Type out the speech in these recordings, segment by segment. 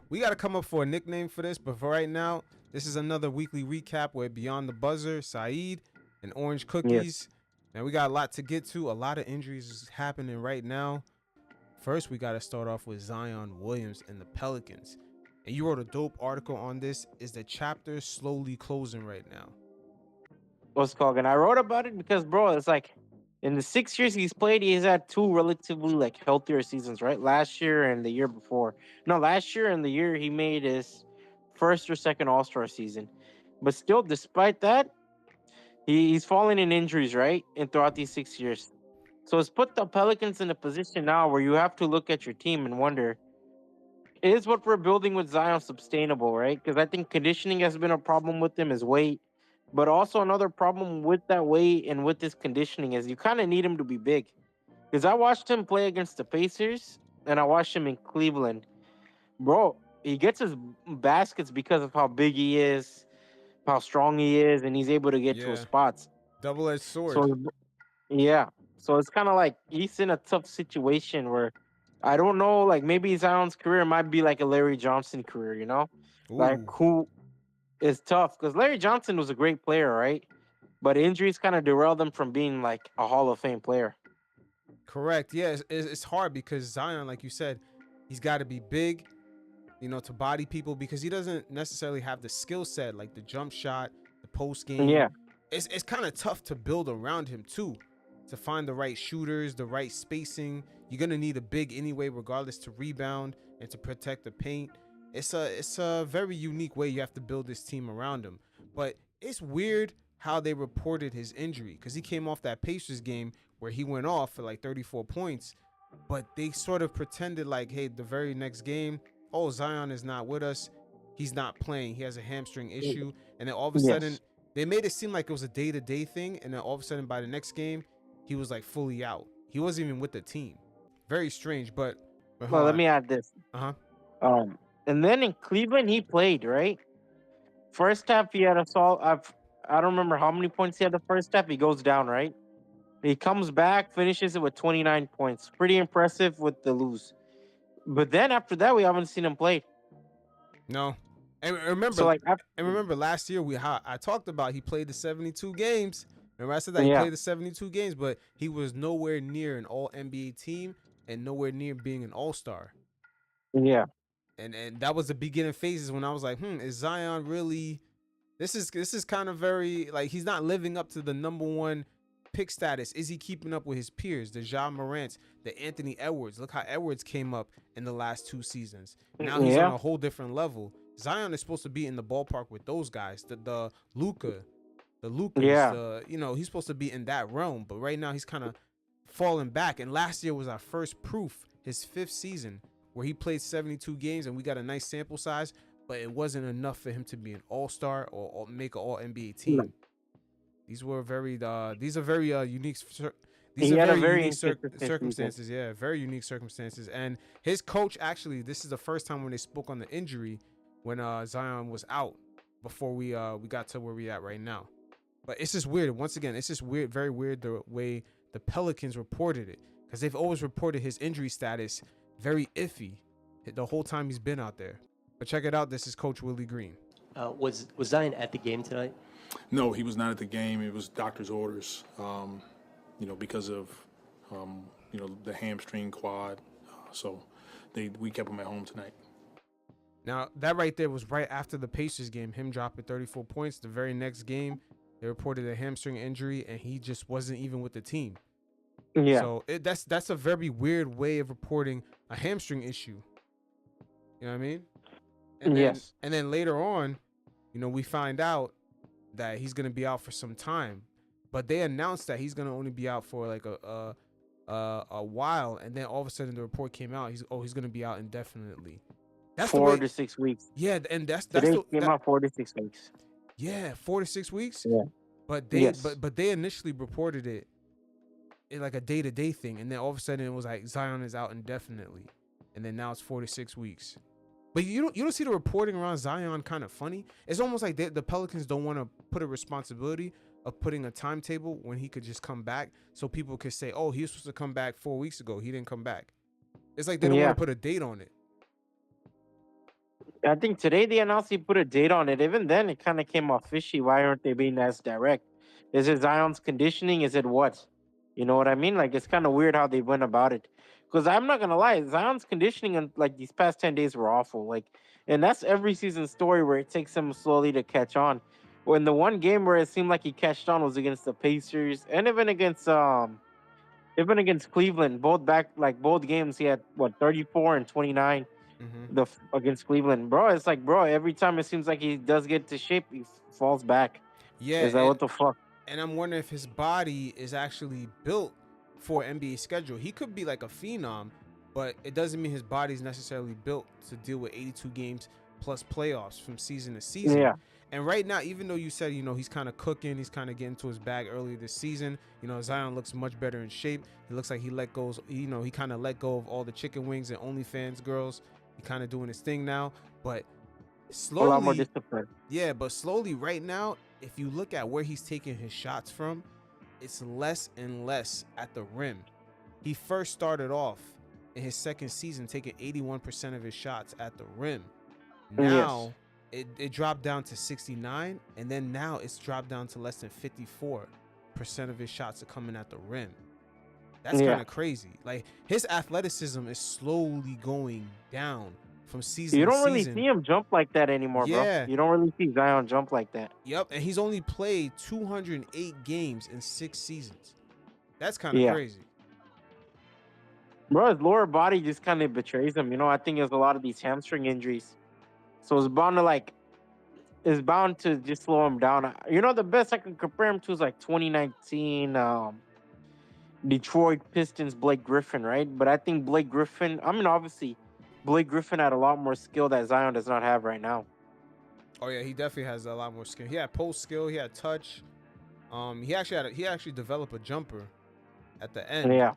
we got to come up for a nickname for this, but for right now, this is another weekly recap where Beyond the Buzzer, Syed, and Orange Yes. Cookies. And we got a lot to get to. A lot of injuries is happening right now. First, we got to start off with Zion Williams and the Pelicans. And you wrote a dope article on this. Is the chapter slowly closing right now? What's called? And I wrote about it because, bro, it's like in the 6 years he's played, he's had two relatively like healthier seasons, right? Last year and the year before. No, last year and the year he made his first or second All Star season. But still, despite that, he's fallen in injuries, right? And throughout these 6 years. So it's put the Pelicans in a position now where you have to look at your team and wonder, is what we're building with Zion sustainable, right? Because I think conditioning has been a problem with him, his weight. But also another problem with that weight and with this conditioning is you kind of need him to be big. Because I watched him play against the Pacers and I watched him in Cleveland. Bro, he gets his baskets because of how big he is, how strong he is, and he's able to get to his Yeah, spots. double-edged sword. So yeah. So it's kind of like he's in a tough situation where I don't know, like maybe Zion's career might be like a Larry Johnson career, you know? Like Ooh, who is tough because Larry Johnson was a great player, right? But injuries kind of derailed him from being like a Hall of Fame player. correct. Yeah, it's hard because Zion, like you said, he's got to be big, to body people because he doesn't necessarily have the skill set like the jump shot, the post game. Yeah, It's kind of tough to build around him too, to find the right shooters, the right spacing. You're gonna need a big anyway, regardless to rebound and to protect the paint. It's a very unique way you have to build this team around him. But it's weird how they reported his injury because he came off that Pacers game where he went off for like 34 points, but they sort of pretended like, hey, the very next game, oh, Zion is not with us. He's not playing. He has a hamstring issue. And then all of a sudden, yes. they made it seem like it was a day-to-day thing. And then all of a sudden, by the next game, he was like fully out. He wasn't even with the team. Very strange, but Well, hold let on. me add this. Uh-huh. Um, and then in Cleveland, he played right. First half, he had a solid. I don't remember how many points he had the first half. He goes down, right? He comes back, finishes it with 29 points. Pretty impressive with the lose. But then after that, we haven't seen him play. No. And So remember, like, and remember last year I talked about he played the 72 games. Remember I said that he yeah, played the 72 games, but he was nowhere near an all NBA team and nowhere near being an all-star. yeah, And that was the beginning phases when I was like, is Zion really this is kind of very like he's not living up to the number one pick status. Is he keeping up with his peers, the Ja Morants, the Anthony Edwards? Look how Edwards came up in the last 2 seasons. Now he's on yeah, a whole different level. Zion is supposed to be in the ballpark with those guys, the Luka, the Lukas, yeah. he's supposed to be in that realm. But right now he's kind of falling back. And last year was our first proof, his 5th season, where he played 72 games and we got a nice sample size, but it wasn't enough for him to be an all-star or make an all-NBA team. These are very unique. These He are had a very very unique inconsistent season. circumstances. Yeah, very unique circumstances. And his coach actually, this is the first time when they spoke on the injury when Zion was out before we got to where we at right now. But it's just weird. Once again, it's just weird, very weird the way the Pelicans reported it because they've always reported his injury status very iffy the whole time he's been out there. But check it out. This is Coach Willie Green. Was Zion at the game tonight? No, he was not at the game. It was doctor's orders, because of, the hamstring quad. So we kept him at home tonight. Now, that right there was right after the Pacers game, him dropping 34 points. The very next game, they reported a hamstring injury, and he just wasn't even with the team. Yeah, So that's a very weird way of reporting a hamstring issue. You know what I mean? And then, yes. and then later on, we find out that he's gonna be out for some time, but they announced that he's gonna only be out for like a while, and then all of a sudden the report came out. He's gonna be out indefinitely. That's the 4 way. to 6 weeks. Yeah, and that's Today the came out 4 to 6 weeks. yeah 4 to 6 weeks. Yeah. But they Yes. but they initially reported it in like a day-to-day thing, and then all of a sudden it was like Zion is out indefinitely, and then now it's 4 to 6 weeks. But you don't see the reporting around Zion kind of funny. It's almost like the Pelicans don't want to put a responsibility of putting a timetable when he could just come back, so people could say, "Oh, he was supposed to come back 4 weeks ago. He didn't come back." It's like they don't want Yeah. to put a date on it. I think today they announced he put a date on it. Even then, it kind of came off fishy. Why aren't they being as direct? Is it Zion's conditioning? Is it what? You know what I mean? Like it's kind of weird how they went about it. Because I'm not gonna lie, Zion's conditioning and like these past 10 days were awful. Like, and that's every season story where it takes him slowly to catch on. When the one game where it seemed like he catched on was against the Pacers and even against Cleveland. Both games he had what 34 and 29 Hmm. against Cleveland, bro. It's like, bro, every time it seems like he does get to shape, he falls back. Yeah, Is that what the fuck? and I'm wondering if his body is actually built for NBA schedule. He could be like a phenom, but it doesn't mean his body's necessarily built to deal with 82 games plus playoffs from season to season. Yeah, And right now, even though you said, he's kind of cooking, he's kind of getting to his bag earlier this season, Zion looks much better in shape. He looks like he he kind of let go of all the chicken wings and OnlyFans girls. He kind of doing his thing now, but a lot more slowly, discipline. yeah, but slowly right now, if you look at where he's taking his shots from, it's less and less at the rim. He first started off in his second season taking 81% of his shots at the rim. Now it dropped down to 69, and then now it's dropped down to less than 54% of his shots are coming at the rim. That's kind of crazy. Like his athleticism is slowly going down from season You to don't really season. see him jump like that anymore, Yeah. bro. You don't really see Zion jump like that. Yep, and he's only played 208 games in 6 seasons. That's kind of Yeah. crazy. Bro, his lower body just kind of betrays him. I think there's a lot of these hamstring injuries. So it's bound to just slow him down. The best I can compare him to is like 2019 Detroit Pistons Blake Griffin, right? But I think obviously Blake Griffin had a lot more skill that Zion does not have right now. Oh yeah, he definitely has a lot more skill. He had post skill, he had touch. He actually developed a jumper at the end. Yeah.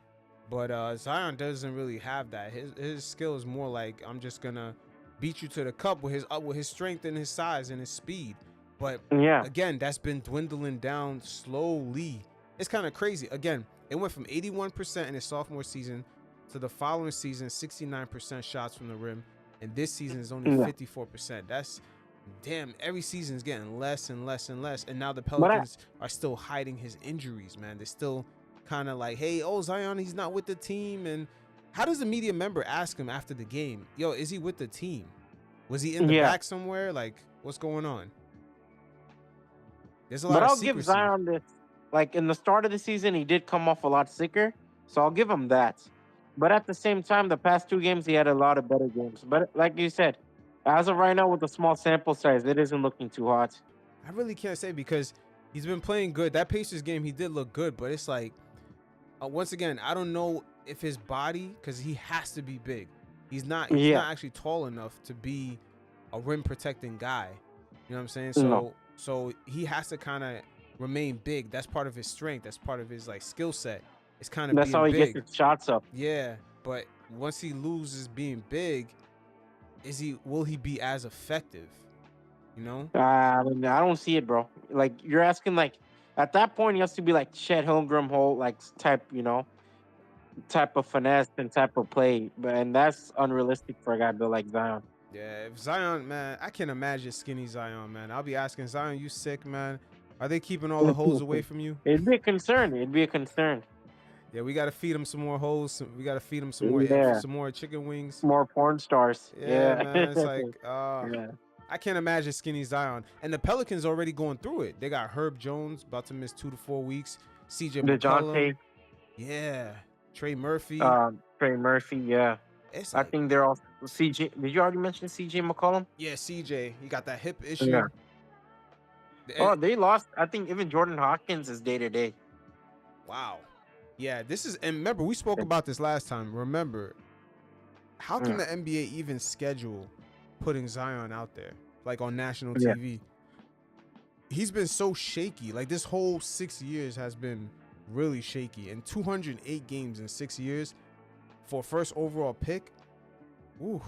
But Zion doesn't really have that. His skill is more like, I'm just gonna beat you to the cup with his strength and his size and his speed. But Yeah. again, that's been dwindling down slowly. It's kind of crazy. Again, it went from 81% in his sophomore season to the following season 69% shots from the rim, and this season is only 54%. That's damn. Every season is getting less and less and less, and now the Pelicans are still hiding his injuries. Man, they're still kind of like, hey, Zion, he's not with the team. And how does the media member ask him after the game, yo, is he with the team? Was he in the back somewhere? Like, what's going on? There's a lot of secrecy. I'll give Zion this. Like in the start of the season, he did come off a lot sicker, so I'll give him that. But at the same time, the past 2 games, he had a lot of better games. But like you said, as of right now, with a small sample size, it isn't looking too hot. I really can't say because he's been playing good. That Pacers game, he did look good, but it's like, once again, I don't know if his body, because he has to be big. He's not actually tall enough to be a rim protecting guy. You know what I'm saying? So he has to kind of remain big. That's part of his strength. That's part of his like skill set. It's kind of that's how he big. gets his shots up. Yeah, but once he loses being big, will he be as effective? I don't see it, bro. Like you're asking, like at that point, he has to be like Chet Holmgren, type of finesse and type of play, and that's unrealistic for a guy built like Zion. Yeah, if Zion, man, I can't imagine skinny Zion, man. I'll be asking Zion, you sick, man? Are they keeping all the hoes away from you? It'd be a concern. Yeah, we gotta feed him some more hoes. We gotta feed him some more chicken wings. More porn stars. Yeah. Man. It's like, I can't imagine skinny Zion. And the Pelicans already going through it. They got Herb Jones about to miss 2 to 4 weeks. CJ McCollum. Yeah. Trey Murphy. Yeah. It's I like, think they're all CJ. Did you already mention CJ McCollum? yeah, CJ. He got that hip issue. Yeah. They lost. I think even Jordan Hawkins is day to day. Wow. Yeah, and remember, we spoke about this last time. Remember, how can the NBA even schedule putting Zion out there, like on national TV? He's been so shaky. Like this whole 6 years has been really shaky. And 208 games in 6 years for first overall pick. Ooh.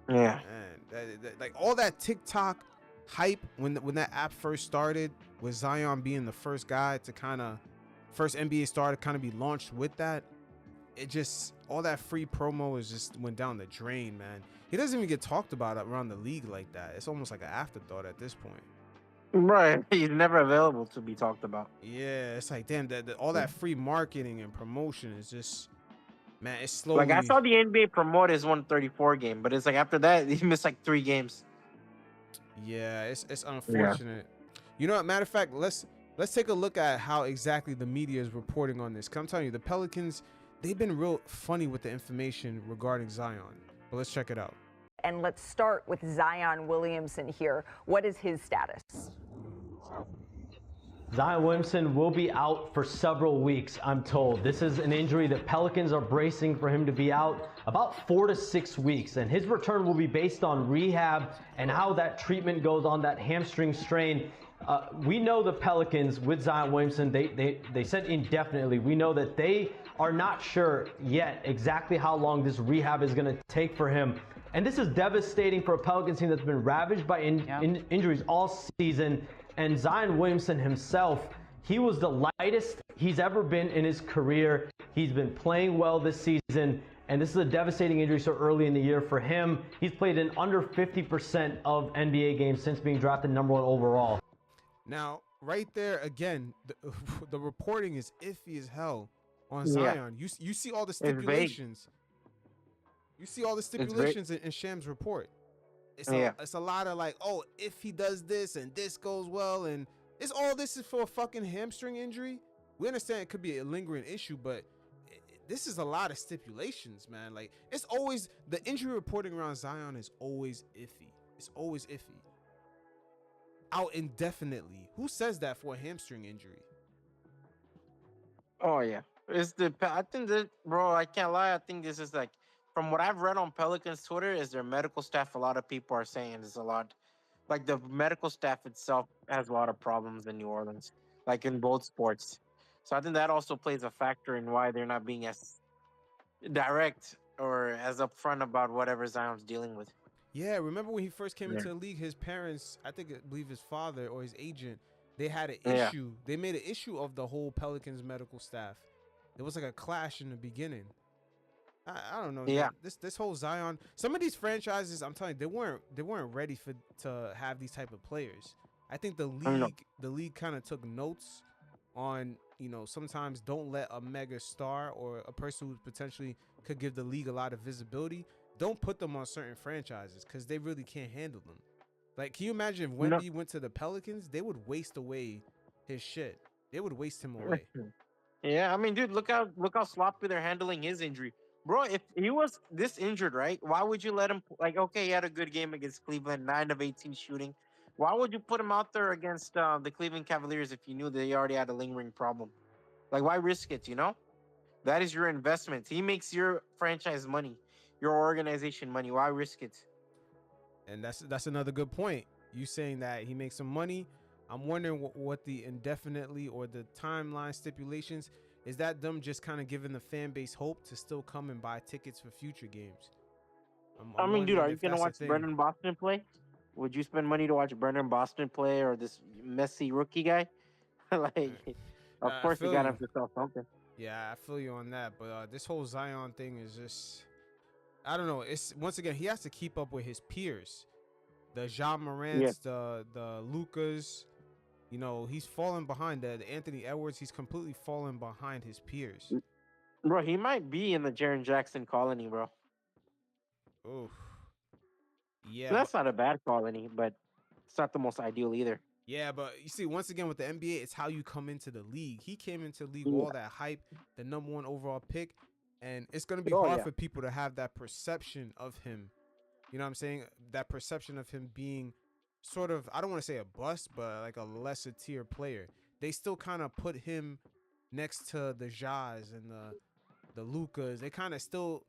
Yeah. Man, like all that TikTok hype when that app first started, with Zion being the first NBA star to kind of be launched with that. it just all that free promo is just went down the drain, man. He doesn't even get talked about around the league like that. It's almost like an afterthought at this point. Right. He's never available to be talked about. Yeah, it's like damn that all that free marketing and promotion is just, man, it's slowly. Like I saw the NBA promote his 134 game, but it's like after that he missed like 3 games. Yeah, it's unfortunate. You know what? Matter of fact, let's take a look at how exactly the media is reporting on this. 'Cause I'm telling you, the Pelicans, they've been real funny with the information regarding Zion. But let's check it out. And let's start with Zion Williamson here. What is his status? Zion Williamson will be out for several weeks, I'm told. This is an injury that Pelicans are bracing for him to be out about 4 to 6 weeks. And his return will be based on rehab and how that treatment goes on that hamstring strain. We know the Pelicans with Zion Williamson, they said indefinitely. We know that they are not sure yet exactly how long this rehab is going to take for him. And this is devastating for a Pelicans team that's been ravaged by injuries all season. And Zion Williamson himself, he was the lightest he's ever been in his career. He's been playing well this season, and this is a devastating injury so early in the year for him. He's played in under 50% of NBA games since being drafted #1 overall. Now, right there again, the reporting is iffy as hell on Zion. You see all the stipulations. You see all the stipulations in Sham's report. It's a lot of like, oh, if he does this and this goes well, and it's all this is for a fucking hamstring injury. We understand it could be a lingering issue, but this is a lot of stipulations, man. Like, it's always the injury reporting around Zion is always iffy. It's always iffy. Out indefinitely. Who says that for a hamstring injury? Oh yeah, I think that, bro, I can't lie. I think this is like, from what I've read on Pelicans Twitter, is their medical staff. A lot of people are saying is a lot, like the medical staff itself has a lot of problems in New Orleans, like in both sports. So I think that also plays a factor in why they're not being as direct or as upfront about whatever Zion's dealing with. Yeah, remember when he first came into the league, his parents, I believe his father or his agent, they had an issue. They made an issue of the whole Pelicans medical staff. There was like a clash in the beginning. I don't know. Yeah. This whole Zion, some of these franchises, I'm telling you, they weren't ready to have these type of players. I think the league kind of took notes on, sometimes don't let a mega star or a person who potentially could give the league a lot of visibility, don't put them on certain franchises because they really can't handle them. Like, can you imagine if Wemby went to the Pelicans? They would waste away his shit. They would waste him away. Yeah, I mean, dude, look how sloppy they're handling his injury. Bro, if he was this injured, right, why would you let him, like, okay, he had a good game against Cleveland, 9 of 18 shooting. Why would you put him out there against the Cleveland Cavaliers if you knew they already had a lingering problem? Like, why risk it, That is your investment. He makes your franchise money, your organization money. Why risk it? And that's another good point. You saying that he makes some money. I'm wondering what the indefinitely or the timeline stipulations, is that them just kind of giving the fan base hope to still come and buy tickets for future games? I mean, dude, are you going to watch Brendan Boston play? Would you spend money to watch Brendan Boston play or this messy rookie guy? Of course you got to have to sell something. Yeah, I feel you on that. But this whole Zion thing is just, I don't know. It's, once again, he has to keep up with his peers. The Jean Morants, the Lucas. He's falling behind. The Anthony Edwards, he's completely fallen behind his peers. Bro, he might be in the Jaren Jackson colony, bro. Oof. Yeah. That's not a bad colony, but it's not the most ideal either. Yeah, but you see, once again, with the NBA, it's how you come into the league. He came into the league with all that hype, the #1 overall pick, and it's going to be hard for people to have that perception of him. You know what I'm saying? That perception of him being sort of, I don't want to say a bust, but like a lesser tier player. They still kind of put him next to the Jaz and the Lucas. They kind of still,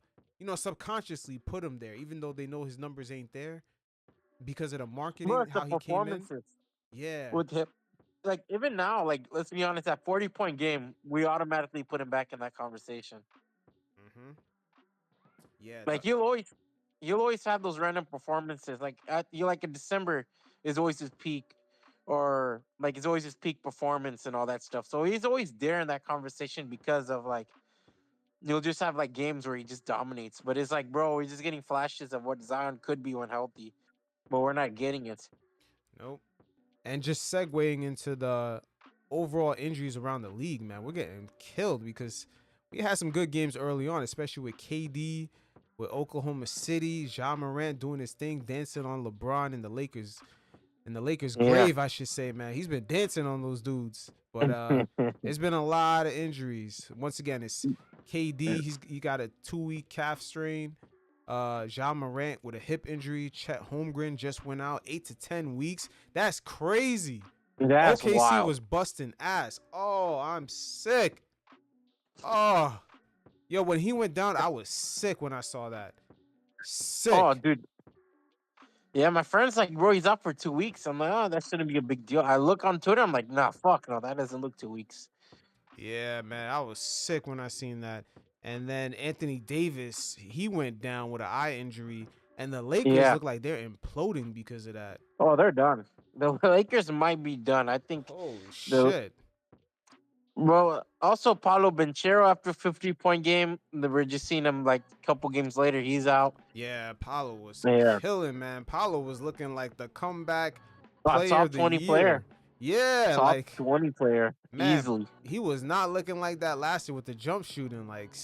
subconsciously put him there, even though they know his numbers ain't there because of the marketing, how he came in. Yeah. With him, like, even now, like, let's be honest, that 40-point game, we automatically put him back in that conversation. Mm-hmm. Yeah. Like, you'll always have those random performances. Like, in December is always his peak, or like it's always his peak performance and all that stuff. So he's always there in that conversation because of like you'll just have like games where he just dominates. But it's like, bro, we're just getting flashes of what Zion could be when healthy, but we're not getting it. Nope. And just segueing into the overall injuries around the league, man, we're getting killed because we had some good games early on, especially with KD, with Oklahoma City, Morant doing his thing, dancing on LeBron and the Lakers. In the Lakers' Yeah. grave, I should say, man. He's been dancing on those dudes. But there's been a lot of injuries. Once again, it's KD. He got a 2-week calf strain. Morant with a hip injury. Chet Holmgren just went out 8 to 10 weeks. That's crazy. That's OKC wild. was busting ass. Oh, I'm sick. Oh, yo, when he went down, I was sick when I saw that. Sick. Oh, dude. Yeah, my friend's like, bro, he's out for 2 weeks. I'm like, oh, that shouldn't be a big deal. I look on Twitter, I'm like, nah, fuck, no, that doesn't look 2 weeks. Yeah, man, I was sick when I seen that. And then Anthony Davis, he went down with an eye injury, and the Lakers Yeah. look like they're imploding because of that. Oh, they're done. The Lakers might be done. I think, Holy The- shit. bro. Also, Paulo Banchero after 50-point game. We're just seeing him like a couple games later. He's out. Yeah, Paulo was Yeah. killing, man. Paulo was looking like the comeback A player top of the 20 year. player. Yeah, Top like 20 player. man, Easily. he was not looking like that last year with the jump shooting. Like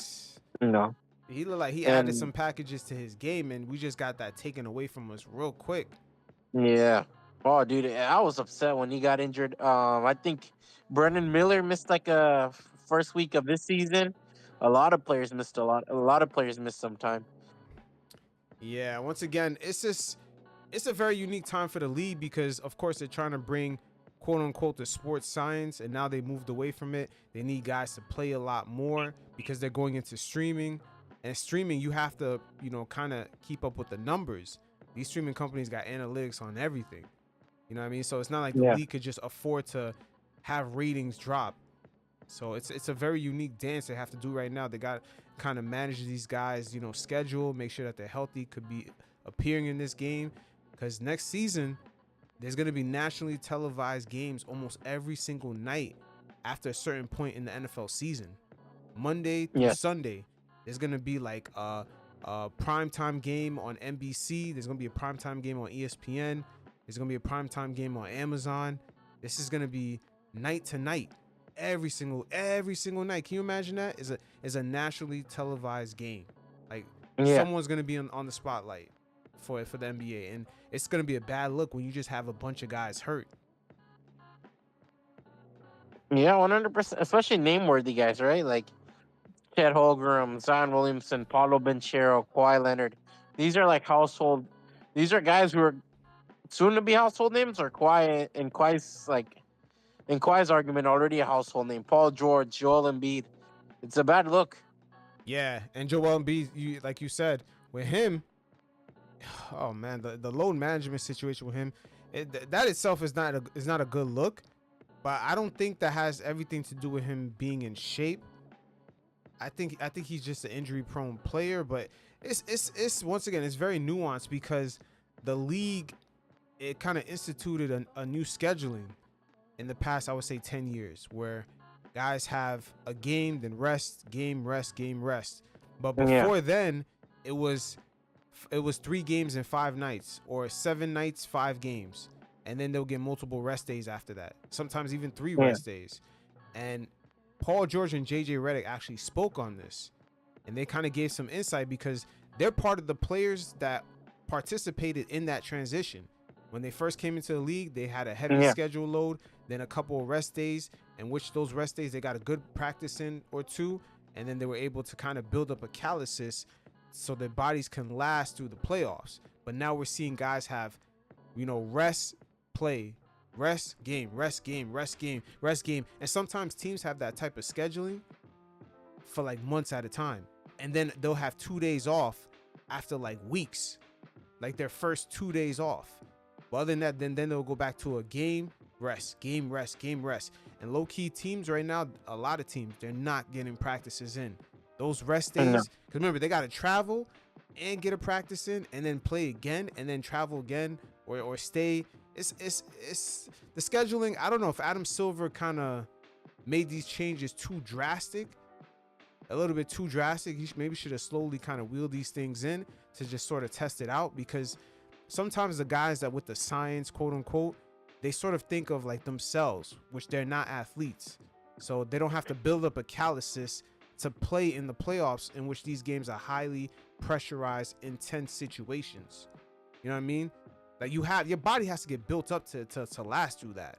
No. he looked like he added And- some packages to his game, and we just got that taken away from us real quick. Yeah. Oh, dude, I was upset when he got injured. I think Brendan Miller missed like a first week of this season. A lot of players missed a lot. A lot of players missed some time. Yeah, once again, it's a very unique time for the league because of course they're trying to bring quote unquote the sports science, and now they moved away from it. They need guys to play a lot more because they're going into streaming, and streaming you have to, kind of keep up with the numbers. These streaming companies got analytics on everything. You know what I mean? So it's not like the Yeah. league could just afford to have ratings drop. So it's a very unique dance they have to do right now. They got to kind of manage these guys, schedule, make sure that they're healthy, could be appearing in this game. Because next season, there's going to be nationally televised games almost every single night after a certain point in the NFL season. Monday through Yes. Sunday, there's going to be like a primetime game on NBC. There's going to be a primetime game on ESPN. There's going to be a primetime game on Amazon. This is going to be night to night. Every single night. Can you imagine that? Is a nationally televised game. Like Yeah. someone's gonna be on the spotlight for the NBA, and it's gonna be a bad look when you just have a bunch of guys hurt. Yeah, 100%. Especially name-worthy guys, right? Like Chet Holmgren, Zion Williamson, Paulo Banchero, Kawhi Leonard. These are like household. These are guys who are soon to be household names, or Kawhi and Kawhi's like. In Kawhi's argument, already a household name. Paul George, Joel Embiid. It's a bad look. Yeah, and Joel Embiid, like you said, with him, oh man, the load management situation with him, that itself is not a good look. But I don't think that has everything to do with him being in shape. I think he's just an injury-prone player. But it's once again, it's very nuanced because the league, it kind of instituted a new scheduling in the past, I would say 10 years, where guys have a game, then rest, game, rest, game, rest. But before then, it was 3 games in 5 nights, or 7 nights, 5 games. And then they'll get multiple rest days after that. Sometimes even 3 rest days. And Paul George and JJ Redick actually spoke on this. And they kind of gave some insight because they're part of the players that participated in that transition. When they first came into the league, they had a heavy schedule load, then a couple of rest days, in which those rest days they got a good practice in or 2, and then they were able to kind of build up a calluses so their bodies can last through the playoffs. But now we're seeing guys have, rest, play, rest, game, rest, game, rest, game, rest, game. And sometimes teams have that type of scheduling for like months at a time. And then they'll have 2 days off after like weeks, like their first 2 days off. But other than that, then they'll go back to a game, rest, game, rest, game, rest. And low-key teams right now, a lot of teams, they're not getting practices in. Those rest days, because remember, they got to travel and get a practice in and then play again and then travel again or stay. It's the scheduling. I don't know if Adam Silver kind of made these changes too drastic, a little bit too drastic. He maybe should have slowly kind of wheeled these things in to just sort of test it out, because sometimes the guys that with the science, quote unquote, they sort of think of like themselves, which they're not athletes. So they don't have to build up a calluses to play in the playoffs, in which these games are highly pressurized, intense situations. You know what I mean? Like your body has to get built up to last through that.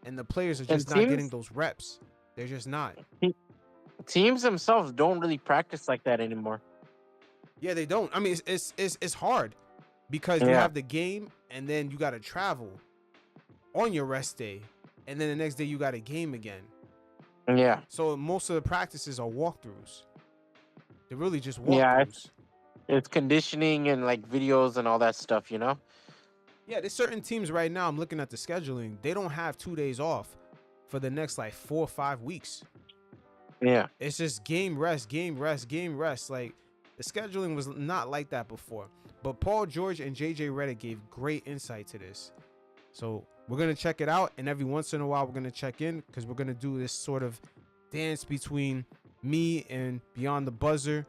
And the players are just not getting those reps. They're just not. Teams themselves don't really practice like that anymore. Yeah, they don't. I mean, it's hard because you have the game, and then you got to travel on your rest day, and then the next day you got a game again. Yeah. So most of the practices are walkthroughs. They're really just walkthroughs. Yeah, it's conditioning and like videos and all that stuff, you know? Yeah, there's certain teams right now, I'm looking at the scheduling, they don't have 2 days off for the next like 4 or 5 weeks. Yeah. It's just game rest, game rest, game rest. Like, the scheduling was not like that before. But Paul George and JJ Redick gave great insight to this. So we're going to check it out. And every once in a while, we're going to check in, because we're going to do this sort of dance between me and Beyond the Buzzer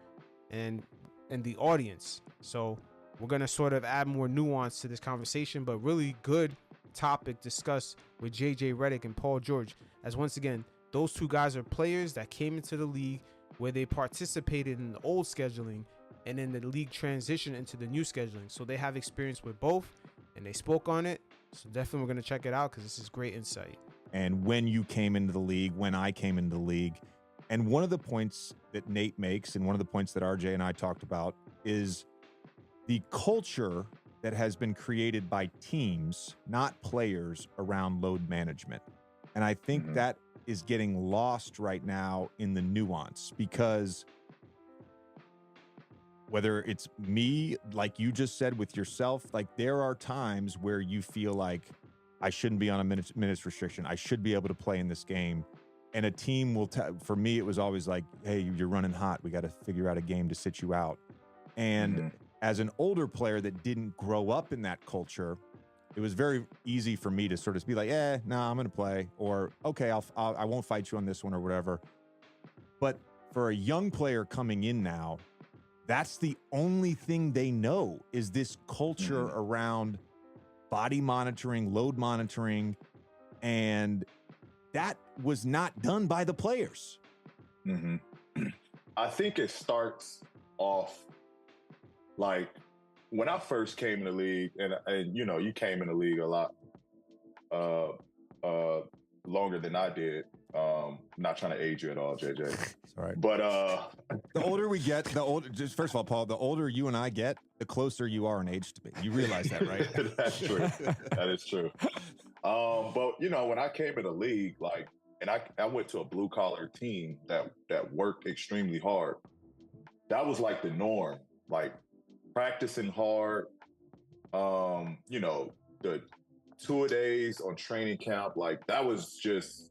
and the audience. So we're going to sort of add more nuance to this conversation, but really good topic discussed with JJ Redick and Paul George. As once again, those two guys are players that came into the league where they participated in the old scheduling, and then the league transitioned into the new scheduling. So they have experience with both, and they spoke on it. So definitely we're going to check it out, because this is great insight. And when you came into the league, when I came into the league, and one of the points that Nate makes, and one of the points that RJ and I talked about, is the culture that has been created by teams, not players, around load management. And I think that is getting lost right now in the nuance, because whether it's me, like you just said with yourself, like there are times where you feel like I shouldn't be on a minutes restriction. I should be able to play in this game. And a team will, for me, it was always like, hey, you're running hot. We got to figure out a game to sit you out. And as an older player that didn't grow up in that culture, it was very easy for me to sort of be like, I'm going to play, or okay, I won't fight you on this one or whatever. But for a young player coming in now, that's the only thing they know is this culture around body monitoring, load monitoring, and that was not done by the players. I think it starts off like when I first came in the league, and you know, you came in the league a lot longer than I did. Not trying to age you at all, JJ. All right. But the older we get, just first of all, Paul, the older you and I get, the closer you are in age to me. You realize that, right? That's true. That is true. But you know, when I came in the league, like, and I went to a blue collar team that worked extremely hard. That was like the norm, like practicing hard. You know, the 2-a-days on training camp, like that was just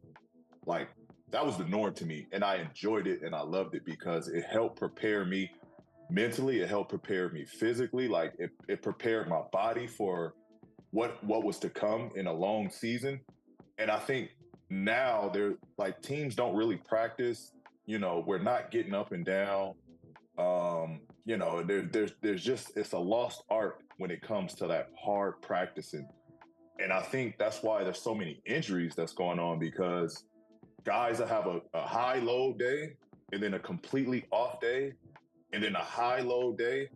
like, that was the norm to me. And I enjoyed it and I loved it because it helped prepare me mentally. It helped prepare me physically. Like it prepared my body for what was to come in a long season. And I think now they're like, teams don't really practice, you know, we're not getting up and down. You know, there's just, it's a lost art when it comes to that hard practicing. And I think that's why there's so many injuries that's going on, because guys that have a high load day and then a completely off day and then a high load day.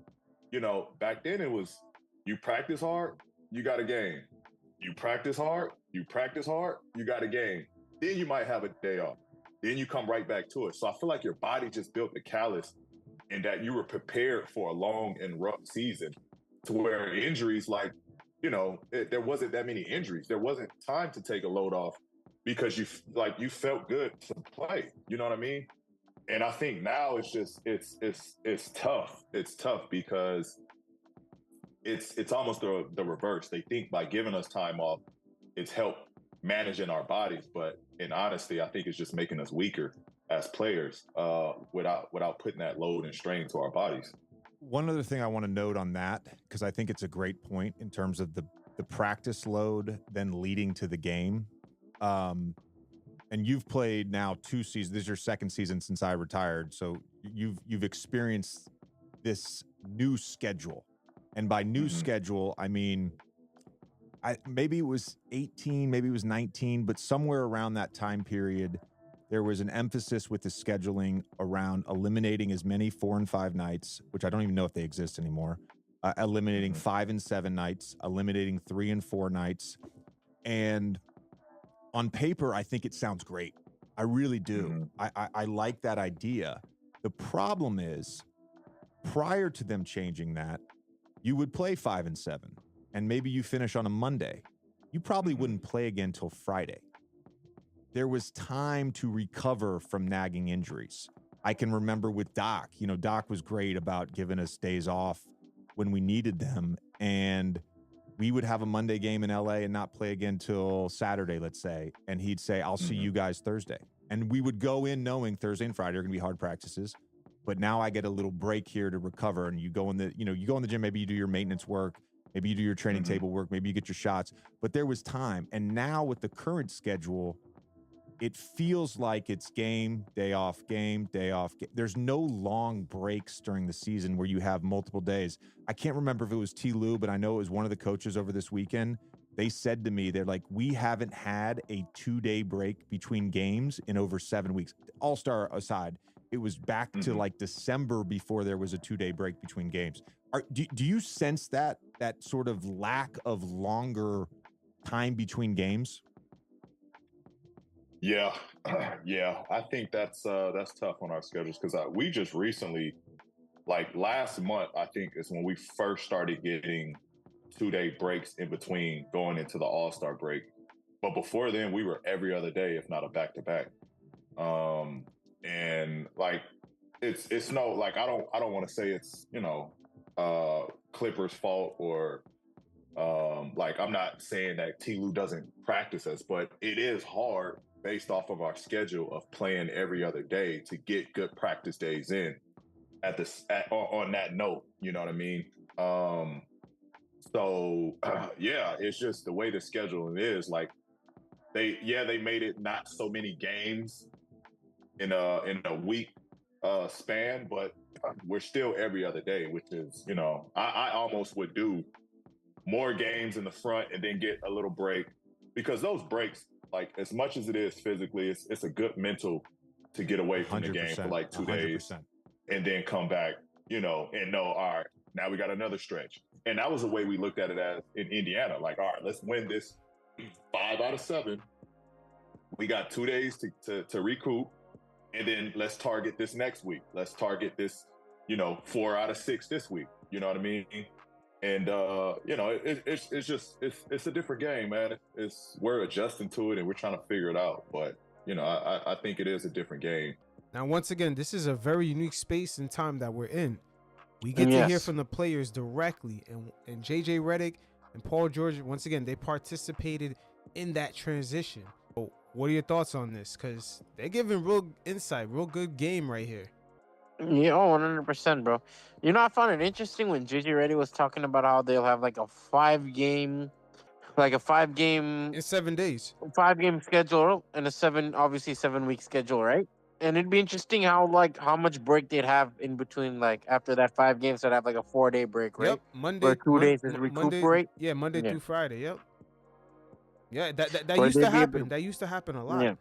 You know, back then it was, you practice hard, you got a game. You practice hard, you got a game. Then you might have a day off. Then you come right back to it. So I feel like your body just built the callus and that you were prepared for a long and rough season, to where injuries, like, you know, there wasn't that many injuries. There wasn't time to take a load off because you felt good to play. You know what I mean? And I think now it's just, it's tough. It's tough because it's almost the reverse. They think by giving us time off, it's helped managing our bodies. But in honesty, I think it's just making us weaker as players without putting that load and strain to our bodies. One other thing I want to note on that, because I think it's a great point in terms of the practice load then leading to the game. And and you've played now 2 seasons. This is your second season since I retired, so you've experienced this new schedule. And by new schedule, I mean, maybe it was 18, maybe it was 19, but somewhere around that time period, there was an emphasis with the scheduling around eliminating as many 4 and 5 nights, which I don't even know if they exist anymore, eliminating 5 and 7 nights, eliminating 3 and 4 nights. And on paper, I think it sounds great. I really do. I like that idea. The problem is, prior to them changing that, you would play 5 and 7, and maybe you finish on a Monday. You probably wouldn't play again till Friday. There was time to recover from nagging injuries. I can remember with Doc, Doc was great about giving us days off when we needed them, and we would have a Monday game in LA and not play again till Saturday, let's say, and he'd say, I'll see you guys Thursday. And we would go in knowing Thursday and Friday are going to be hard practices. But now I get a little break here to recover, and you go in the gym, maybe you do your maintenance work, maybe you do your training table work, maybe you get your shots, but there was time. And now with the current schedule, it feels like it's game, day off, game, day off. There's no long breaks during the season where you have multiple days. I can't remember if it was T. Lou, but I know it was one of the coaches over this weekend. They said to me, they're like, we haven't had a 2-day break between games in over 7 weeks. All-Star aside, it was back to like December before there was a 2-day break between games. Do you sense that sort of lack of longer time between games? Yeah, yeah. I think that's tough on our schedules because we just recently, like last month, I think is when we first started getting 2-day breaks in between going into the All-Star break. But before then, we were every other day, if not a back-to-back. And like it's no, like I don't want to say it's Clippers' fault or like I'm not saying that T. Lou doesn't practice us, but it is hard based off of our schedule of playing every other day to get good practice days in on that note, you know what I mean? So yeah, it's just the way the scheduling is. Like they made it not so many games in a week span, but we're still every other day, which is, I almost would do more games in the front and then get a little break, because those breaks, like as much as it is physically, it's a good mental to get away from the game for like 2 days 100%. and then come back, and know, all right, now we got another stretch. And that was the way we looked at it as in Indiana. Like, all right, let's win this 5 out of 7. We got 2 days to recoup. And then let's target this next week. Let's target this, 4 out of 6 this week. You know what I mean? And it's a different game, man. We're adjusting to it and we're trying to figure it out. But I think it is a different game. Now, once again, this is a very unique space and time that we're in. We get to hear from the players directly, and JJ Redick and Paul George, once again, they participated in that transition. So what are your thoughts on this? Because they're giving real insight, real good game right here. Yeah, 100%, bro. I found it interesting when JJ Redick was talking about how they'll have like a 5-game In 7 days. 5-game schedule and a 7-week schedule, right? And it'd be interesting how much break they'd have in between, like after that 5 games, they'd have like a 4-day break, right? Yep, Monday. Where 2 days is recuperate. Monday through Friday. Yep. Yeah, that used to happen. That used to happen a lot. Yeah.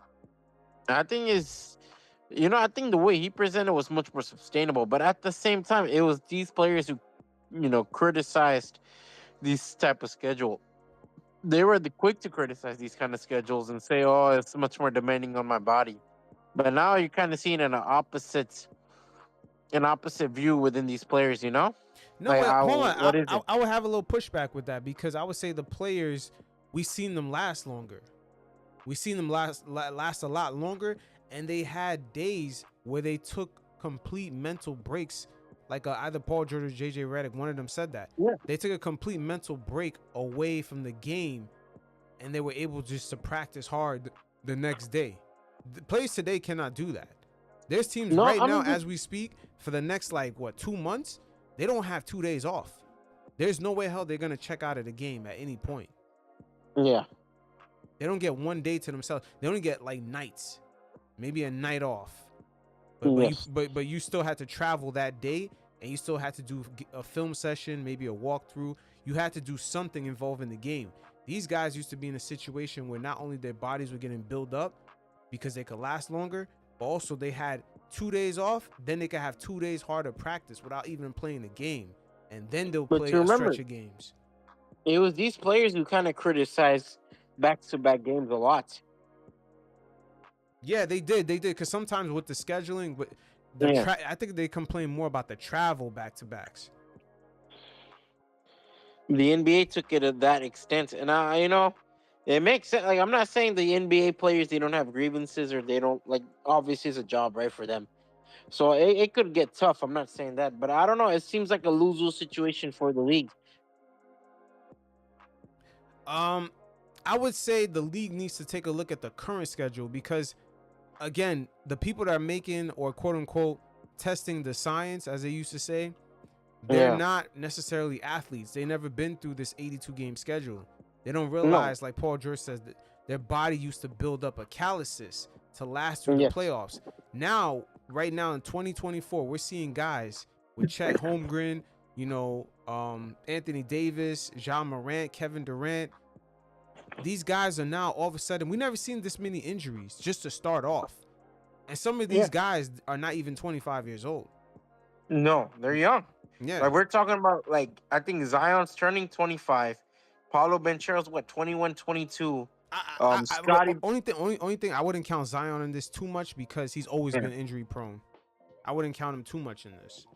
I think I think the way he presented was much more sustainable, but at the same time, it was these players who, criticized this type of schedule. They were quick to criticize these kind of schedules and say, "Oh, it's much more demanding on my body." But now you're kind of seeing an opposite view within these players, No, like hold on. I would have a little pushback with that, because I would say the players, we've seen them last longer. We've seen them last a lot longer, and they had days where they took complete mental breaks. Like either Paul George or JJ Redick, one of them said that. Yeah. They took a complete mental break away from the game, and they were able just to practice hard the next day. The players today cannot do that. There's teams now, as we speak, for the next 2 months, they don't have 2 days off. There's no way hell they're gonna check out of the game at any point. Yeah. They don't get one day to themselves. They only get like nights, maybe a night off. But you still had to travel that day, and you still had to do a film session, maybe a walkthrough. You had to do something involving the game. These guys used to be in a situation where not only their bodies were getting built up because they could last longer, but also they had 2 days off. Then they could have 2 days harder practice without even playing the game, and then they'll play a stretch of games. It was these players who kind of criticized back-to-back games a lot. Yeah, they did, because sometimes with the scheduling, but I think they complain more about the travel back-to-backs. The NBA took it to that extent, and it makes sense. Like, I'm not saying the NBA players, they don't have grievances, or they don't, like, obviously it's a job, right, for them. So it could get tough. I'm not saying that, but I don't know. It seems like a lose-lose situation for the league. I would say the league needs to take a look at the current schedule, because again, the people that are making, or quote unquote testing the science, as they used to say, they're not necessarily athletes. They never been through this 82 game schedule. They don't realize, like Paul George says, that their body used to build up a calluses to last through the playoffs. Now, right now in 2024, we're seeing guys with Chet Holmgren, Anthony Davis, Ja Morant, Kevin Durant. These guys are now all of a sudden, we never seen this many injuries just to start off. And some of these guys are not even 25 years old. No, they're young. Yeah. Like, we're talking about, like, I think Zion's turning 25. Paulo Banchero's, 21, 22. Scotty. Only thing, I wouldn't count Zion in this too much, because he's always been injury prone. I wouldn't count him too much in this.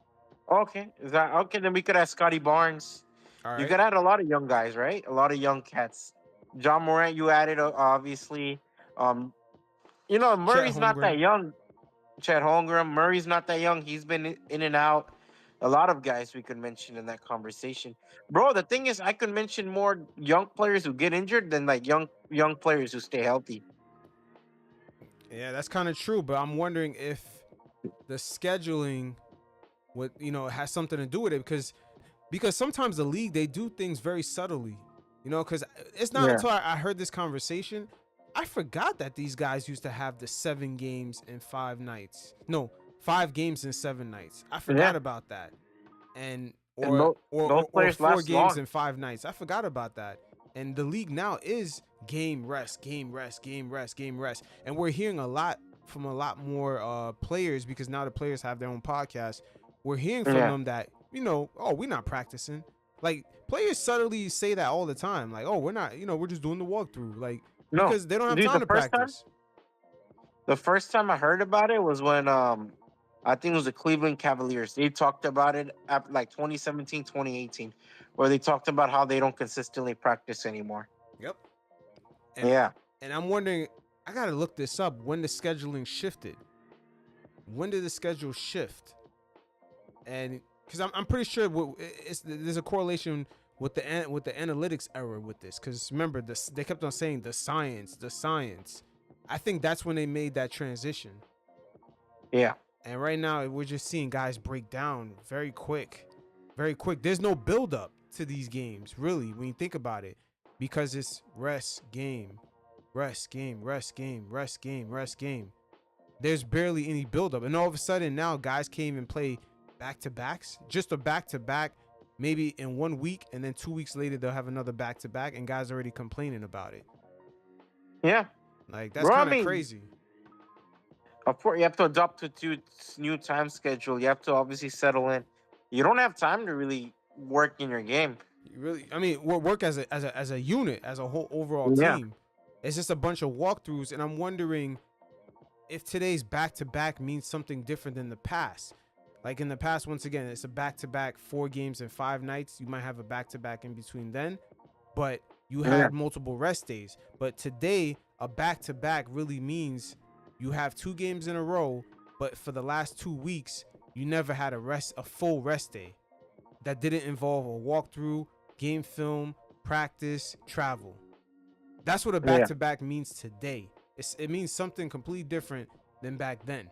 Okay. Then we could add Scotty Barnes. All right. You could add a lot of young guys, right? A lot of young cats. John Morant, you added, obviously. Murray's not that young. Chet Holmgren, Murray's not that young. He's been in and out. A lot of guys we could mention in that conversation. Bro, the thing is, I could mention more young players who get injured than, like, young players who stay healthy. Yeah, that's kind of true, but I'm wondering if the scheduling has something to do with it, because sometimes the league, they do things very subtly, because it's not until I heard this conversation, I forgot that these guys used to have the 7 games in 5 nights. No, 5 games in 7 nights. I forgot about that. Or 4 games in 5 nights. I forgot about that. And the league now is game rest, game rest, game rest, game rest. And we're hearing a lot from a lot more players, because now the players have their own podcast. We're hearing from them that, we're not practicing. Like, players subtly say that all the time. Like, we're not, we're just doing the walkthrough. Like, because they don't have time to practice. The first time I heard about it was when I think it was the Cleveland Cavaliers. They talked about it at, like, 2017, 2018, where they talked about how they don't consistently practice anymore. Yep. And I'm wondering, I got to look this up, when the scheduling shifted. When did the schedule shift? And because I'm pretty sure there's a correlation with the analytics error with this, because remember, they kept on saying the science. I think that's when they made that transition. Yeah. And right now we're just seeing guys break down very quick. There's no build up to these games, really, when you think about it, because it's rest game. There's barely any build up, and all of a sudden now guys can't even play back-to-backs, just a back-to-back, maybe in 1 week, and then 2 weeks later they'll have another back-to-back, and guys are already complaining about it. Yeah, like, that's kind of crazy. Of course, you have to adopt to new time schedule. You have to obviously settle in. You don't have time to really work in your game. Work as a unit, as a whole overall team. It's just a bunch of walkthroughs, and I'm wondering if today's back-to-back means something different than the past. Like, in the past, once again, it's a back-to-back 4 games in 5 nights. You might have a back-to-back in between then, but you had multiple rest days. But today, a back-to-back really means you have 2 games in a row, but for the last 2 weeks, you never had a full rest day that didn't involve a walkthrough, game film, practice, travel. That's what a back-to-back means today. It means something completely different than back then.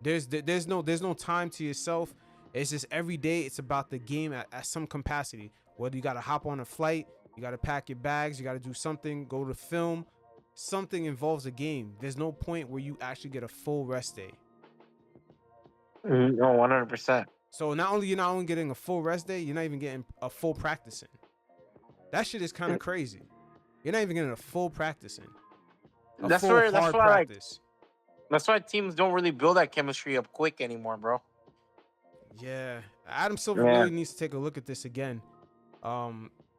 There's no time to yourself. It's just every day it's about the game at some capacity. Whether you got to hop on a flight, You got to pack your bags. You got to do something. Go to film. Something involves a game. There's no point where you actually get a full rest day. No, 100%. So you're not only getting a full rest day, you're not even getting a full practice in. That shit is kind of crazy. You're not even getting a full practice in. That's why teams don't really build that chemistry up quick anymore, bro. Yeah, Adam Silver really needs to take a look at this again,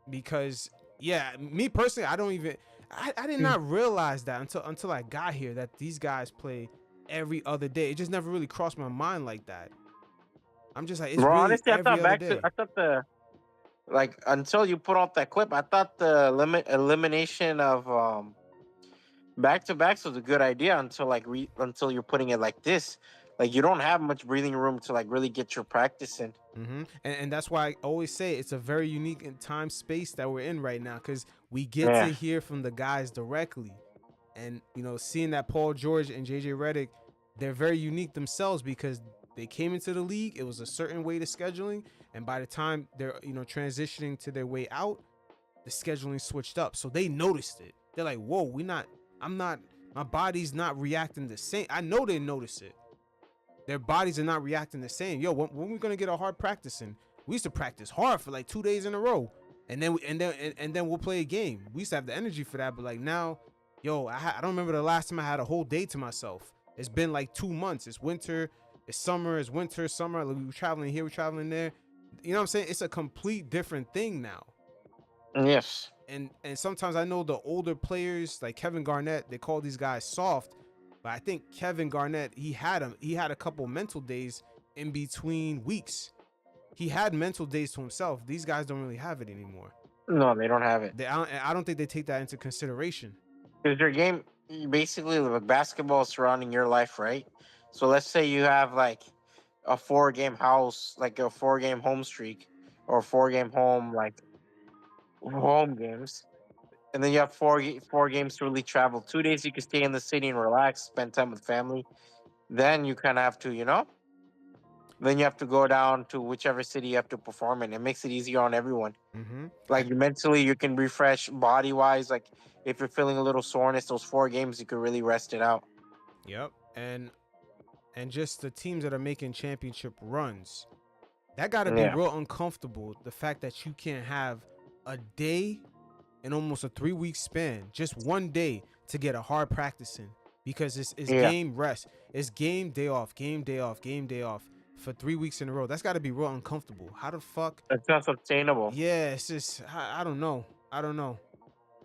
because me personally, I did not realize that until I got here that these guys play every other day. It just never really crossed my mind like that. I'm just like, it's bro, really honestly, every other day. I thought until you put out that clip, I thought the elimination of back-to-backs was a good idea until you're putting it like this. Like, you don't have much breathing room to like really get your practice in. And that's why I always say it's a very unique time space that we're in right now, because we get to hear from the guys directly. And, you know, seeing that Paul George and JJ Redick, they're very unique themselves because they came into the league. It was a certain way to scheduling. And by the time they're, you know, transitioning to their way out, the scheduling switched up. So they noticed it. They're like, whoa, my body's not reacting the same. I know they notice it. Their bodies are not reacting the same. Yo, when we gonna get a hard practice in? We used to practice hard for like 2 days in a row, and then we'll play a game. We used to have the energy for that, but like now, yo, I don't remember the last time I had a whole day to myself. It's been like 2 months. It's winter, it's summer, it's winter, summer. Like, we were traveling here, we're traveling there. You know what I'm saying? It's a complete different thing now. Yes. And sometimes I know the older players like Kevin Garnett, they call these guys soft. But I think Kevin Garnett, he had a couple mental days in between weeks. He had mental days to himself. These guys don't really have it anymore. No, they don't have it. I don't think they take that into consideration. Because your game, basically, like basketball is surrounding your life, right? So let's say you have like a 4-game house, like a 4-game home streak, or 4-game home, like home games. And then you have four games to really travel. 2 days you can stay in the city and relax, spend time with family. Then you kind of have to, then you have to go down to whichever city you have to perform in. It makes it easier on everyone. Like mentally, you can refresh body-wise. Like if you're feeling a little soreness, those 4 games, you can really rest it out. Yep. And just the teams that are making championship runs, that got to be real uncomfortable. The fact that you can't have a day in almost a 3-week span, just 1 day to get a hard practice in, because it's game rest. It's game day off, game day off, game day off for 3 weeks in a row. That's got to be real uncomfortable. How the fuck? It's not sustainable. Yeah, it's just, I don't know.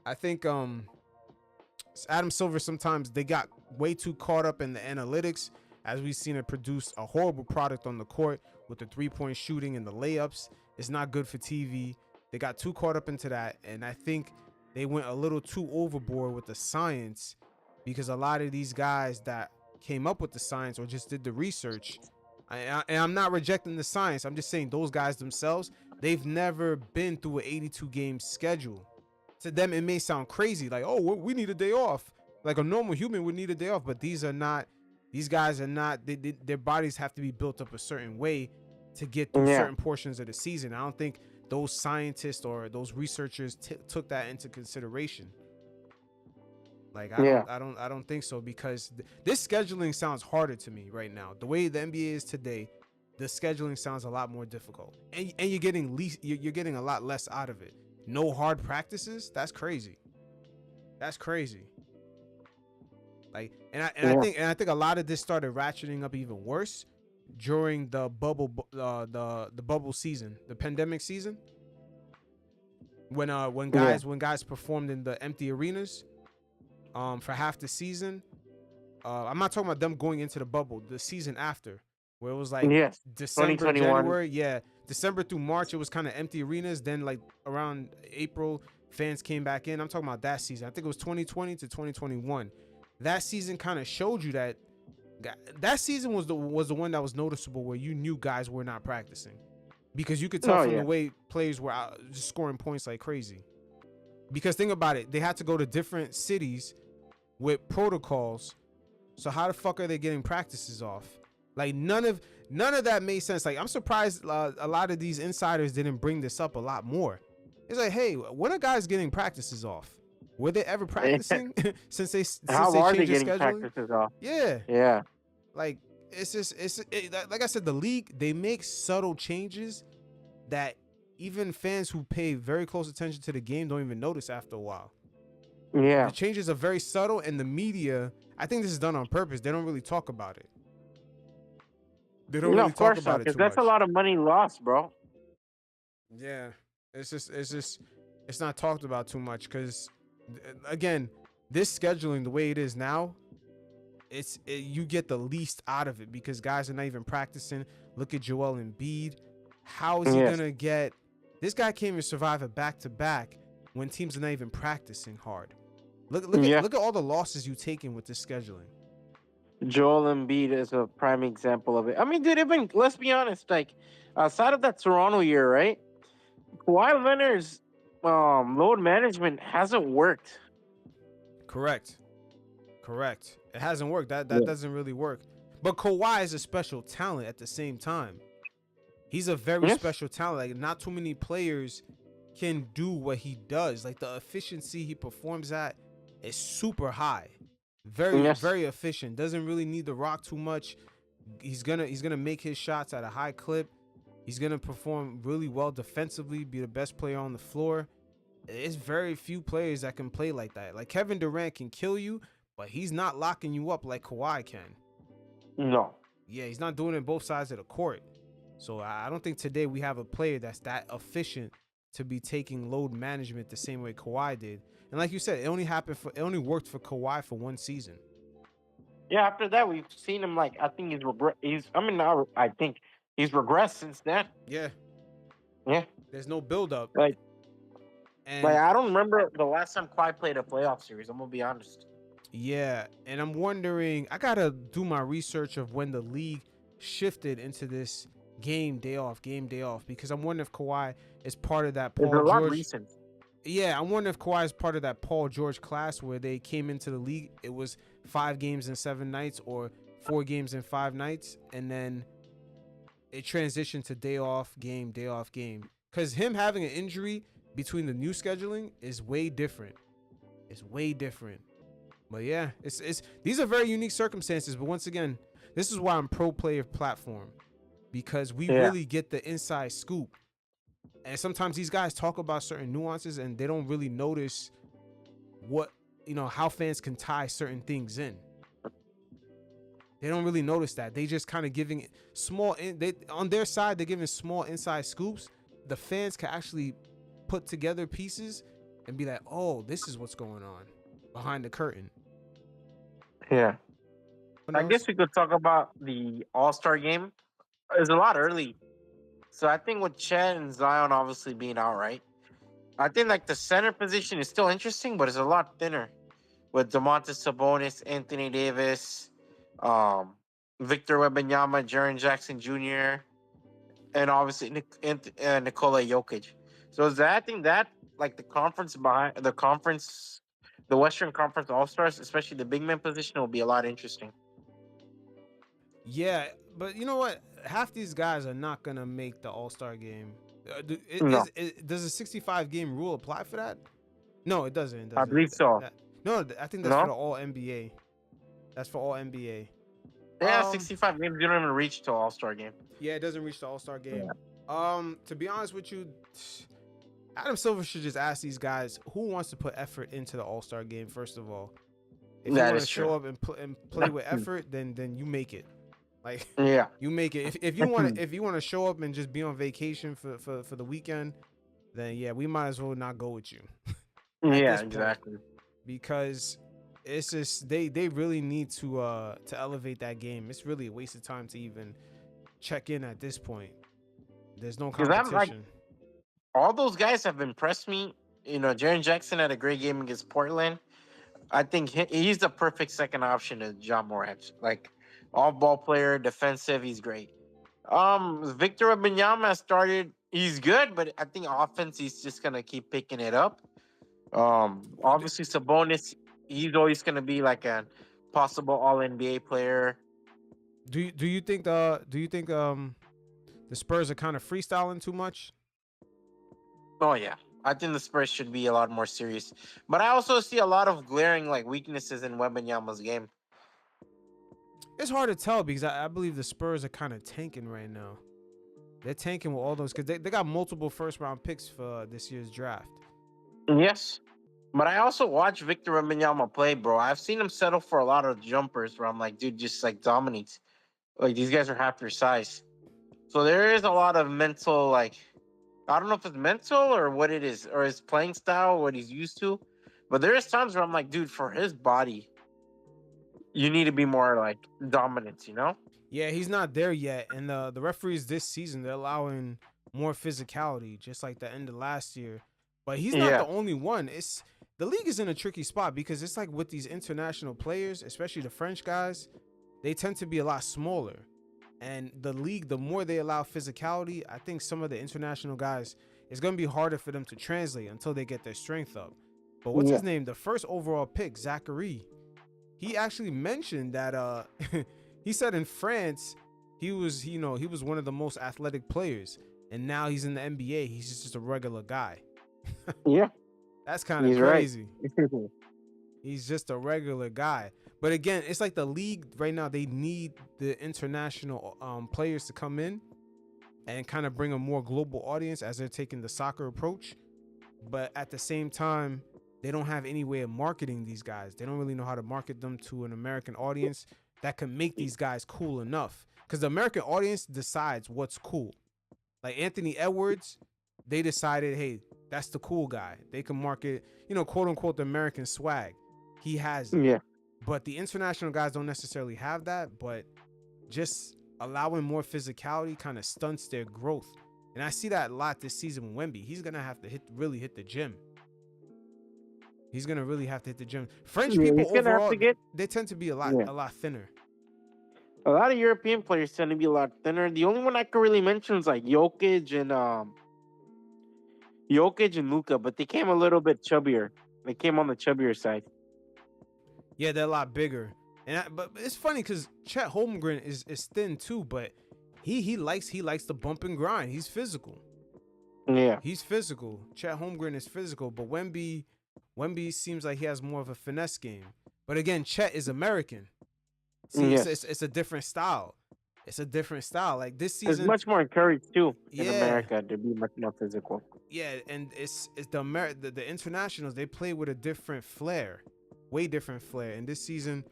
I think Adam Silver, sometimes they got way too caught up in the analytics, as we've seen it produce a horrible product on the court with the 3-point shooting and the layups. It's not good for TV. They got too caught up into that, and I think they went a little too overboard with the science, because a lot of these guys that came up with the science or just did the research, and I'm not rejecting the science, I'm just saying those guys themselves, they've never been through an 82-game schedule. To them, it may sound crazy, like, oh, we need a day off. Like a normal human would need a day off, but these guys are not, their bodies have to be built up a certain way to get through certain portions of the season. I don't think those scientists or those researchers took that into consideration. Like, I don't think so, because this scheduling sounds harder to me right now. The way the NBA is today, the scheduling sounds a lot more difficult, and you're getting a lot less out of it. No hard practices. That's crazy. Like, I think a lot of this started ratcheting up even worse during the bubble, the bubble season, the pandemic season, when guys performed in the empty arenas for half the season. I'm not talking about them going into the bubble, the season after, where it was like December, January, December through March, it was kind of empty arenas. Then like around April, fans came back in. I'm talking about that season. I think it was 2020 to 2021. That season kind of showed you that season was the one that was noticeable, where you knew guys were not practicing, because you could tell from the way players were out, just scoring points like crazy. Because think about it, they had to go to different cities with protocols. So how the fuck are they getting practices off? Like none of that made sense. Like, I'm surprised a lot of these insiders didn't bring this up a lot more. It's like, hey, when are guys getting practices off? Were they ever practicing since they How are they changed the getting scheduling? practices off? Yeah, Yeah. like like I said, the league, they make subtle changes that even fans who pay very close attention to the game don't even notice after a while. Yeah. The changes are very subtle, and the media, I think this is done on purpose. They don't really talk about it. They don't really of talk course about not, it because too that's much. a lot of money lost, bro. Yeah, it's not talked about too much because, again, this scheduling the way it is now, you get the least out of it because guys are not even practicing. Look at Joel Embiid. How is he gonna get? This guy can't even survive a back-to-back when teams are not even practicing hard. Look at all the losses you taken with this scheduling. Joel Embiid is a prime example of it. I mean, dude, even let's be honest, like outside of that Toronto year, right? Kawhi Leonard's load management hasn't worked. Correct. It hasn't worked. That doesn't really work. But Kawhi is a special talent at the same time. He's a very special talent. Like, not too many players can do what he does. Like, the efficiency he performs at is super high. Very efficient. Doesn't really need the rock too much. He's gonna make his shots at a high clip. He's gonna perform really well defensively, be the best player on the floor. It's very few players that can play like that. Like, Kevin Durant can kill you, but he's not locking you up like Kawhi can. No. Yeah, he's not doing it both sides of the court. So I don't think today we have a player that's that efficient to be taking load management the same way Kawhi did. And like you said, it only worked for Kawhi for one season. Yeah, after that we've seen him I think he's regressed since then. Yeah. Yeah. There's no build up. Like And I don't remember the last time Kawhi played a playoff series, I'm gonna be honest. yeah, and I'm wondering, I gotta do my research of when the league shifted into this game day off, because I'm wondering if Kawhi is part of that Paul It's a lot George. recent. Yeah, I wonder if Kawhi is part of that Paul George class where they came into the league. It was 5 games in 7 nights or 4 games in 5 nights, and then it transitioned to day off, game. Because him having an injury between the new scheduling is way different. It's way different. But yeah, it's these are very unique circumstances. But once again, this is why I'm pro player platform, because we really get the inside scoop. And sometimes these guys talk about certain nuances and they don't really notice how fans can tie certain things in. They don't really notice that. They just kind of giving on their side, they're giving small inside scoops. The fans can actually put together pieces and be like, oh, this is what's going on behind the curtain. Yeah. I guess we could talk about the All-Star game. It's a lot early. So I think with Chet and Zion obviously being out, right? I think the center position is still interesting, but it's a lot thinner. With Domantas Sabonis, Anthony Davis, Victor Wembanyama, Jaren Jackson Jr., and obviously Nikola Jokic. So I think that the Western Conference All-Stars, especially the big man position, will be a lot interesting. Yeah, but you know what? Half these guys are not gonna make the All-Star game. Does a 65 game rule apply for that? No, it doesn't. I believe so. No, I think that's for the All NBA. That's for All NBA. Yeah, 65 games. You don't even reach to All-Star game. Yeah, it doesn't reach the All-Star game. Yeah. To be honest with you, Adam Silver should just ask these guys who wants to put effort into the All-Star game. First of all, if you want to show up and play with effort, then you make it. Like, yeah, you make it. If you want to show up and just be on vacation for the weekend, then yeah, we might as well not go with you. Yeah, exactly. Because it's just they really need to elevate that game. It's really a waste of time to even check in at this point. There's no competition. All those guys have impressed me. Jaren Jackson had a great game against Portland. I think he's the perfect second option to John Morant. All ball player, defensive, he's great. Victor Wembanyama started. He's good, but I think offense, he's just gonna keep picking it up. Obviously Sabonis, he's always gonna be like a possible All NBA player. Do you think the Spurs are kind of freestyling too much? Oh yeah, I think the Spurs should be a lot more serious. But I also see a lot of glaring like weaknesses in Wembanyama's game. It's hard to tell because I believe the Spurs are kind of tanking right now. They're tanking with all those because they got multiple first-round picks for this year's draft. Yes. But I also watch Victor Wembanyama play, bro. I've seen him settle for a lot of jumpers where I'm like, dude, just like dominates. Like these guys are half your size. So there is a lot of mental, like, I don't know if it's mental or what it is, or his playing style, what he's used to. But there is times where I'm like, dude, for his body, you need to be more like dominant, you know? Yeah, he's not there yet. And the referees this season, they're allowing more physicality, just like the end of last year. But he's not the only one. The league is in a tricky spot because it's like with these international players, especially the French guys, they tend to be a lot smaller. And the league, the more they allow physicality, I think some of the international guys, it's going to be harder for them to translate until they get their strength up. But what's his name? The first overall pick, Zachary, he actually mentioned that he said in France, he was one of the most athletic players. And now he's in the NBA. He's just a regular guy. Yeah. That's kind of crazy. Right. He's just a regular guy. But again, it's like the league right now, they need the international players to come in and kind of bring a more global audience as they're taking the soccer approach. But at the same time, they don't have any way of marketing these guys. They don't really know how to market them to an American audience that can make these guys cool enough. Because the American audience decides what's cool. Like Anthony Edwards, they decided, hey, that's the cool guy. They can market, quote unquote, the American swag. He has it. Yeah. But the international guys don't necessarily have that. But just allowing more physicality kind of stunts their growth. And I see that a lot this season with Wemby. He's going to have to really hit the gym. He's going to really have to hit the gym. French people overall, they tend to be a lot thinner. A lot of European players tend to be a lot thinner. The only one I could really mention is like Jokic and Luka, but they came a little bit chubbier. They came on the chubbier side. Yeah, they're a lot bigger. But it's funny because Chet Holmgren is thin too, but he likes the bump and grind. He's physical. Yeah. He's physical. Chet Holmgren is physical, but Wemby seems like he has more of a finesse game. But again, Chet is American. See, it's a different style. It's a different style. Like this season, it's much more encouraged too in America to be much more physical. Yeah, and it's the internationals, they play with a different flair, way different flair. And this season,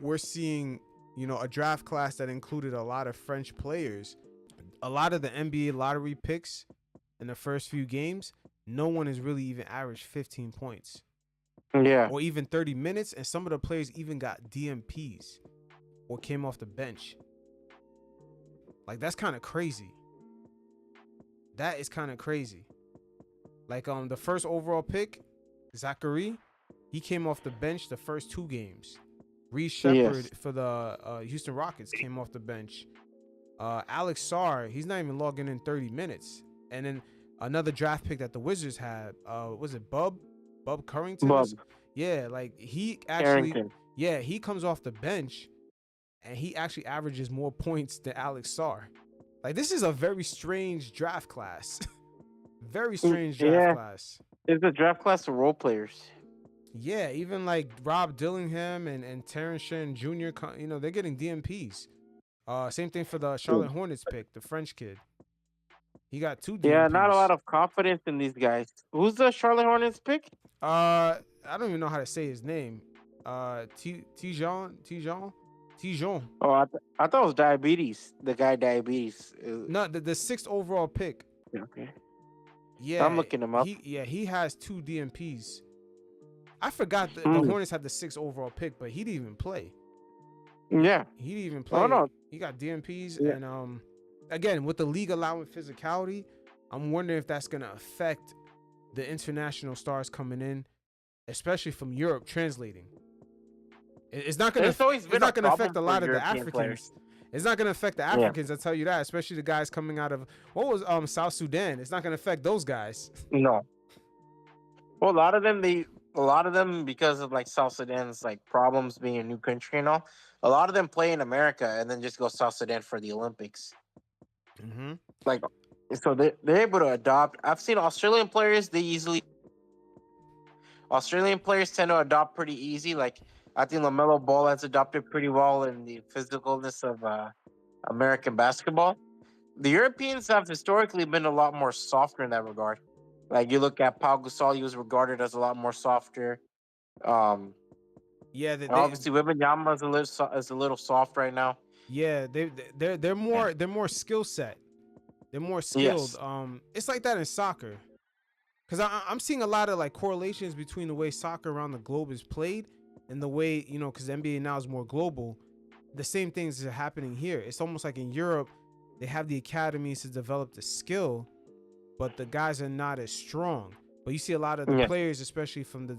we're seeing a draft class that included a lot of French players. A lot of the NBA lottery picks in the first few games, no one has really even averaged 15 points. Yeah. Or even 30 minutes, and some of the players even got DNPs or came off the bench. Like, that's kind of crazy. That is kind of crazy. Like, the first overall pick, Zachary, he came off the bench the first 2 games. Reece Shepard for the Houston Rockets came off the bench. Alex Sarr, he's not even logging in 30 minutes. And then another draft pick that the Wizards had, was it Bub Currington? Bub. Yeah, like he actually, Carrington. yeah, he comes off the bench and he actually averages more points than Alex Sarr. Like, this is a very strange draft class. Very strange draft class. It's a draft class of role players. Yeah, even like Rob Dillingham and Terrence Shannon Jr., they're getting DNPs. Same thing for the Charlotte Hornets pick, the French kid. He got 2 DNPs. Yeah, not a lot of confidence in these guys. Who's the Charlotte Hornets pick? I don't even know how to say his name. Tijon. Oh, I thought it was Diabetes. The guy Diabetes. No, the 6th overall pick. Okay. Yeah, I'm looking him up. He has 2 DNPs. I forgot the Hornets had the 6th overall pick, but he didn't even play. Yeah. He didn't even play. Oh, no. He got DNPs, and again, with the league allowing physicality, I'm wondering if that's gonna affect the international stars coming in, especially from Europe, translating. It's not gonna affect a lot of the Africans. Players. It's not gonna affect the Africans, I'll tell you that, especially the guys coming out of what was South Sudan. It's not gonna affect those guys. No. Well, a lot of them, because of like South Sudan's like problems being a new country and all, a lot of them play in America and then just go South Sudan for the Olympics. Mm-hmm. Like So they're able to adopt. I've seen Australian players. Australian players tend to adopt pretty easy. Like I think LaMelo Ball has adopted pretty well in the physicalness of American basketball. The Europeans have historically been a lot more softer in that regard. Like you look at Pau Gasol, he was regarded as a lot more softer. Um, Yeah, and obviously Wembanyama is a little soft right now. yeah, they're more skill set. They're more skilled. Yes. It's like that in soccer. Because I'm seeing a lot of like correlations between the way soccer around the globe is played and the way, because the NBA now is more global. The same things are happening here. It's almost like in Europe, they have the academies to develop the skill, but the guys are not as strong. But you see a lot of the players, especially from the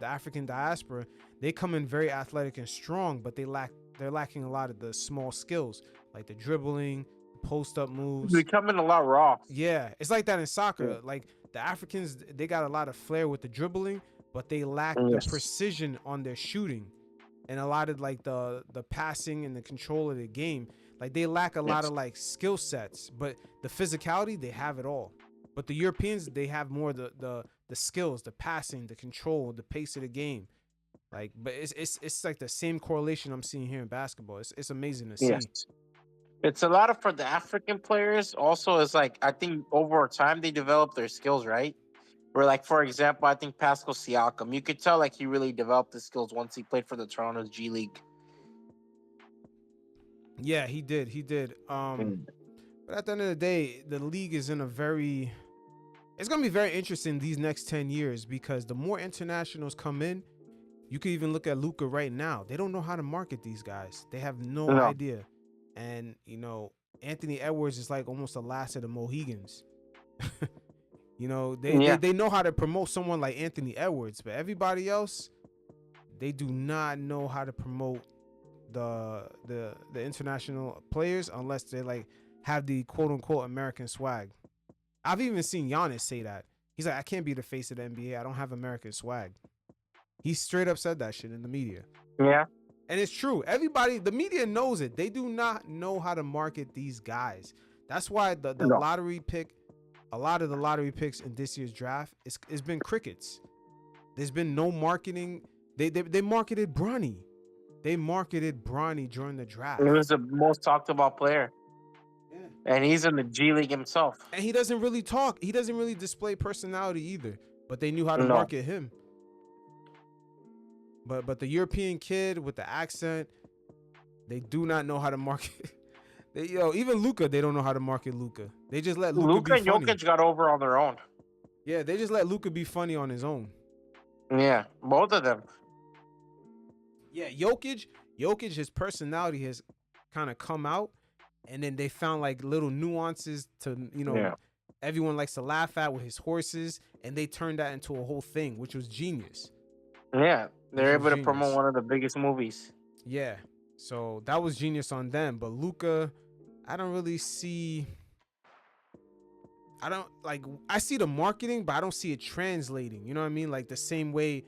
African diaspora, they come in very athletic and strong, but they're lacking a lot of the small skills, like the dribbling, post-up moves. They come in a lot raw. Yeah, it's like that in soccer. Like the Africans, they got a lot of flair with the dribbling, but they lack the precision on their shooting, and a lot of like the passing and the control of the game. Like they lack a lot of like skill sets, but the physicality, they have it all. But the Europeans, they have more the skills, the passing, the control, the pace of the game. Like, but it's like the same correlation I'm seeing here in basketball. It's amazing to see. Yes. It's a lot of for the African players. Also, is like I think over time they develop their skills, right? Where like for example, I think Pascal Siakam, you could tell like he really developed the skills once he played for the Toronto's G League. Yeah, he did. But at the end of the day, the league is in it's gonna be very interesting these next 10 years because the more internationals come in, you can even look at Luka right now. They don't know how to market these guys. They have no idea. And Anthony Edwards is like almost the last of the Mohegans. They know how to promote someone like Anthony Edwards, but everybody else, they do not know how to promote the international players unless they like have the quote unquote American swag. I've even seen Giannis say that. He's like, I can't be the face of the NBA. I don't have American swag. He straight up said that shit in the media. Yeah. And it's true. The media knows it. They do not know how to market these guys. That's why the lottery pick, a lot of the lottery picks in this year's draft, it's been crickets. There's been no marketing. They marketed Bronny. They marketed Bronny during the draft. He was the most talked about player. Yeah. And he's in the G League himself. And he doesn't really talk. He doesn't really display personality either. But they knew how to market him. But the European kid with the accent, they do not know how to market. Even Luka, they don't know how to market Luka. They just let Luka be funny. And Jokic got over on their own. Yeah, they just let Luka be funny on his own. Yeah, both of them. Yeah, Jokic, his personality has kind of come out, and then they found like little nuances to, everyone likes to laugh at with his horses, and they turned that into a whole thing, which was genius. Yeah, they're able to promote one of the biggest movies. Yeah, so that was genius on them. But Luka, I don't really see. I see the marketing, but I don't see it translating. You know what I mean? Like the same way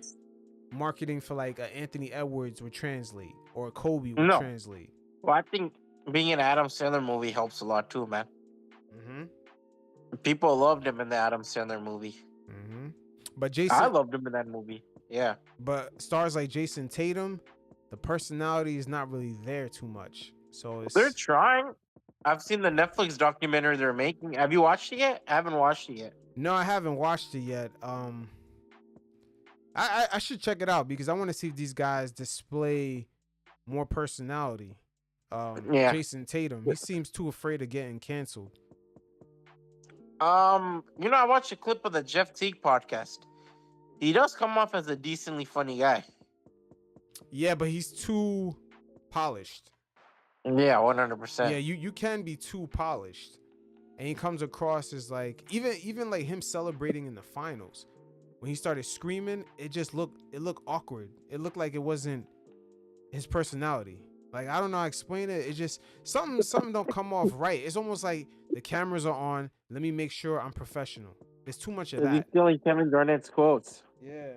marketing for like Anthony Edwards would translate or Kobe would translate. Well, I think being an Adam Sandler movie helps a lot too, man. Mm-hmm. People loved him in the Adam Sandler movie. Mm-hmm. But I loved him in that movie. Yeah. But stars like Jason Tatum, the personality is not really there too much. So they're trying. I've seen the Netflix documentary they're making. Have you watched it yet? I haven't watched it yet. No, I haven't watched it yet. I should check it out because I want to see if these guys display more personality. Jason Tatum, he seems too afraid of getting canceled. I watched a clip of the Jeff Teague podcast. He does come off as a decently funny guy. Yeah, but he's too polished. Yeah, 100%. Yeah, you can be too polished. And he comes across as like even like him celebrating in the finals. When he started screaming, it looked awkward. It looked like it wasn't his personality. Like I don't know how to explain it. It just something don't come off right. It's almost like the cameras are on. Let me make sure I'm professional. There's too much of that. He's stealing Kevin Garnett's quotes. Yeah.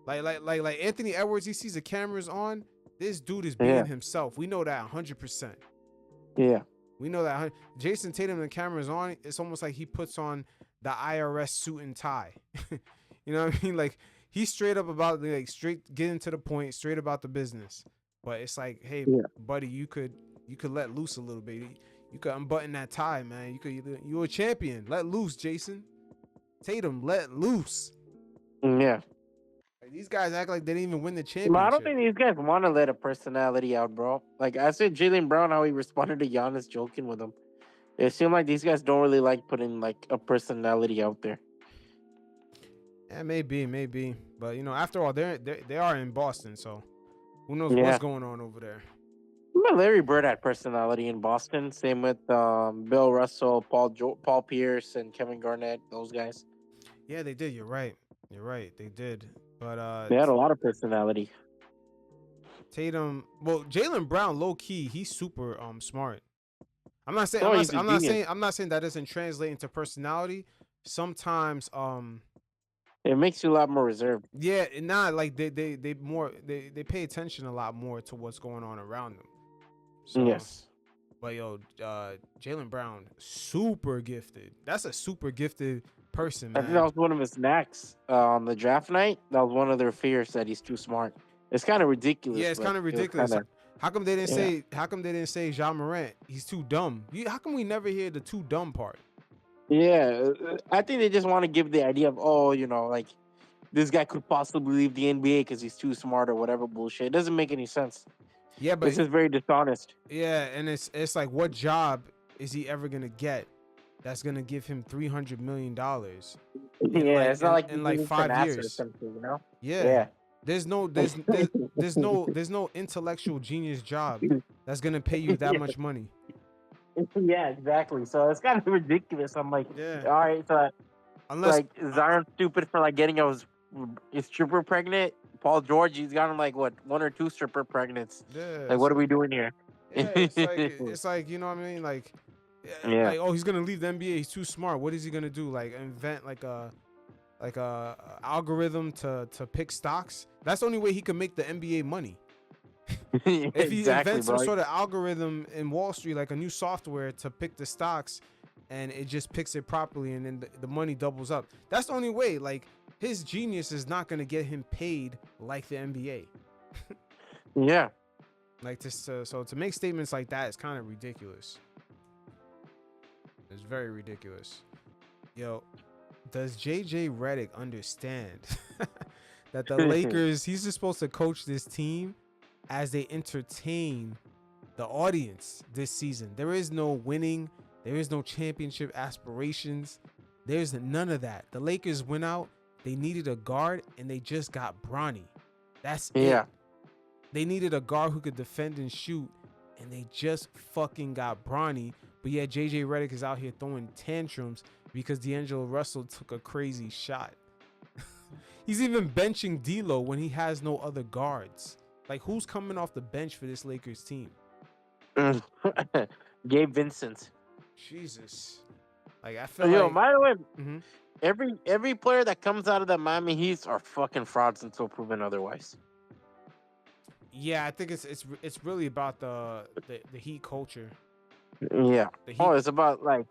Like Anthony Edwards, he sees the cameras on. This dude is being himself. We know that 100%. Yeah. We know that Jason Tatum, the camera's on, it's almost like he puts on the IRS suit and tie. You know what I mean? Like, he's straight up about, like, straight getting to the point, straight about the business. But it's like, hey, buddy, you could let loose a little bit. You could unbutton that tie, man. You're a champion. Let loose, Jason Tatum. Let loose. Yeah. Like, these guys act like they didn't even win the But championship. I don't think these guys want to let a personality out, bro. Like, I said, Jaylen Brown, how he responded to Giannis joking with him. It seemed like these guys don't really like putting, like, a personality out there. Yeah, maybe. But, you know, after all, they are in Boston, so who knows what's going on over there. But Larry Bird had personality in Boston. Same with Bill Russell, Paul Pierce, and Kevin Garnett, those guys. Yeah, they did. You're right. They did. But they had a lot of personality. Tatum, well, Jaylen Brown, low key, he's super smart. I'm not saying that doesn't translate into personality. Sometimes it makes you a lot more reserved. Yeah, not like they pay attention a lot more to what's going on around them. So, yes. But yo, Jaylen Brown, super gifted. That's a super gifted person, man. I think that was one of his knacks on the draft night. That was one of their fears, that he's too smart. It's kind of ridiculous. Yeah, it's kind of ridiculous. How come they didn't say Ja Morant? He's too dumb. How come we never hear the too dumb part? Yeah, I think they just want to give the idea of, like, this guy could possibly leave the NBA because he's too smart or whatever bullshit. It doesn't make any sense. Yeah, but it's just very dishonest. Yeah, and it's like, what job is he ever gonna get that's gonna give him $300 million? It's not like in like 5 years. Or something, you know? Yeah. There's no intellectual genius job that's gonna pay you that much money. Yeah, exactly. So it's kind of ridiculous. I'm like, all right, so unless like Zion's stupid for like getting his stripper pregnant. Paul George, he's gotten like what, 1 or 2 stripper pregnants. Yeah. Like, what are we doing here? Yeah, it's like, you know what I mean? Like, like, oh, he's gonna leave the NBA. He's too smart. What is he gonna do? Like, invent like a algorithm to pick stocks? That's the only way he can make the NBA money. If he invents some sort of algorithm in Wall Street, like a new software to pick the stocks, and it just picks it properly, and then the money doubles up. That's the only way. Like, his genius is not gonna get him paid like the NBA. Yeah. Like, so to make statements like that is kind of ridiculous. It's very ridiculous. Yo, does JJ Redick understand that the Lakers, he's just supposed to coach this team as they entertain the audience this season? There is no winning. There is no championship aspirations. There's none of that. The Lakers went out. They needed a guard, and they just got Bronny. That's it. They needed a guard who could defend and shoot, and they just fucking got Bronny. But yeah, JJ Redick is out here throwing tantrums because D'Angelo Russell took a crazy shot. He's even benching D'Lo when he has no other guards. Like, who's coming off the bench for this Lakers team? Gabe Vincent. Jesus. Like, I feel like... by the way, every player that comes out of the Miami Heat are fucking frauds until proven otherwise. Yeah, I think it's really about the Heat culture. Yeah. It's about, like,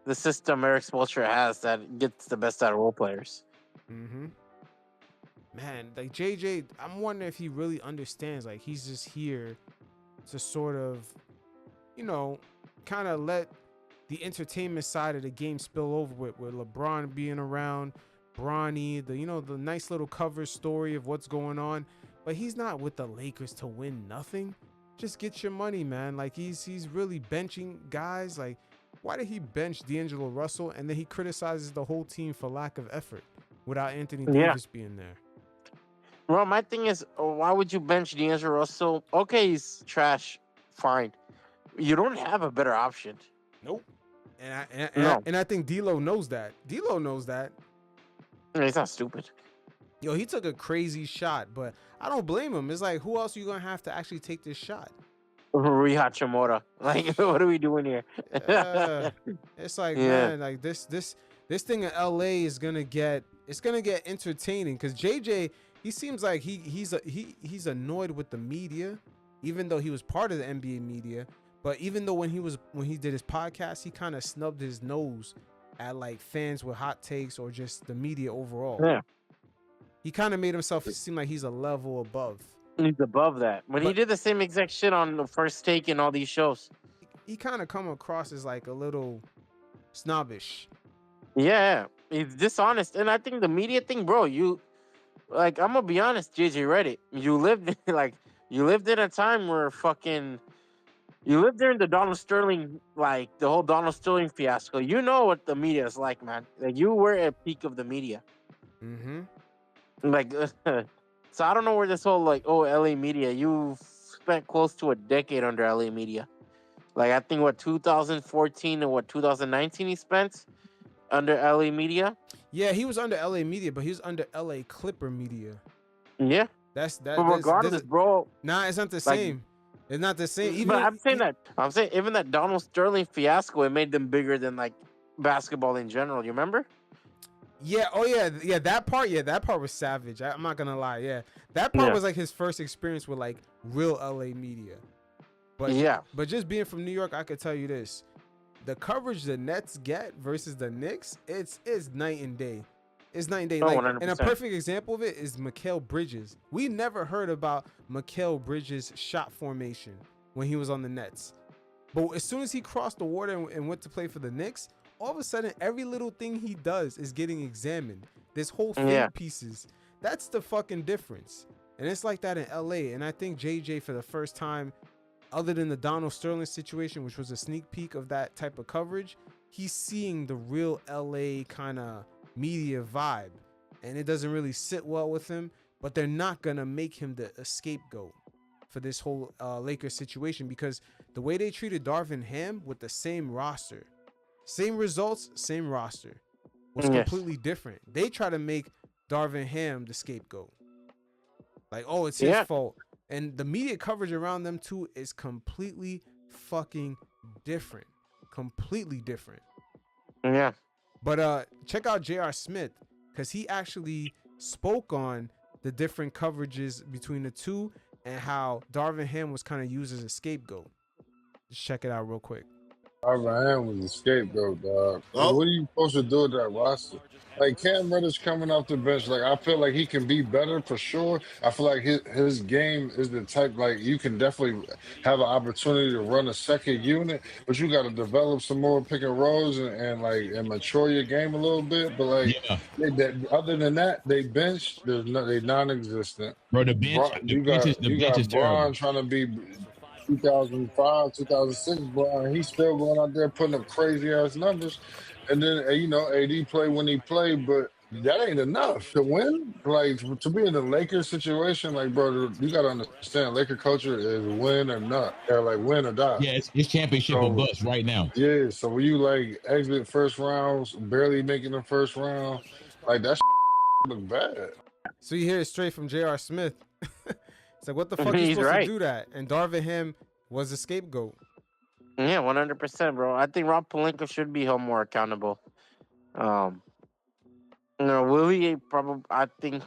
the system Eric Spoelstra has that gets the best out of role players. Mm-hmm. Man, like, JJ, I'm wondering if he really understands. Like, he's just here to sort of, you know, kind of let the entertainment side of the game spill over with LeBron being around, Bronny, the nice little cover story of what's going on. But he's not with the Lakers to win nothing. Just get your money, man. Like, he's really benching guys. Like, why did he bench D'Angelo Russell and then he criticizes the whole team for lack of effort without Anthony Davis being there? Well, my thing is, why would you bench D'Angelo Russell? Okay, he's trash. Fine. You don't have a better option. Nope. And I think D'Lo knows that. D'Lo knows that. He's not stupid. Yo, he took a crazy shot, but I don't blame him. It's like, who else are you going to have to actually take this shot? Rui Hachimura. Like, what are we doing here? It's like, man, like this thing in LA is going to get entertaining because JJ, he seems like he's annoyed with the media, even though he was part of the NBA media. But even though when he did his podcast, he kind of snubbed his nose at like fans with hot takes or just the media overall. Yeah. He kind of made himself seem like he's a level above. He's above that. When he did the same exact shit on the First Take and all these shows. He kind of come across as like a little snobbish. Yeah, he's dishonest. And I think the media thing, bro, I'm gonna be honest, JJ Redick, you lived in a time where you lived during the Donald Sterling, like the whole Donald Sterling fiasco. You know what the media is like, man. Like you were at peak of the media. Mm-hmm. Like, so I don't know where this whole LA media. You spent close to a decade under LA media. Like I think 2014 and 2019 he spent under LA media. Yeah, he was under LA media, but he was under LA Clipper media. Yeah, but regardless, bro. Nah, it's not the same. It's not the same. Even but I'm saying even that Donald Sterling fiasco, it made them bigger than like basketball in general. You remember? Yeah. Oh yeah. That part was savage. I'm not gonna lie. Yeah, that part was like his first experience with like real LA media. But just being from New York, I could tell you this: the coverage the Nets get versus the Knicks, it's night and day. It's night and day. Oh, like, 100%. And a perfect example of it is Mikal Bridges. We never heard about Mikal Bridges' shot formation when he was on the Nets. But as soon as he crossed the water and went to play for the Knicks, all of a sudden, every little thing he does is getting examined. This whole fade pieces. That's the fucking difference. And it's like that in LA. And I think JJ, for the first time, other than the Donald Sterling situation, which was a sneak peek of that type of coverage, he's seeing the real LA kind of media vibe. And it doesn't really sit well with him, but they're not going to make him the scapegoat for this whole Lakers situation, because the way they treated Darvin Ham with the same roster, same results, same roster, was completely different. They try to make Darvin Ham the scapegoat. Like, oh, it's his fault. And the media coverage around them too is completely fucking different. Completely different. Yeah. But check out J.R. Smith, because he actually spoke on the different coverages between the two and how Darvin Ham was kind of used as a scapegoat. Just check it out real quick. Darvin Ham was a scapegoat, dog. Like, what are you supposed to do with that roster? Like, Cam Reddish coming off the bench, like, I feel like he can be better for sure. I feel like his game is the type, like, you can definitely have an opportunity to run a second unit, but you got to develop some more pick and rolls and mature your game a little bit. But, like, other than that, they benched. They non-existent. Bro, the bench, you got Braun trying to be 2005, 2006, Braun. He's still going out there putting up crazy-ass numbers. And then, AD play when he played, but that ain't enough to win. Like, to be in the Lakers situation, like, bro, you got to understand, Laker culture is win or not. They're like win or die. Yeah, it's championship or bust right now. Yeah, so when you, like, exit first rounds, barely making the first round, like, that look bad. So you hear it straight from J.R. Smith. It's like, what the fuck are you supposed to do that? And Darvin Ham was a scapegoat. Yeah, 100%, bro. I think Rob Pelinka should be held more accountable. Will he? Probably. I think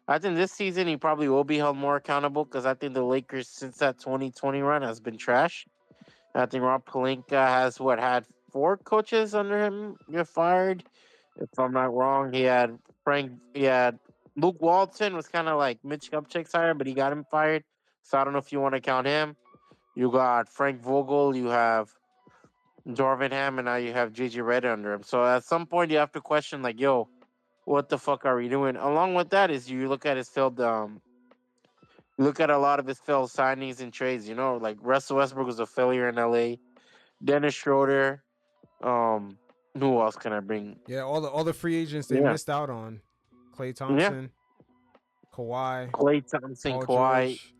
this season he probably will be held more accountable, because I think the Lakers, since that 2020 run, has been trash. I think Rob Pelinka has had 4 coaches under him get fired. If I'm not wrong, he had Luke Walton was kind of like Mitch Kupchak's hire, but he got him fired. So I don't know if you want to count him. You got Frank Vogel, you have Darvin Ham, and now you have JJ Redick under him. So at some point you have to question, like, yo, what the fuck are we doing? Along with that is you look at his failed, look at a lot of his failed signings and trades. Like Russell Westbrook was a failure in LA. Dennis Schroeder. Who else can I bring? Yeah, all the free agents they missed out on. Klay Thompson, Kawhi, Kawhi, George.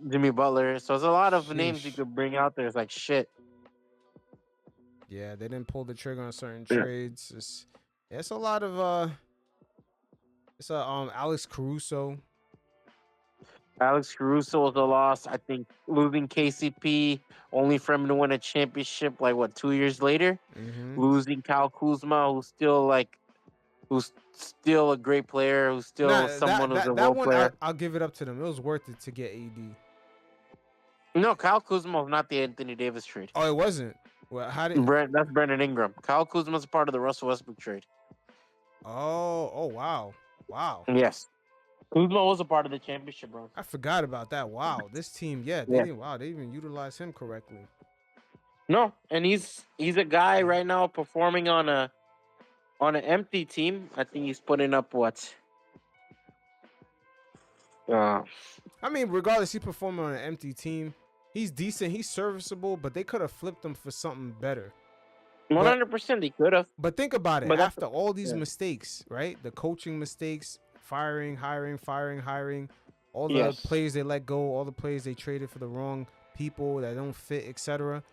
Jimmy Butler. So there's a lot of names you could bring out there. It's like shit. Yeah, they didn't pull the trigger on certain trades. It's a lot of Alex Caruso. Alex Caruso was a loss. I think losing KCP only for him to win a championship 2 years later. Mm-hmm. Losing Kyle Kuzma, who's still a great player, who's still who's a role player. I'll give it up to them. It was worth it to get AD. No, Kyle Kuzma was not the Anthony Davis trade. Oh, it wasn't. Well, how did? That's Brandon Ingram. Kyle Kuzma's a part of the Russell Westbrook trade. Oh, wow. Yes. Kuzma was a part of the championship run. I forgot about that. Wow, this team, they didn't. Wow, they even utilized him correctly. No, and he's a guy right now performing on an empty team. I think he's putting up what? I mean, regardless, he's performing on an empty team. He's decent. He's serviceable, but they could have flipped him for something better. 100%, they could have. But think about it. But After all these mistakes, right? The coaching mistakes, firing, hiring, all the players they let go, all the players they traded for the wrong people that don't fit, etc.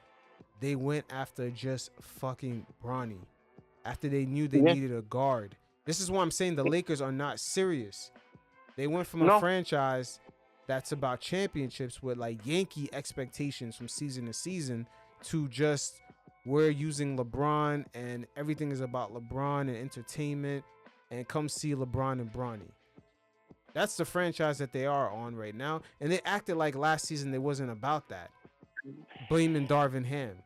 They went after just fucking Bronny. After they knew they needed a guard. This is why I'm saying the Lakers are not serious. They went from a franchise that's about championships with like Yankee expectations from season to season to just we're using LeBron and everything is about LeBron and entertainment and come see LeBron and Bronny. That's the franchise that they are on right now. And they acted like last season it wasn't about that. Blaming Darvin Ham,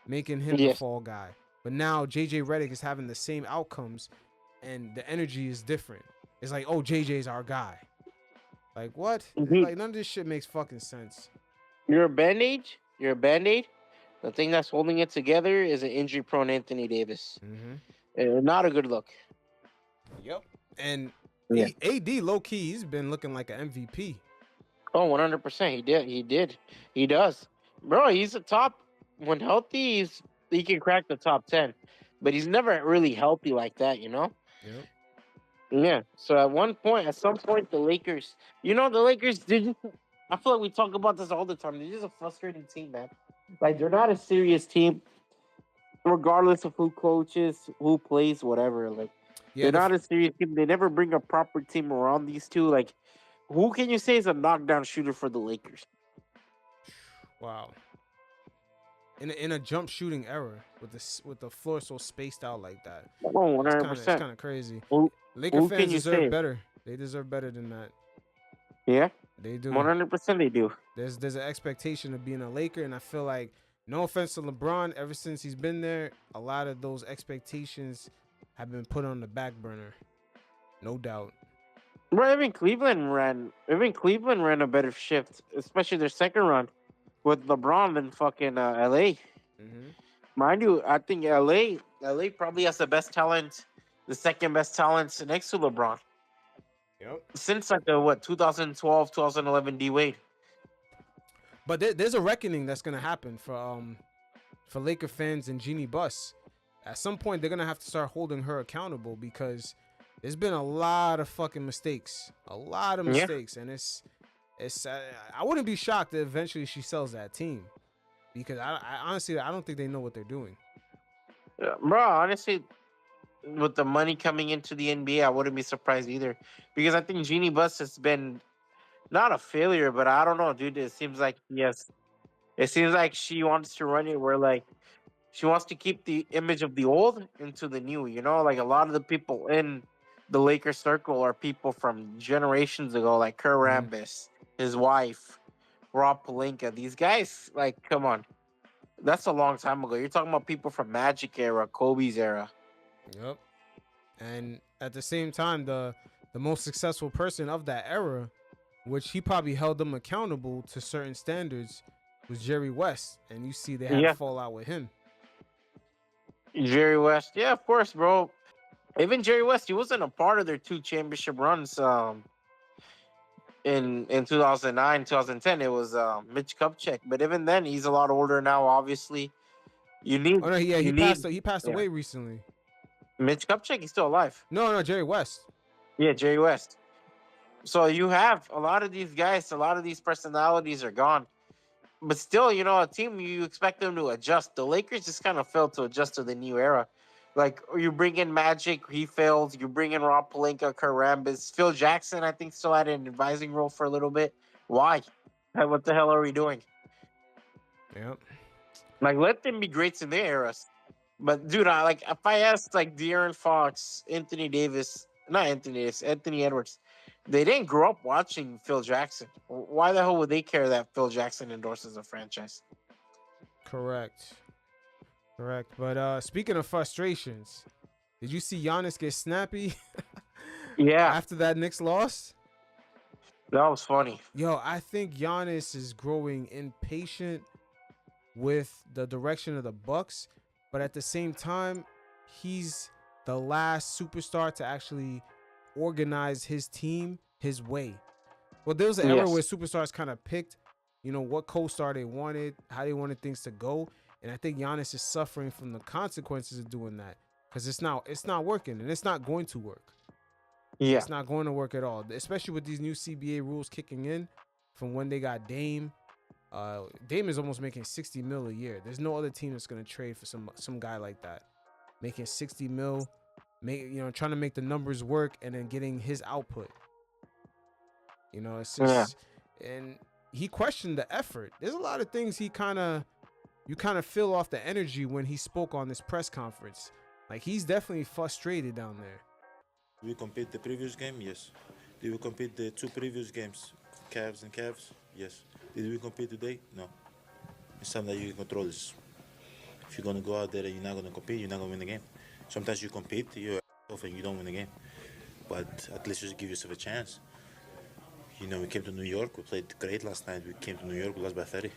making him the fall guy. But now JJ Redick is having the same outcomes and the energy is different. It's like, oh, JJ's our guy. Like, what? Like, none of this shit makes fucking sense. You're a Band-Aid. The thing that's holding it together is an injury-prone Anthony Davis. Not a good look. Yep. And AD, low-key, he's been looking like an MVP. Oh, 100%. He did. He does. Bro, he's a top. When healthy, he can crack the top 10. But he's never really healthy like that, you know? Yep. Yeah. So at some point, the Lakers, the Lakers did. I feel like we talk about this all the time. They're just a frustrating team, man. Like, they're not a serious team, regardless of who coaches, who plays, whatever. Like, they're not a serious team. They never bring a proper team around these two. Like, who can you say is a knockdown shooter for the Lakers? Wow. In a jump shooting era with the floor so spaced out like that. Oh, 100%. It's kind of crazy. Laker fans deserve better. They deserve better than that. Yeah, they do. 100% they do. There's an expectation of being a Laker, and I feel like, no offense to LeBron, ever since he's been there, a lot of those expectations have been put on the back burner. No doubt. Bro, even Cleveland ran a better shift, especially their second run with LeBron than fucking LA. Mind you, I think LA probably has the best talent. The second best talent next to LeBron. Yep. Since like the 2012, 2011 D Wade. But there's a reckoning that's gonna happen for Laker fans and Jeannie Buss. At some point, they're gonna have to start holding her accountable because there's been a lot of fucking mistakes, and it's. I wouldn't be shocked that eventually she sells that team because I honestly I don't think they know what they're doing. Yeah, bro, honestly. With the money coming into the NBA, I wouldn't be surprised either. Because I think Jeannie Buss has been not a failure, but I don't know, dude. It seems like she wants to run it where like she wants to keep the image of the old into the new, like a lot of the people in the Lakers circle are people from generations ago, like Kurt Rambis, his wife, Rob Pelinka. These guys, like, come on. That's a long time ago. You're talking about people from Magic era, Kobe's era. Yep. And at the same time, the most successful person of that era, which he probably held them accountable to certain standards, was Jerry West. And you see they had a fallout with him. Jerry West. Yeah, of course, bro. Even Jerry West, he wasn't a part of their two championship runs in 2009, 2010. It was Mitch Kupchak. But even then, he's a lot older now, obviously. He passed away recently. Mitch Kupchak, he's still alive. No, Jerry West. Yeah, Jerry West. So you have a lot of these guys, a lot of these personalities are gone. But still, a team, you expect them to adjust. The Lakers just kind of failed to adjust to the new era. Like, you bring in Magic, he failed. You bring in Rob Pelinka, Kurt Rambis. Phil Jackson, I think, still had an advising role for a little bit. Why? What the hell are we doing? Yep. Like, let them be greats in their eras. But, dude, if I asked, like, De'Aaron Fox, Anthony Edwards, They didn't grow up watching Phil Jackson. Why the hell would they care that Phil Jackson endorses a franchise? Correct. But speaking of frustrations, did you see Giannis get snappy Yeah, after that Knicks loss? that was funny. Yo, I think Giannis is growing impatient with the direction of the Bucks, but at the same time, he's the last superstar to actually organize his team his way. Well, there was an era where superstars kind of picked, what co-star they wanted, how they wanted things to go, and I think Giannis is suffering from the consequences of doing that because it's not working, and it's not going to work. Yeah, It's not going to work at all, especially with these new CBA rules kicking in from when they got Dame. Dame is almost making 60 mil a year. There's no other team that's going to trade for some guy like that, making 60 mil, trying to make the numbers work and then getting his output. It's just, and he questioned the effort. There's a lot of things you kind of feel off the energy when he spoke on this press conference. Like, he's definitely frustrated down there. We compete the previous game? Yes. Did we compete the 2 previous games? Cavs and Cavs? Yes. Did we compete today? No. It's something that you can control. This. If you're going to go out there and you're not going to compete, you're not going to win the game. Sometimes you compete, you're off and you don't win the game. But at least just give yourself a chance. We came to New York. We played great last night. We came to New York. We lost by 30.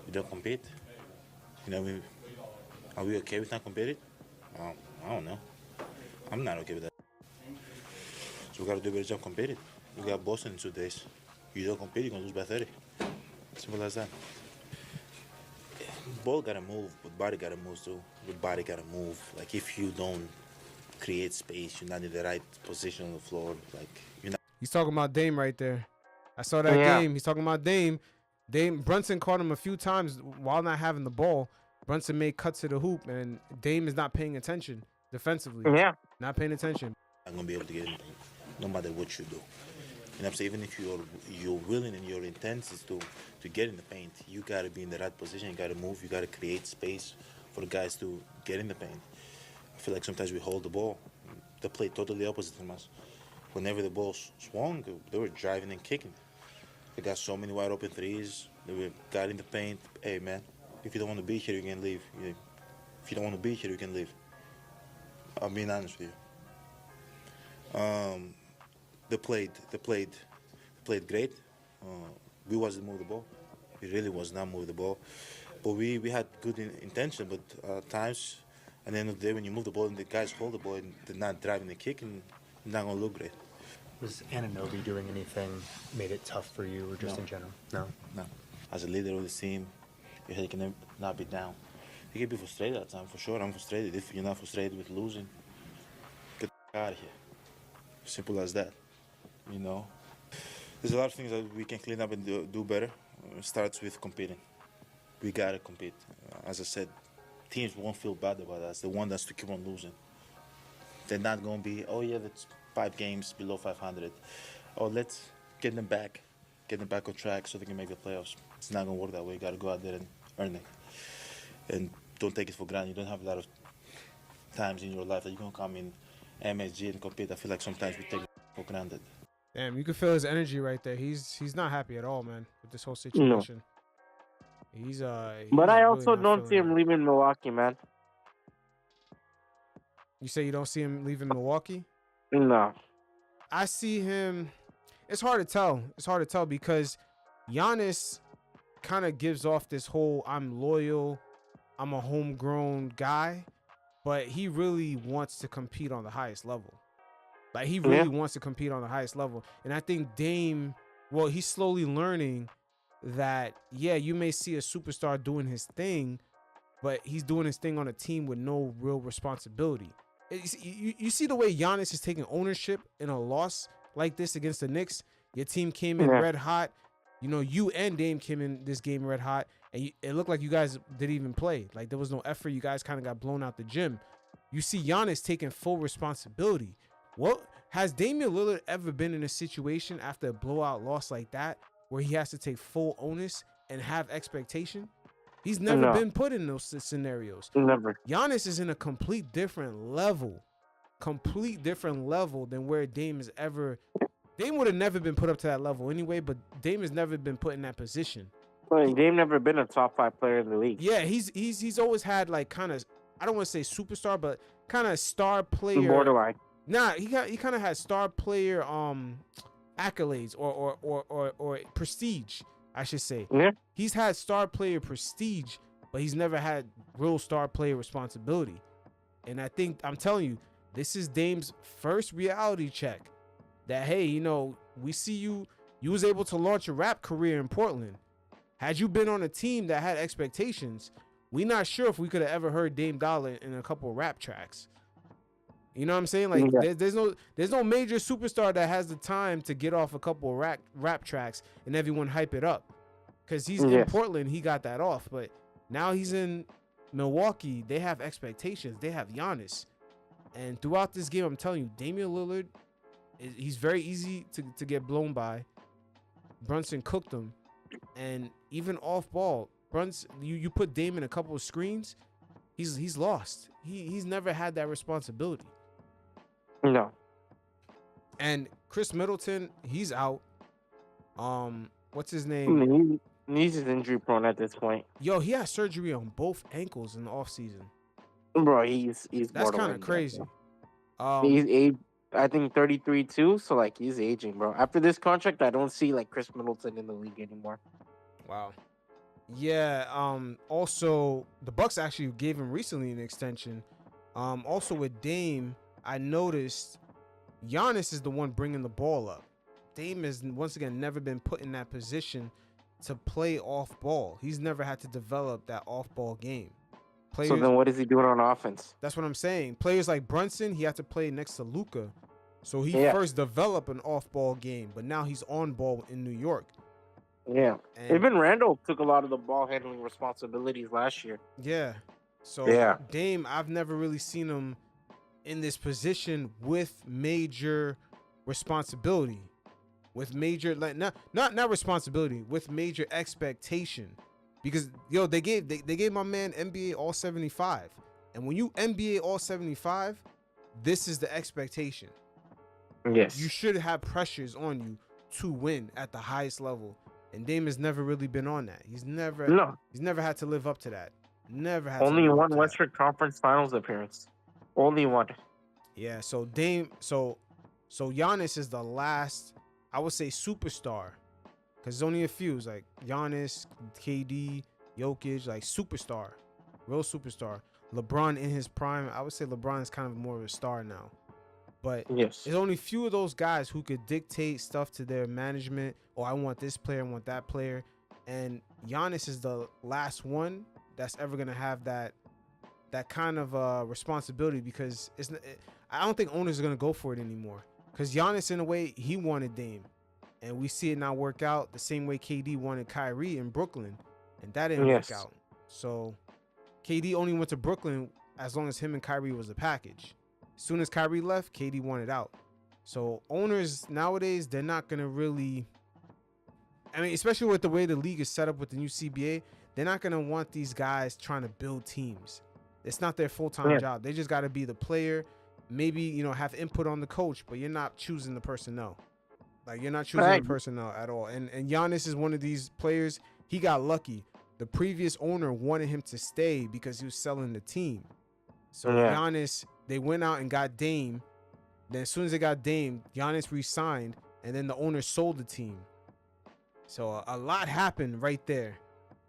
We don't compete. Are we okay with not competing? I don't know. I'm not okay with that. So we got to do a better job competing. We got Boston in 2 days. You don't compete, you're going to lose by 30. Simple as that. Ball got to move, but body got to move too. Your body got to move. Like, if you don't create space, you're not in the right position on the floor. Like, you're not. He's talking about Dame right there. I saw that game. He's talking about Dame. Brunson caught him a few times while not having the ball. Brunson made cuts to the hoop, and Dame is not paying attention defensively. Yeah. Not paying attention. I'm going to be able to get anything, no matter what you do. You know what I'm saying? Even if you're willing and your intent is to get in the paint, you got to be in the right position. You got to move. You got to create space for the guys to get in the paint. I feel like sometimes we hold the ball. They play totally opposite from us. Whenever the ball swung, they were driving and kicking. They got so many wide open threes. They got in the paint. Hey, man, if you don't want to be here, you can leave. If you don't want to be here, you can leave. I'm being honest with you. They played great. We wasn't move the ball. We really was not move the ball. But we had good intention. But at times, at the end of the day, when you move the ball and the guys hold the ball and they're not driving the kick, and it's not gonna look great. Was Anunoby doing anything made it tough for you, or just in general? No. As a leader of the team, your head can not be down. You can be frustrated at times, for sure. I'm frustrated. If you're not frustrated with losing, get the out of here. Simple as that. There's a lot of things that we can clean up and do better. It starts with competing. We gotta compete. As I said, teams won't feel bad about us. They want us to keep on losing. They're not gonna be, that's 5 games below 500. Let's get them back on track so they can make the playoffs. It's not gonna work that way. You gotta go out there and earn it. And don't take it for granted. You don't have a lot of times in your life that you're gonna come in MSG and compete. I feel like sometimes we take it for granted. Damn, you can feel his energy right there. He's not happy at all, man, with this whole situation. He's But I really also not don't see feeling him it. leaving Milwaukee, man. You say you don't see him leaving Milwaukee? No. I see him. It's hard to tell. It's hard to tell because Giannis kind of gives off this whole I'm loyal, I'm a homegrown guy, but he really wants to compete on the highest level. Like, he really wants to compete on the highest level. And I think Dame, he's slowly learning that, you may see a superstar doing his thing, but he's doing his thing on a team with no real responsibility. You see the way Giannis is taking ownership in a loss like this against the Knicks. Your team came in red hot. You and Dame came in this game red hot, and it looked like you guys didn't even play. Like, there was no effort. You guys kind of got blown out the gym. You see Giannis taking full responsibility. What has Damian Lillard ever been in a situation after a blowout loss like that where he has to take full onus and have expectation? He's never been put in those scenarios. Never. Giannis is in a complete different level than where Dame has ever Dame would have never been put up to that level anyway, but Dame has never been put in that position. Well, Dame never been a top 5 player in the league. Yeah, he's always had like kind of, I don't want to say superstar, but kind of star player. Borderline. Nah, he kind of had star player accolades or prestige, I should say. Yeah. He's had star player prestige, but he's never had real star player responsibility. And I think, I'm telling you, this is Dame's first reality check that, hey, you know, we see you was able to launch a rap career in Portland. Had you been on a team that had expectations, we not sure if we could have ever heard Dame Dollar in a couple of rap tracks. You know what I'm saying? Like, Yeah. there's no major superstar that has the time to get off a couple of rap tracks and everyone hype it up. Because he's in Portland, he got that off. But now he's in Milwaukee. They have expectations. They have Giannis. And throughout this game, I'm telling you, Damian Lillard, he's very easy to get blown by. Brunson cooked him. And even off ball, Brunson, you put Dame in a couple of screens, he's lost. He's never had that responsibility. No. And Chris Middleton, he's out. What's his name? He's injury prone at this point. Yo, he had surgery on both ankles in the offseason. Bro, he's That's kind of crazy. He's age, I think 33 too, so like he's aging, bro. After this contract, I don't see like Chris Middleton in the league anymore. Wow. Yeah, also the Bucks actually gave him recently an extension. Also with Dame, I noticed Giannis is the one bringing the ball up. Dame has once again never been put in that position to play off ball. He's never had to develop that off ball game. So then what is he doing on offense? That's what I'm saying. Players like Brunson, he had to play next to Luka. So he first developed an off ball game, but now he's on ball in New York. Yeah. And even Randall took a lot of the ball handling responsibilities last year. Yeah. So Dame, I've never really seen him in this position with major responsibility. With major, like not responsibility, with major expectation. Because yo, they gave my man NBA All 75. And when you NBA All 75, this is the expectation. Yes. You should have pressures on you to win at the highest level. And Dame has never really been on that. He's never had to live up to that. Never had only to live one up to Western Conference Finals appearance. Only one. Yeah, so Giannis is the last, I would say, superstar. Because there's only a few. It's like Giannis, KD, Jokic, like superstar. Real superstar. LeBron in his prime. I would say LeBron is kind of more of a star now. But there's only few of those guys who could dictate stuff to their management. Oh, I want this player, I want that player. And Giannis is the last one that's ever going to have that kind of responsibility, because I don't think owners are going to go for it anymore. Because Giannis, in a way, he wanted Dame. And we see it now work out the same way KD wanted Kyrie in Brooklyn. And that didn't work out. So KD only went to Brooklyn as long as him and Kyrie was a package. As soon as Kyrie left, KD wanted out. So owners nowadays, they're not going to really, I mean, especially with the way the league is set up with the new CBA, they're not going to want these guys trying to build teams. It's not their full-time job. They just got to be the player, maybe, you know, have input on the coach, but you're not choosing the personnel. Like, you're not choosing the personnel at all. And Giannis is one of these players. He got lucky. The previous owner wanted him to stay because he was selling the team. So Giannis, they went out and got Dame. Then as soon as they got Dame, Giannis re-signed, and then the owner sold the team. So a lot happened right there.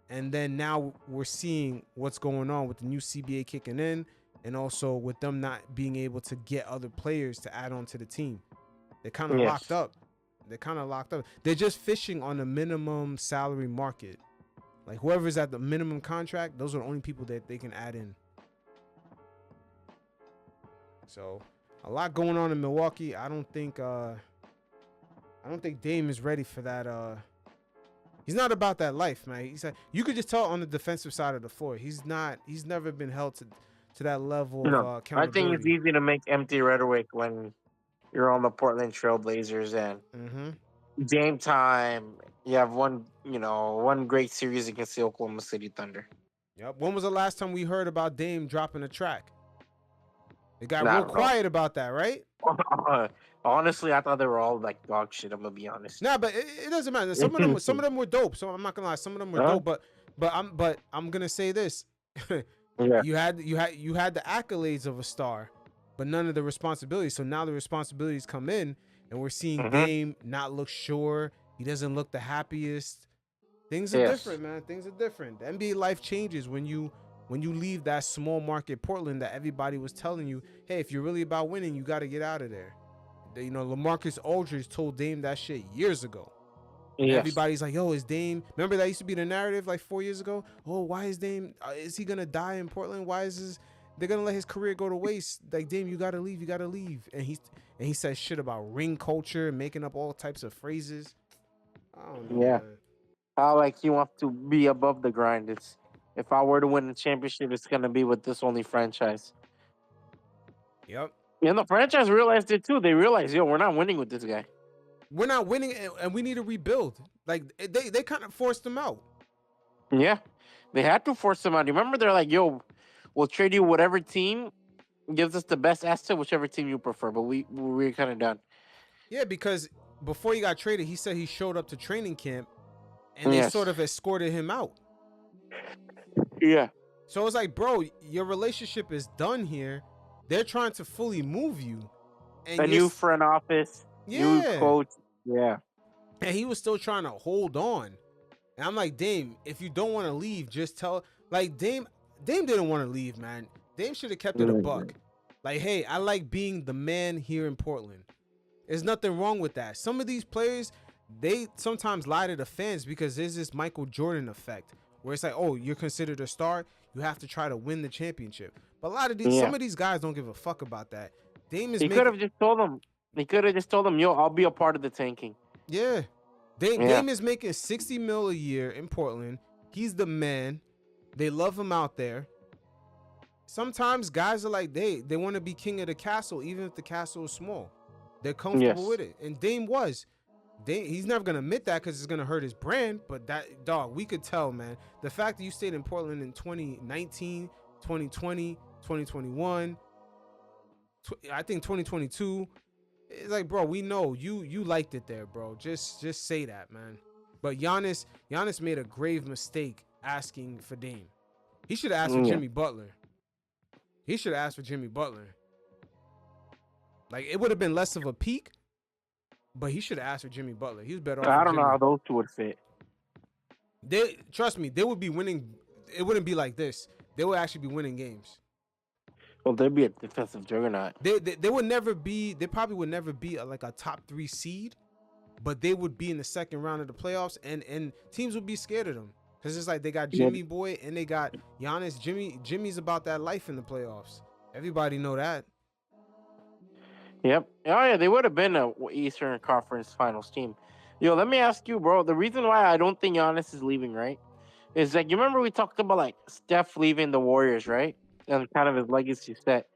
And then now we're seeing what's going on with the new CBA kicking in, and also with them not being able to get other players to add on to the team. They're kind of locked up. They're just fishing on the minimum salary market. Like, whoever's at the minimum contract, those are the only people that they can add in. So a lot going on in Milwaukee. I don't think Dame is ready for that. He's not about that life, man. He's like, you could just tell on the defensive side of the floor. He's never been held to that level of accountability. I think it's easy to make empty rhetoric when you're on the Portland Trail Blazers and game time. You have one great series against the Oklahoma City Thunder. Yep. When was the last time we heard about Dame dropping a track? It got real quiet about that, right? Honestly, I thought they were all like dog shit. I'm gonna be honest. Nah, but it doesn't matter. Some of them were dope. So I'm not gonna lie. Some of them were Huh? dope. But I'm gonna say this. Yeah. You had the accolades of a star, but none of the responsibilities. So now the responsibilities come in, and we're seeing Dame not look sure. He doesn't look the happiest. Things are different, man. Things are different. The NBA life changes when you leave that small market Portland that everybody was telling you, hey, if you're really about winning, you got to get out of there. You know, LaMarcus Aldridge told Dame that shit years ago. Yes. Everybody's like, yo, is Dame? Remember that used to be the narrative like 4 years ago? Oh, why is Dame? Is he gonna die in Portland? Why is they're gonna let his career go to waste? Like, Dame, you gotta leave. You gotta leave. And he says shit about ring culture, making up all types of phrases. I don't know, man. How like he wants to be above the grind. It's if I were to win the championship, it's gonna be with this only franchise. Yep. And the franchise realized it too. They realized, yo, we're not winning with this guy. We're not winning, and we need to rebuild. Like they kind of forced him out. Yeah, they had to force him out. You remember they're like, yo, we'll trade you whatever team gives us the best asset, whichever team you prefer. But we're kind of done. Yeah, because before he got traded, he said he showed up to training camp, and they sort of escorted him out. Yeah. So it's like, bro, your relationship is done here. They're trying to fully move you. And a new front office, new coach. Yeah. And he was still trying to hold on. And I'm like, Dame, if you don't want to leave, just tell. Like, Dame didn't want to leave, man. Dame should have kept it a buck. Like, hey, I like being the man here in Portland. There's nothing wrong with that. Some of these players, they sometimes lie to the fans because there's this Michael Jordan effect where it's like, oh, you're considered a star, you have to try to win the championship. But a lot of these, some of these guys don't give a fuck about that. Dame is. He could have just told them. He could have just told them, yo, I'll be a part of the tanking. Yeah. Dame is making $60 million a year in Portland. He's the man. They love him out there. Sometimes guys are like, they want to be king of the castle, even if the castle is small. They're comfortable with it. And Dame was. He's never going to admit that because it's going to hurt his brand. But that, dog, we could tell, man. The fact that you stayed in Portland in 2019, 2020, 2021, I think 2022. It's like, bro, we know you liked it there, bro. Just say that, man. But Giannis made a grave mistake asking for Dame. He should have asked for Jimmy Butler. He should have asked for Jimmy Butler. Like, it would have been less of a peak, but he should have asked for Jimmy Butler. He was better off. I don't know how those two would fit. Trust me, they would be winning. It wouldn't be like this. They would actually be winning games. Well, they'd be a defensive juggernaut. They would never be. They probably would never be like a top 3 seed, but they would be in the second round of the playoffs, and teams would be scared of them because it's like they got Jimmy Boy and they got Giannis. Jimmy's about that life in the playoffs. Everybody know that. Yep. Oh yeah, they would have been a Eastern Conference Finals team. Yo, let me ask you, bro. The reason why I don't think Giannis is leaving, right, is like you remember we talked about like Steph leaving the Warriors, right? And kind of his legacy set.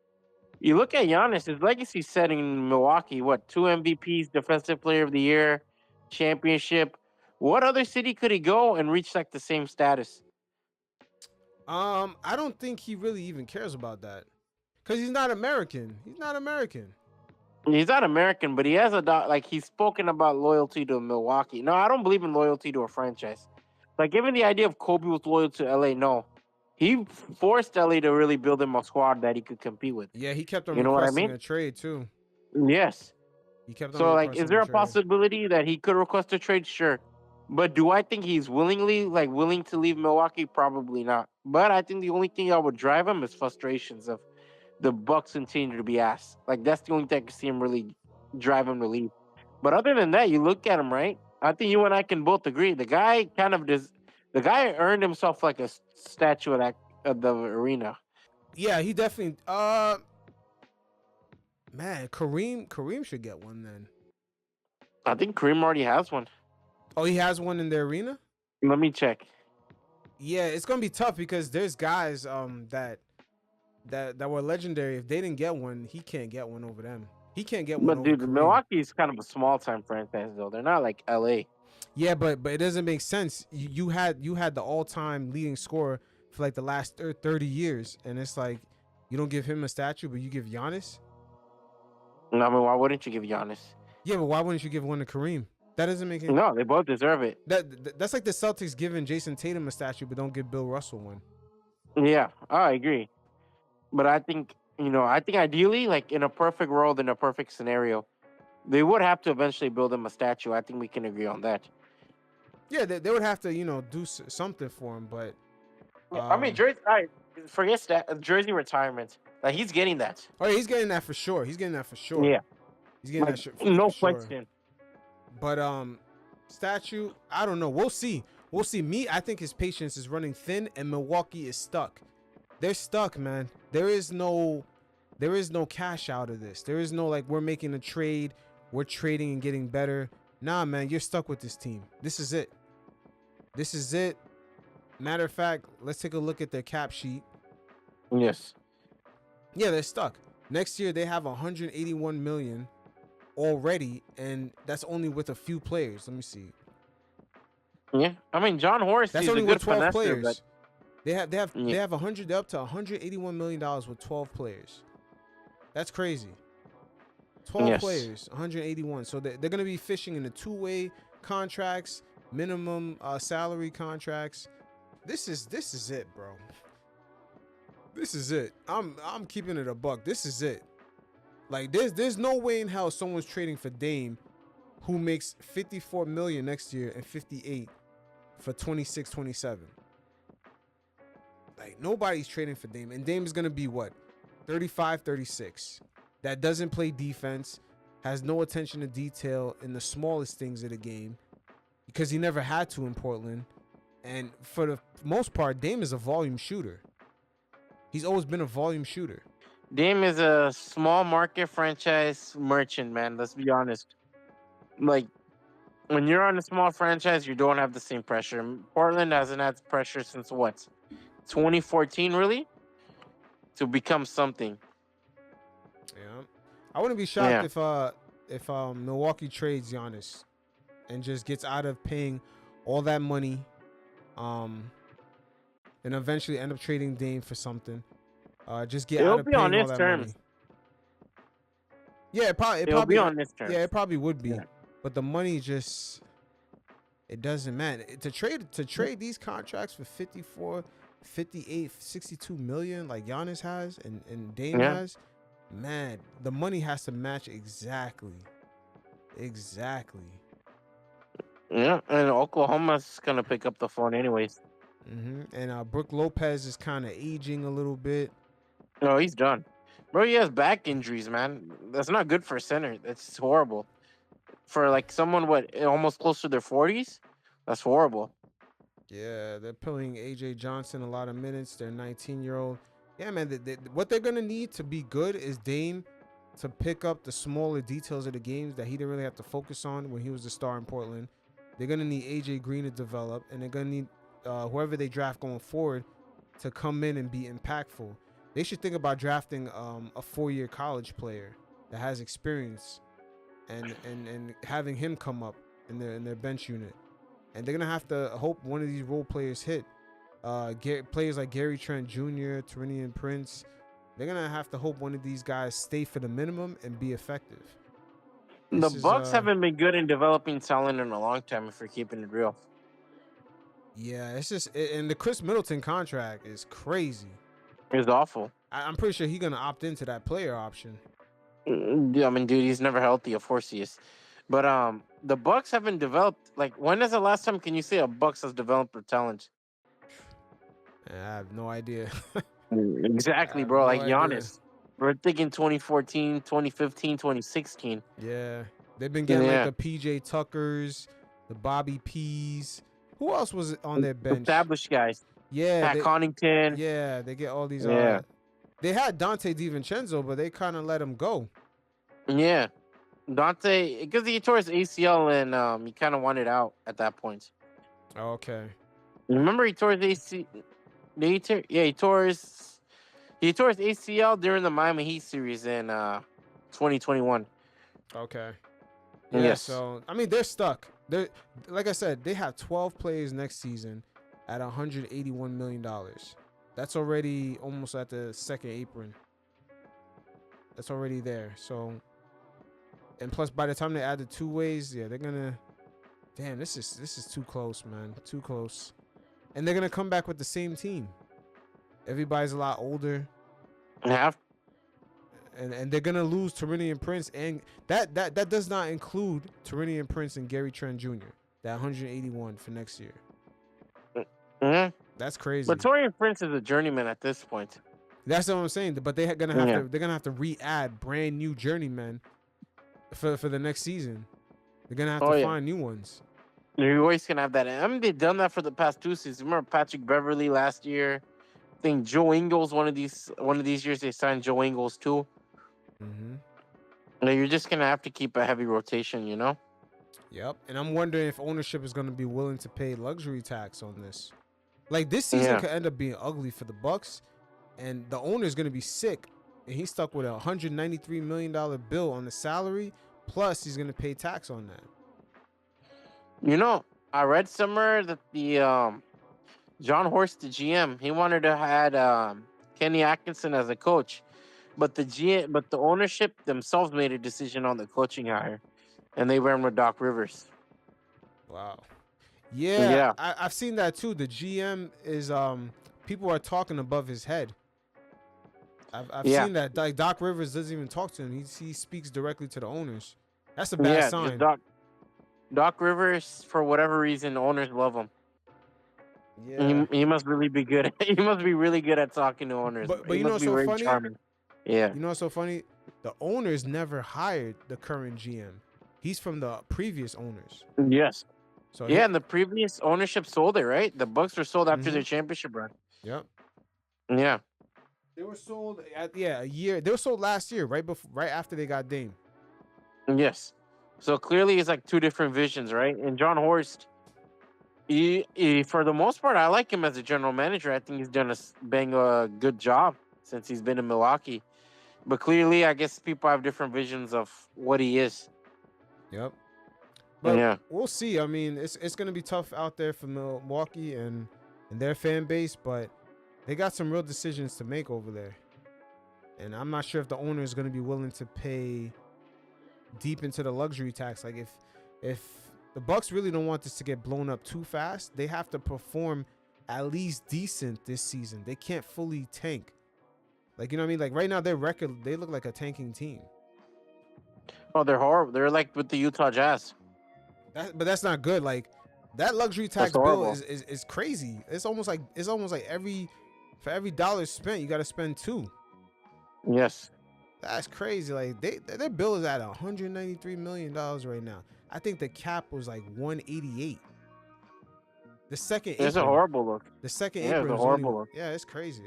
You look at Giannis, his legacy set in Milwaukee, 2 MVPs, Defensive Player of the Year, championship. What other city could he go and reach like the same status? I don't think he really even cares about that. Because he's not American. He's not American, but he has he's spoken about loyalty to Milwaukee. No, I don't believe in loyalty to a franchise. Like, even the idea of Kobe was loyal to LA, no. He forced LA to really build him a squad that he could compete with. Yeah, he kept on requesting a trade too. Yes. He kept on. So, like, is there a possibility that he could request a trade? Sure. But do I think he's willing to leave Milwaukee? Probably not. But I think the only thing that would drive him is frustrations of the Bucks continue to be ass. Like, that's the only thing I can see him really drive him to leave. But other than that, you look at him, right? I think you and I can both agree. The guy earned himself like a statue at the arena. Yeah, he definitely. Man, Kareem should get one then. I think Kareem already has one. Oh, he has one in the arena? Let me check. Yeah, it's gonna be tough because there's guys that were legendary. If they didn't get one, he can't get one over them. He can't get one. But dude, Milwaukee's kind of a small time franchise though. They're not like LA. Yeah, but it doesn't make sense. You had the all-time leading scorer for like the last 30 years, and it's like you don't give him a statue, but you give Giannis. I mean, why wouldn't you give Giannis? Yeah, but why wouldn't you give one to Kareem? That doesn't make any. No, they both deserve it. That's like the Celtics giving Jason Tatum a statue, but don't give Bill Russell one. Yeah, I agree. But I think, I think ideally, like in a perfect world, in a perfect scenario, they would have to eventually build him a statue. I think we can agree on that. Yeah, they would have to, do something for him, but. I mean, jersey. Forget jersey retirement. Like he's getting that. Oh, yeah, he's getting that for sure. He's getting that for sure. Yeah, he's getting like, that shit. no for sure. question. But statue, I don't know. We'll see. We'll see. I think his patience is running thin, and Milwaukee is stuck. They're stuck, man. There is no cash out of this. There is no like we're making a trade, we're trading and getting better. Nah, man, you're stuck with this team. This is it. This is it. Matter of fact, let's take a look at their cap sheet. Yes. Yeah, they're stuck. Next year they have 181 million already, and that's only with a few players. Let me see. Yeah, I mean John Horst. That's he's only a with good 12 finesser, players. but They have 100 up to 181 million dollars with 12 players. That's crazy. 12 players, 181. So they're gonna be fishing in the two-way contracts, minimum salary contracts. This is it, bro. This is it. I'm keeping it a buck. This is it. Like there's no way in hell someone's trading for Dame, who makes 54 million next year and 58 for 26, 27. Like nobody's trading for Dame, and Dame is gonna be what, 35, 36. That doesn't play defense, has no attention to detail in the smallest things of the game, because he never had to in Portland. And for the most part, Dame is a volume shooter. He's always been a volume shooter. Dame is a small market franchise merchant, man. Let's be honest. Like when you're on a small franchise, you don't have the same pressure. Portland hasn't had pressure since what, 2014, really, to become something. Yeah, I wouldn't be shocked if Milwaukee trades Giannis and just gets out of paying all that money, and eventually end up trading Dame for something. Just get out of paying all that money. Yeah, it probably be on his terms. Yeah, it probably would be. Yeah. But the money just, it doesn't matter. To trade these contracts for 54, 58, 62 million like Giannis has and Dame has, man, the money has to match exactly. Yeah, and Oklahoma's gonna pick up the phone anyways. And Brook Lopez is kind of aging a little bit. No, he's done. Bro, he has back injuries, man. That's not good for a center. That's horrible. For like someone almost close to their 40s, that's horrible. Yeah, they're pulling AJ Johnson a lot of minutes. They're 19-year-old. Yeah, man, what they're gonna need to be good is Dame to pick up the smaller details of the games that he didn't really have to focus on when he was the star in Portland. They're gonna need AJ Green to develop, and they're gonna need whoever they draft going forward to come in and be impactful. They should think about drafting a 4-year college player that has experience, and having him come up in their bench unit. And they're gonna have to hope one of these role players hit. Players like Gary Trent Jr., Taurean Prince. They're gonna have to hope one of these guys stay for the minimum and be effective. The Bucks haven't been good in developing talent in a long time, if we're keeping it real. Yeah, it's just, and the Chris Middleton contract is crazy. It's awful. I'm pretty sure he's gonna opt into that player option. I mean, dude, he's never healthy. Of course he is. But the Bucks haven't developed. Like, when is the last time can you say a Bucks has developed their talent? I have no idea. Exactly, bro. Like Giannis. We're thinking 2014, 2015, 2016. Yeah. They've been getting like the PJ Tuckers, the Bobby P's. Who else was on their bench? Established guys. Yeah. Pat Connaughton. Yeah, they get all these. Yeah. They had Dante DiVincenzo, but they kind of let him go. Yeah. Dante, because he tore his ACL and he kind of wanted out at that point. Okay. Remember he tore his ACL? He tore his ACL during the Miami Heat series in 2021. Okay. Yeah, yes. So I mean, they're stuck. They're, like I said, they have 12 players next season at $181 million. That's already almost at the second apron. That's already there. So And plus, by the time they add the 2 ways, yeah, they're gonna. Damn, this is too close, man. Too close. And they're gonna come back with the same team. Everybody's a lot older. Yeah. And they're gonna lose Taurean Prince, and that does not include Taurean Prince and Gary Trent Jr. That 181 for next year. Mm-hmm. That's crazy. But Taurean Prince is a journeyman at this point. That's what I'm saying. But they're gonna have to re-add brand new journeymen for the next season. They're gonna have to find new ones. You're always gonna have that. I mean, they've done that for the past 2 seasons. Remember Patrick Beverly last year? I think Joe Ingles one of these years they signed Joe Ingles too. Mm-hmm. Now you're just gonna have to keep a heavy rotation, you know. Yep. And I'm wondering if ownership is gonna be willing to pay luxury tax on this. Like this season could end up being ugly for the Bucks, and the owner's gonna be sick, and he's stuck with a $193 million bill on the salary. Plus, he's gonna pay tax on that. You know, I read somewhere that the John Horst, the GM, he wanted to add Kenny Atkinson as a coach, but the ownership themselves made a decision on the coaching hire, and they went with Doc Rivers. Wow. Yeah. I've seen that too. The GM is people are talking above his head. I've seen that. Like Doc Rivers doesn't even talk to him. He speaks directly to the owners. That's a bad sign. Doc Rivers, for whatever reason, owners love him. Yeah. He must really be good. He must be really good at talking to owners. But he you know must what's be so very funny? charming. Yeah. You know what's so funny? The owners never hired the current GM. He's from the previous owners. Yes. So and the previous ownership sold it, right? The Bucks were sold after their championship run. Yep. Yeah. They were sold a year. They were sold last year, right after they got Dame. Yes. So clearly it's like 2 different visions, right? And John Horst, he for the most part, I like him as a general manager. I think he's done a good job since he's been in Milwaukee. But clearly, I guess people have different visions of what he is. Yep. But we'll see. I mean, it's going to be tough out there for Milwaukee and their fan base, but they got some real decisions to make over there. And I'm not sure if the owner is going to be willing to pay deep into the luxury tax. Like if the Bucks really don't want this to get blown up too fast, they have to perform at least decent this season. They can't fully tank. Like, you know what I mean? Like right now their record, they look like a tanking team. Oh, they're horrible. They're like with the Utah Jazz. But that's not good. Like that luxury tax bill is crazy. It's almost like for every dollar spent, you got to spend 2. Yes. That's crazy. Like their bill is at $193 million right now. I think the cap was like 188. The second It's a horrible look. The second it's a horrible look. Yeah, it's crazy.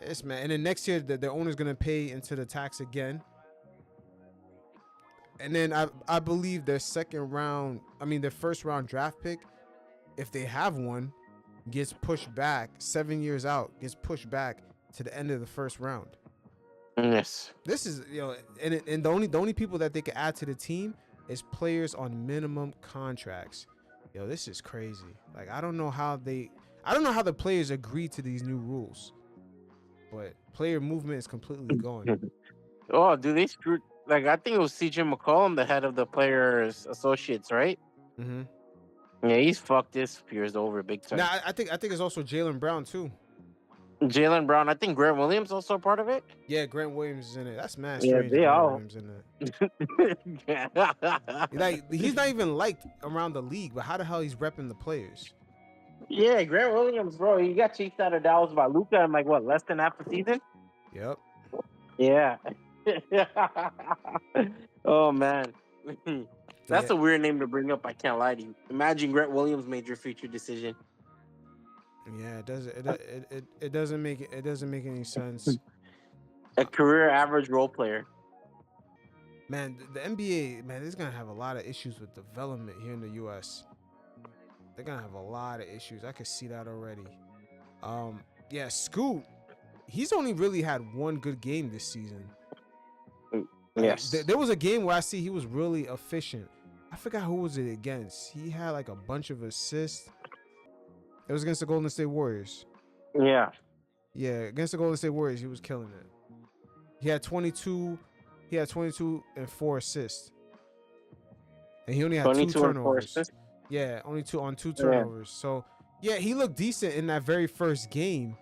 It's man. And then next year the owner's gonna pay into the tax again. And then I believe their their first round draft pick, if they have one, gets pushed back 7 years out, gets pushed back to the end of the first round. Yes. This is, and the only people that they can add to the team is players on minimum contracts. This is crazy. Like I don't know how the players agree to these new rules. But player movement is completely gone. Oh, do they screw? Like I think it was CJ McCollum, the head of the Players Associates, right? Mm-hmm. Yeah, he's fucked this year's over big time. Now I think it's also Jaylen Brown too. Jaylen Brown. I think Grant Williams also a part of it. Yeah, Grant Williams is in it. That's mad Yeah, strange. they all. Williams in it. Like he's not even liked around the league, but how the hell he's repping the players? Yeah, Grant Williams, bro. He got chased out of Dallas by Luka in like less than half a season. Yep. Yeah. Oh man. That's a weird name to bring up. I can't lie to you. Imagine Grant Williams made your future decision. Yeah, it doesn't make any sense. A career average role player. Man, the NBA, man, is gonna have a lot of issues with development here in the US. They're gonna have a lot of issues. I can see that already. Yeah, Scoot, he's only really had one good game this season. Yes. There was a game where I see he was really efficient. I forgot who was it against. He had like a bunch of assists. It was against the Golden State Warriors. Yeah. Yeah, against the Golden State Warriors, he was killing it. He had 22 He had 22 and 4 assists. And he only had 22 2 and 4 turnovers. assists. Yeah, only 2 Yeah. turnovers. So, yeah, he looked decent in that very first game.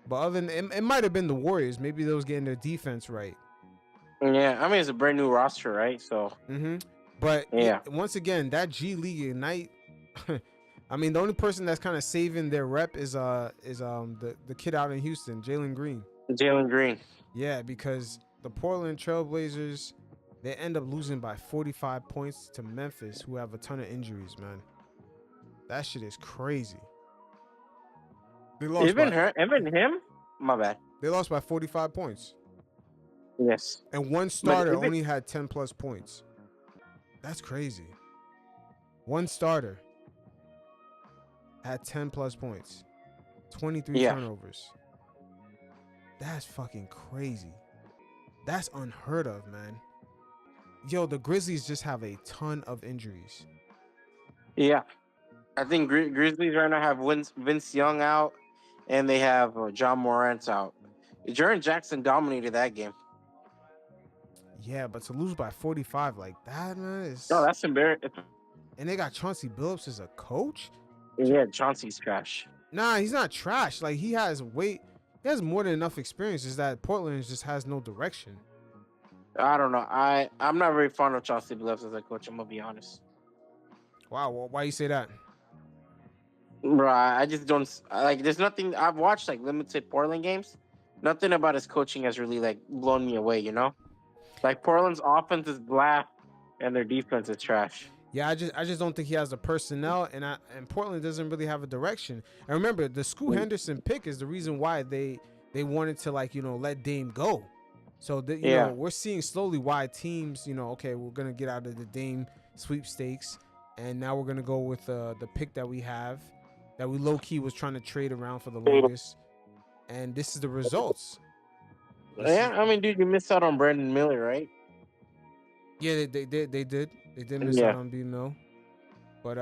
But other than it might have been the Warriors. Maybe they was getting their defense right. Yeah, I mean it's a brand new roster, right? So But yeah, once again, that G League Ignite. I mean, the only person that's kind of saving their rep is the kid out in Houston, Jalen Green. Jalen Green. Yeah, because the Portland Trailblazers, they end up losing by 45 points to Memphis, who have a ton of injuries, man. That shit is crazy. They lost Even him? My bad. They lost by 45 points. Yes. And one starter only had 10 plus points. That's crazy. One starter had 10 plus points. 23 turnovers. That's fucking crazy. That's unheard of, man. Yo, the Grizzlies just have a ton of injuries. Yeah. I think Grizzlies right now have Vince Young out, and they have John Morant out. Jaren Jackson dominated that game. Yeah, but to lose by 45 like that, man, is... No, that's embarrassing. And they got Chauncey Billups as a coach? Yeah, Chauncey's trash. Nah, he's not trash. Like, he has more than enough experience. Is that Portland just has no direction. I don't know. I'm not very fond of Chauncey Billups as a coach. I'm gonna be honest. Wow, why you say that? Bro, I just don't like. There's nothing I've watched like limited Portland games. Nothing about his coaching has really like blown me away. You know, like Portland's offense is blah, and their defense is trash. Yeah, I just don't think he has the personnel, and Portland doesn't really have a direction. And remember, the Scoot Henderson pick is the reason why they wanted to let Dame go. So we're seeing slowly why teams okay, we're gonna get out of the Dame sweepstakes, and now we're gonna go with the pick that we have, that we low key was trying to trade around for the longest, and this is the results. I mean, dude, you missed out on Brandon Miller, right? Yeah, they did miss out on B Mill, but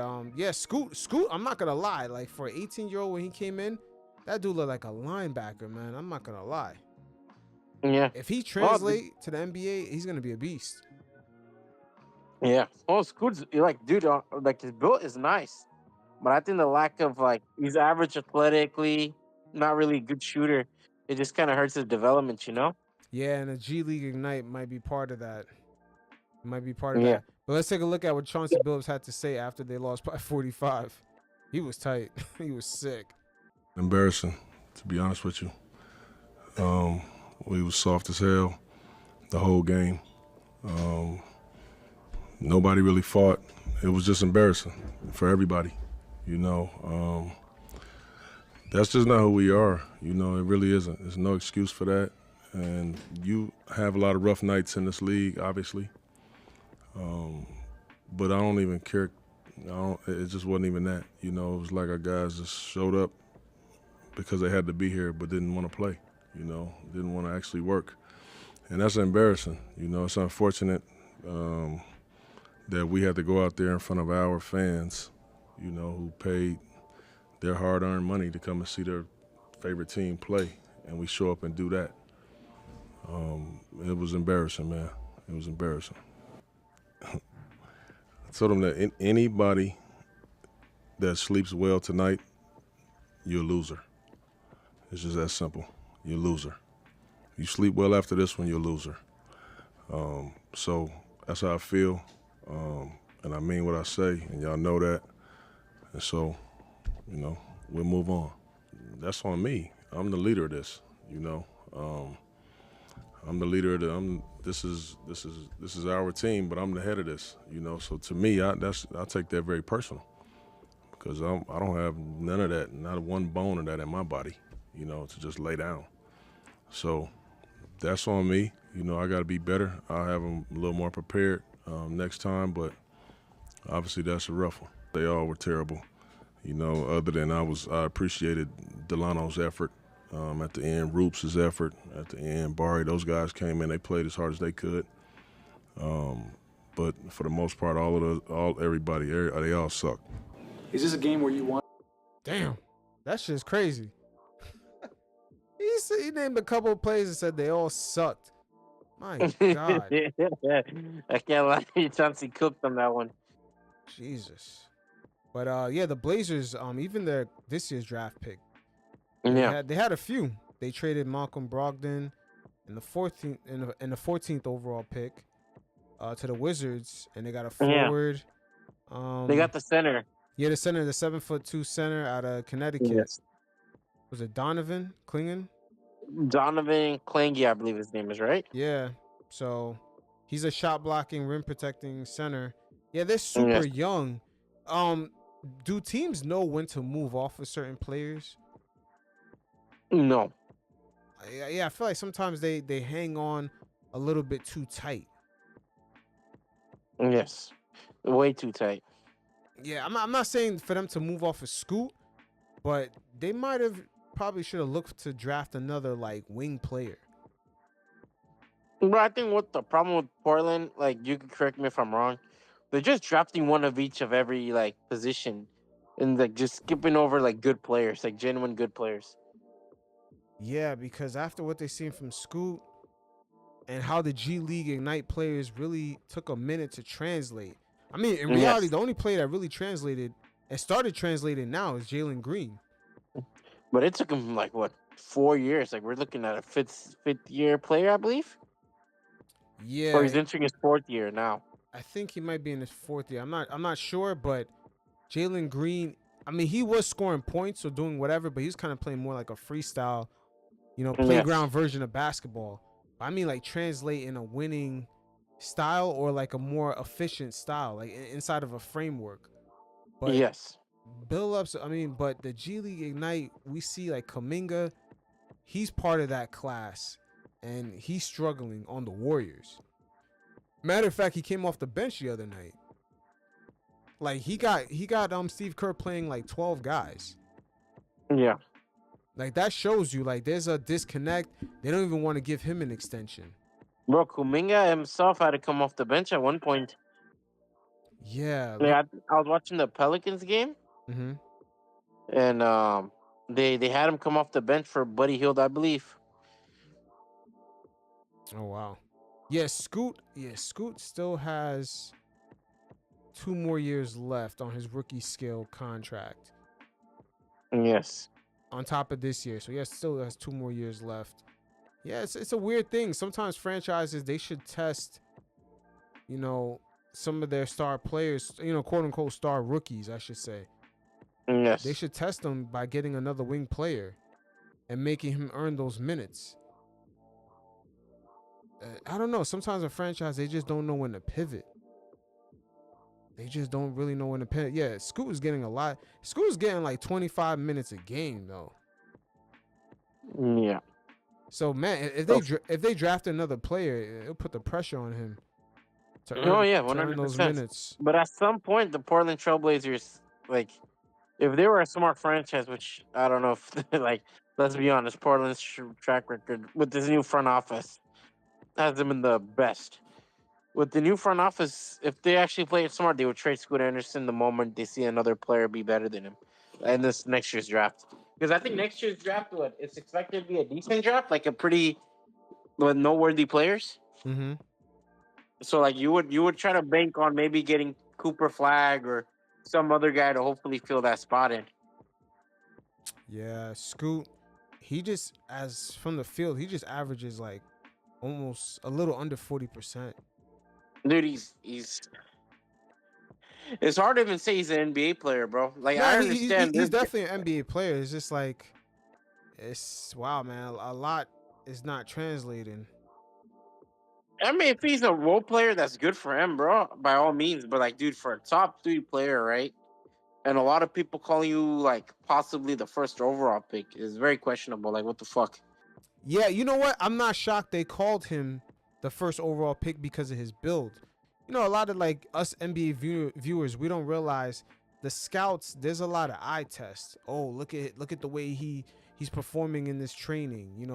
Scoot. I'm not gonna lie, like for an 18-year-old when he came in, that dude looked like a linebacker, man. I'm not gonna lie. Yeah. If he translate to the NBA, he's gonna be a beast. Yeah. Oh, Scoot's like, dude, like his build is nice, but I think the lack of he's average athletically, not really a good shooter. It just kind of hurts his development, you know. Yeah, and the G League Ignite might be part of that. That. But let's take a look at what Chauncey Billups had to say after they lost by 45. He was tight. He was sick. Embarrassing, to be honest with you. We was soft as hell the whole game. Nobody really fought. It was just embarrassing for everybody, That's just not who we are, It really isn't. There's no excuse for that. And you have a lot of rough nights in this league, obviously. But I don't even care. It just wasn't even that. It was like our guys just showed up because they had to be here but didn't want to play, didn't want to actually work. And that's embarrassing. It's unfortunate that we had to go out there in front of our fans, who paid their hard-earned money to come and see their favorite team play, and we show up and do that. It was embarrassing, man. It was embarrassing. I told them that anybody that sleeps well tonight, you're a loser. It's just that simple. You're a loser. You sleep well after this one, you're a loser. So that's how I feel, and I mean what I say, and y'all know that. And so, we'll move on. That's on me. I'm the leader of this, I'm the leader of this is our team, but I'm the head of this, So to me, I take that very personal, because I don't have none of that, not one bone of that in my body, to just lay down. So that's on me. I got to be better. I'll have them a little more prepared next time, but obviously that's a rough one. They all were terrible, other than I appreciated Delano's effort. At the end, Roops' effort. At the end, Bari, those guys came in. They played as hard as they could. But for the most part, everybody, they all suck. Is this a game where you want? Damn, that shit's crazy. He named a couple of plays and said they all sucked. My God. I can't lie. Chauncey cooked on that one. Jesus. But yeah, the Blazers, even this year's draft pick, Yeah. they had a few. They traded Malcolm Brogdon in the 14th in the 14th overall pick to the Wizards, and they got a forward. They got the center. Yeah, the center, the 7'2" center out of Connecticut. Yes. Was it Donovan Clingan? Donovan Clingy, I believe his name is, right? Yeah. So he's a shot blocking, rim protecting center. Yeah, they're super young. Do teams know when to move off of certain players? No. Yeah, I feel like sometimes they hang on a little bit too tight. Yes. Way too tight. Yeah, I'm not saying for them to move off of Scoot, but they might have probably should have looked to draft another like wing player. But I think what the problem with Portland, like you can correct me if I'm wrong, they're just drafting one of each of every like position, and like just skipping over like good players, like genuine good players. Yeah, because after what they seen from Scoot and how the G League Ignite players really took a minute to translate. I mean, in reality, the only player that really translated and started translating now is Jalen Green. But it took him like what 4 years? Like we're looking at a fifth year player, I believe. Yeah. Or he's entering his 4th year now. I think he might be in his 4th year. I'm not sure, but Jalen Green, I mean, he was scoring points or doing whatever, but he was kind of playing more like a freestyle, playground version of basketball. I mean, like translate in a winning style or like a more efficient style, like inside of a framework. But build ups, but the G League Ignite, we see like Kuminga, he's part of that class, and he's struggling on the Warriors. Matter of fact, he came off the bench the other night. Like he got Steve Kerr playing like 12 guys. Yeah. Like that shows you like there's a disconnect. They don't even want to give him an extension. Bro, Kuminga himself had to come off the bench at one point. Yeah. I was watching the Pelicans game. Mm-hmm. And they had him come off the bench for Buddy Hield, I believe. Oh wow. Yeah, Scoot still has 2 more years left on his rookie scale contract. Yes. On top of this year. So yeah, still has 2 more years left. Yeah, it's a weird thing. Sometimes franchises, they should test, some of their star players, quote unquote star rookies, I should say. Yes. They should test them by getting another wing player and making him earn those minutes. I don't know. Sometimes a franchise, they just don't know when to pivot. They just don't really know when to pivot. Yeah, Scoot is getting a lot. Scoot is getting like 25 minutes a game, though. Yeah. So, man, if they draft another player, it'll put the pressure on him to earn, 100%. those minutes. But at some point, the Portland Trailblazers, like, if they were a smart franchise, which I don't know if, like, let's be honest, Portland's track record with this new front office has them in the best. With the new front office, if they actually play it smart, they would trade Scoot Henderson the moment they see another player be better than him in this next year's draft. Because I think next year's draft, it's expected to be a decent draft, like a pretty noteworthy players. Mm-hmm. So like you would try to bank on maybe getting Cooper Flag or some other guy to hopefully fill that spot in. Yeah, Scoot, he just, as from the field, he just averages like almost a little under 40%. Dude, he's it's hard to even say he's an NBA player, bro. Like, I understand. He's definitely an NBA player. It's just like, wow, man. A lot is not translating. I mean, if he's a role player, that's good for him, bro. By all means. But, like, dude, for a top 3 player, right? And a lot of people calling you, like, possibly the first overall pick is very questionable. Like, what the fuck? Yeah, you know what? I'm not shocked they called him the first overall pick because of his build. A lot of like us NBA viewers, we don't realize the scouts. There's a lot of eye tests. Oh, look at the way he's performing in this training,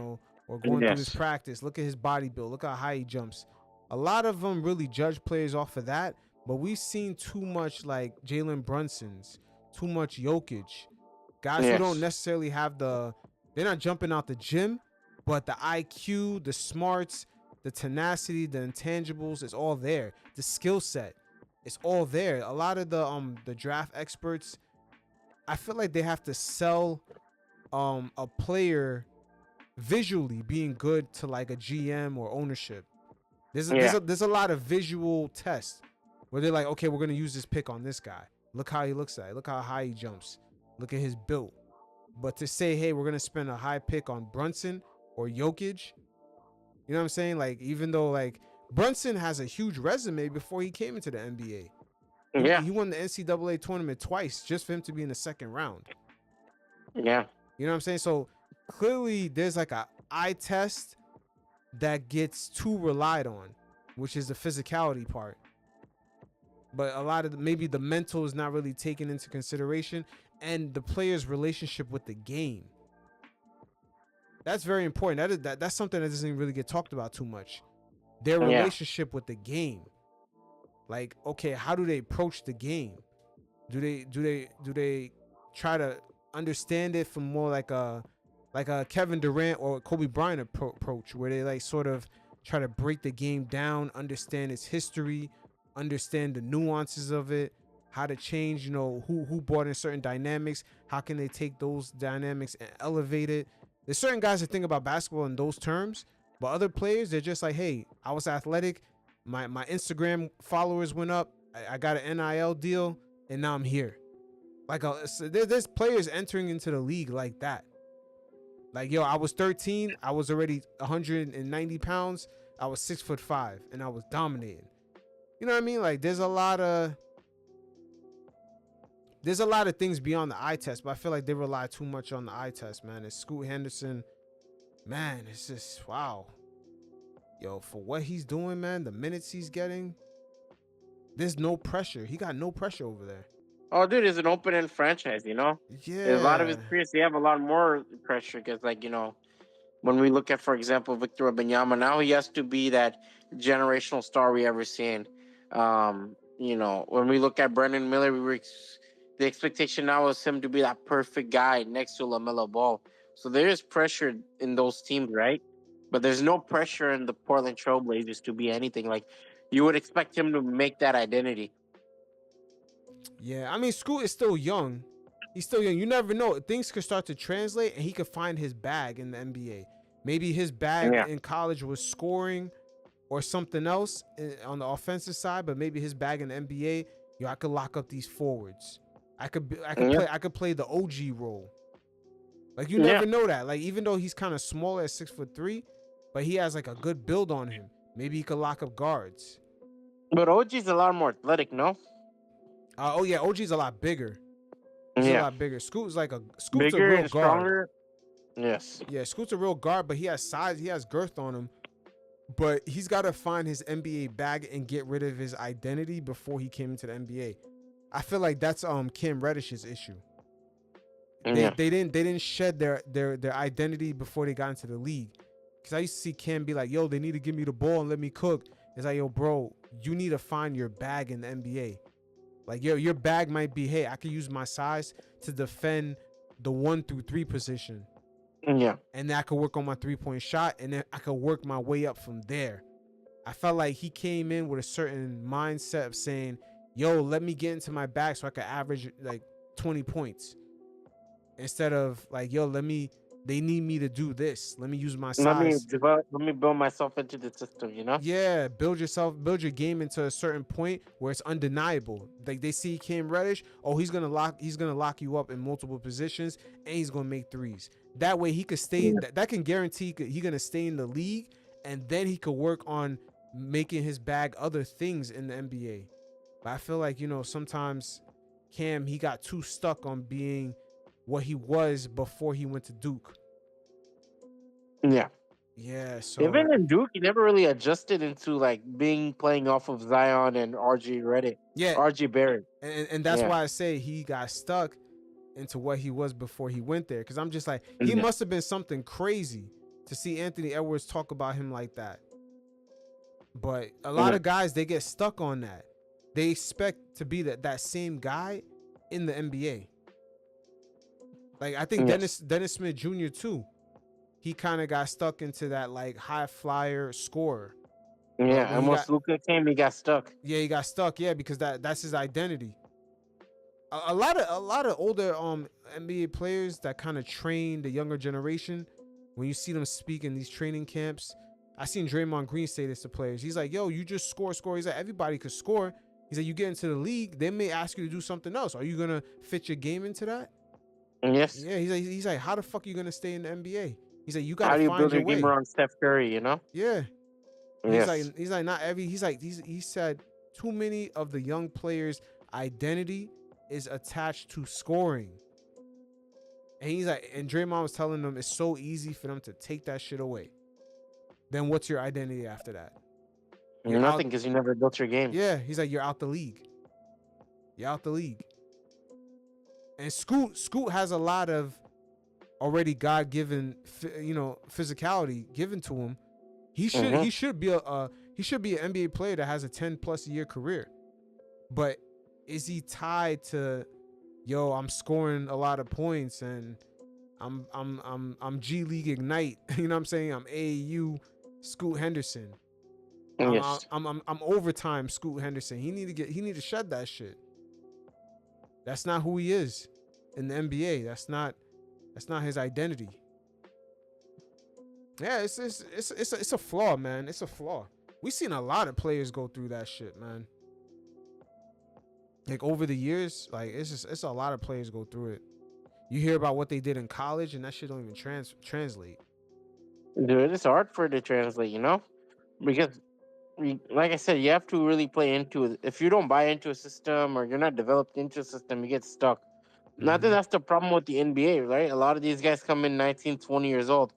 or going through this practice. Look at his body build. Look how high he jumps. A lot of them really judge players off of that. But we've seen too much like Jalen Brunson's, too much Jokic, guys who don't necessarily have they're not jumping out the gym, but the IQ, the smarts, the tenacity, the intangibles, it's all there. The skill set, it's all there. A lot of the draft experts, I feel like they have to sell a player visually being good to like a GM or ownership. There's a lot of visual tests where they're like, okay, we're gonna use this pick on this guy. Look how he looks at it. Look how high he jumps. Look at his build. But to say, hey, we're gonna spend a high pick on Brunson or Jokic, you know what I'm saying? Like, even though like Brunson has a huge resume before he came into the NBA. Yeah. He won the NCAA tournament twice just for him to be in the second round. Yeah. You know what I'm saying? So clearly there's like a eye test that gets too relied on, which is the physicality part. But a lot of maybe the mental is not really taken into consideration, and the player's relationship with the game. That's very important. That's something that doesn't really get talked about too much. Their relationship with the game. Like, okay, how do they approach the game? Do they try to understand it from more like a Kevin Durant or Kobe Bryant approach, where they like sort of try to break the game down, understand its history, understand the nuances of it, how to change, you know, who brought in certain dynamics, how can they take those dynamics and elevate it. There's certain guys that think about basketball in those terms, but other players, they're just like, hey, I was athletic, my Instagram followers went up, I got an NIL deal, and now I'm here. Like there's players entering into the league like that. Like, yo, I was 13, I was already 190 pounds, I was 6'5", and I was dominating. You know what I mean? Like, there's a lot of things beyond the eye test, but I feel like they rely too much on the eye test, man. It's Scoot Henderson, man. It's just wow, yo, for what he's doing, man. The minutes he's getting, there's no pressure. He got no pressure over there. Oh, dude, it's an open-end franchise, you know? Yeah. A lot of his peers, they have a lot more pressure because, like, you know, when we look at, for example, Victor Wembanyama, now he has to be that generational star we ever seen. You know, when we look at Brandon Miller, the expectation now is him to be that perfect guy next to LaMelo Ball. So there is pressure in those teams, right? But there's no pressure in the Portland Trailblazers to be anything. Like, you would expect him to make that identity. Yeah, I mean, Scoot is still young. He's still young. You never know. Things could start to translate, and he could find his bag in the NBA. Maybe his bag in college was scoring or something else on the offensive side, but maybe his bag in the NBA, yo, I could lock up these forwards. I could play the OG role. Like, you never know that. Like, even though he's kind of smaller at 6'3", but he has like a good build on him. Maybe he could lock up guards. But OG's a lot more athletic, no? OG's a lot bigger. He's a lot bigger. Scoot's a bigger real and guard. Stronger. Yes. Yeah, Scoot's a real guard, but he has size, he has girth on him. But he's got to find his NBA bag and get rid of his identity before he came into the NBA. I feel like that's Cam Reddish's issue. They didn't shed their identity before they got into the league. Because I used to see Cam be like, yo, they need to give me the ball and let me cook. It's like, yo, bro, you need to find your bag in the NBA. Like, yo, your bag might be, hey, I can use my size to defend the 1 through 3 position. Yeah. And then I could work on my 3-point shot, and then I could work my way up from there. I felt like he came in with a certain mindset of saying, yo, let me get into my bag so I could average like 20 points. Instead of like, yo, they need me to do this. Let me use my size. Let me build myself into the system, you know? Yeah, build your game into a certain point where it's undeniable. Like, they see Cam Reddish, oh, he's gonna lock you up in multiple positions, and he's gonna make threes. That way he could stay. That can guarantee he's gonna stay in the league, and then he could work on making his bag other things in the NBA. But I feel like, you know, sometimes Cam, he got too stuck on being what he was before he went to Duke. Yeah. Yeah. So even in Duke, he never really adjusted into like playing off of Zion and RJ Redick. Yeah. RJ Barrett. And that's why I say he got stuck into what he was before he went there. Because I'm just like, he must have been something crazy to see Anthony Edwards talk about him like that. But a lot of guys, they get stuck on that. They expect to be that same guy in the NBA. Like, I think Dennis Smith Jr. too. he kind of got stuck into that like high flyer scorer. Yeah, when and he once Luka came, he got stuck. Yeah, he got stuck. Yeah, because that's his identity. A lot of older NBA players that kind of train the younger generation. When you see them speak in these training camps, I seen Draymond Green say this to players. He's like, "Yo, you just score." He's like, everybody could score. He's like, you get into the league, they may ask you to do something else. Are you gonna fit your game into that? Yes. Yeah. He's like, how the fuck are you gonna stay in the NBA? He's like, you How gotta do you find build your your way. game around Steph Curry? You know. Yeah. Yes. He's like not every. He said too many of the young players' identity is attached to scoring. And he's like, and Draymond was telling them it's so easy for them to take that shit away. Then what's your identity after that? You're nothing because you never built your game. Yeah, he's like, you're out the league. You're out the league. And Scoot has a lot of already God-given, physicality given to him. He should be an NBA player that has a 10+ year career. But is he tied to, yo, I'm scoring a lot of points and I'm G League Ignite, you know what I'm saying? I'm AAU Scoot Henderson. Yes. I'm overtime Scoot Henderson. He need to shed that shit. That's not who he is in the NBA. That's not his identity. Yeah, it's a flaw, man. It's a flaw. We've seen a lot of players go through that shit, man. Like over the years, like it's a lot of players go through it. You hear about what they did in college, and that shit don't even translate. Dude, it's hard for it to translate, you know, because like I said, you have to really play into it. If you don't buy into a system or you're not developed into a system, you get stuck. Not that that's the problem with the NBA, right? A lot of these guys come in 19, 20 years old,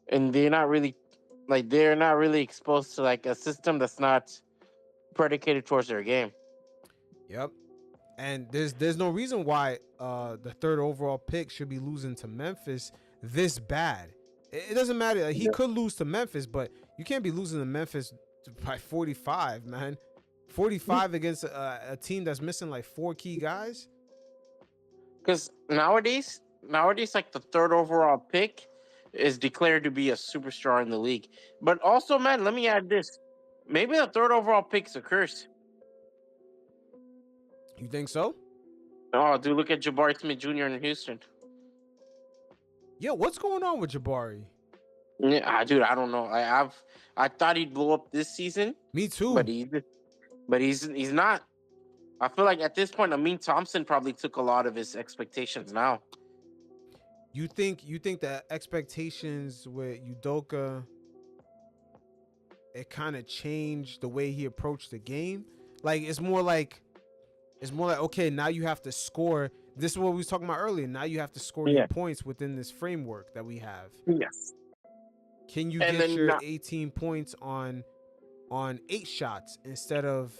and they're not really exposed to like a system that's not predicated towards their game. Yep. And there's no reason why the 3rd overall pick should be losing to Memphis this bad. It doesn't matter. Like, he could lose to Memphis, but you can't be losing to Memphis by 45, man. 45 against a team that's missing like 4 key guys. Because nowadays, like the 3rd overall pick is declared to be a superstar in the league. But also, man, let me add this: maybe the 3rd overall pick is a curse. You think so? Oh, dude, look at Jabari Smith Jr. in Houston. Yeah, what's going on with Jabari? Yeah, dude, I don't know. I thought he'd blow up this season. Me too. But he's not. I feel like at this point, Amin Thompson probably took a lot of his expectations now. You think that expectations with Udoka, it kind of changed the way he approached the game? Like it's more like okay, now you have to score. This is what we was talking about earlier. Now you have to score your points within this framework that we have. Yes. Can you get your 18 points on 8 shots instead of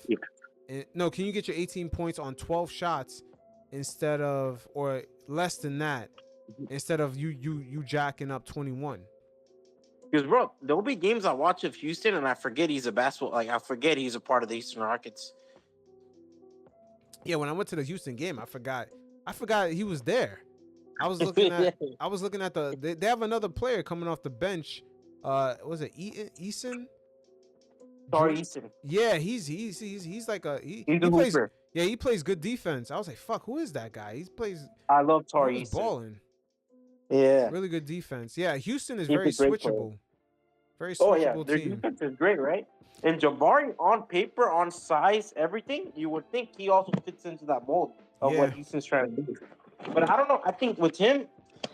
no, can you get your 18 points on 12 shots instead of, or less than that, instead of you jacking up 21? Because bro, there'll be games I watch of Houston and I forget he's a basketball, like I forget he's a part of the Houston Rockets. Yeah, when I went to the Houston game, I forgot he was there. I was looking at they have another player coming off the bench. Was it Eason? Sorry, Eason. Yeah, he's like he plays. Hooper. Yeah, he plays good defense. I was like, fuck, who is that guy? He plays. I love Tari Eason. Balling. Yeah, really good defense. Yeah, Houston is very switchable. Very switchable oh yeah, their team. defense is great, right? And Jabari, on paper, on size, everything, you would think he also fits into that mold of what Houston's trying to do. But I don't know. I think with him,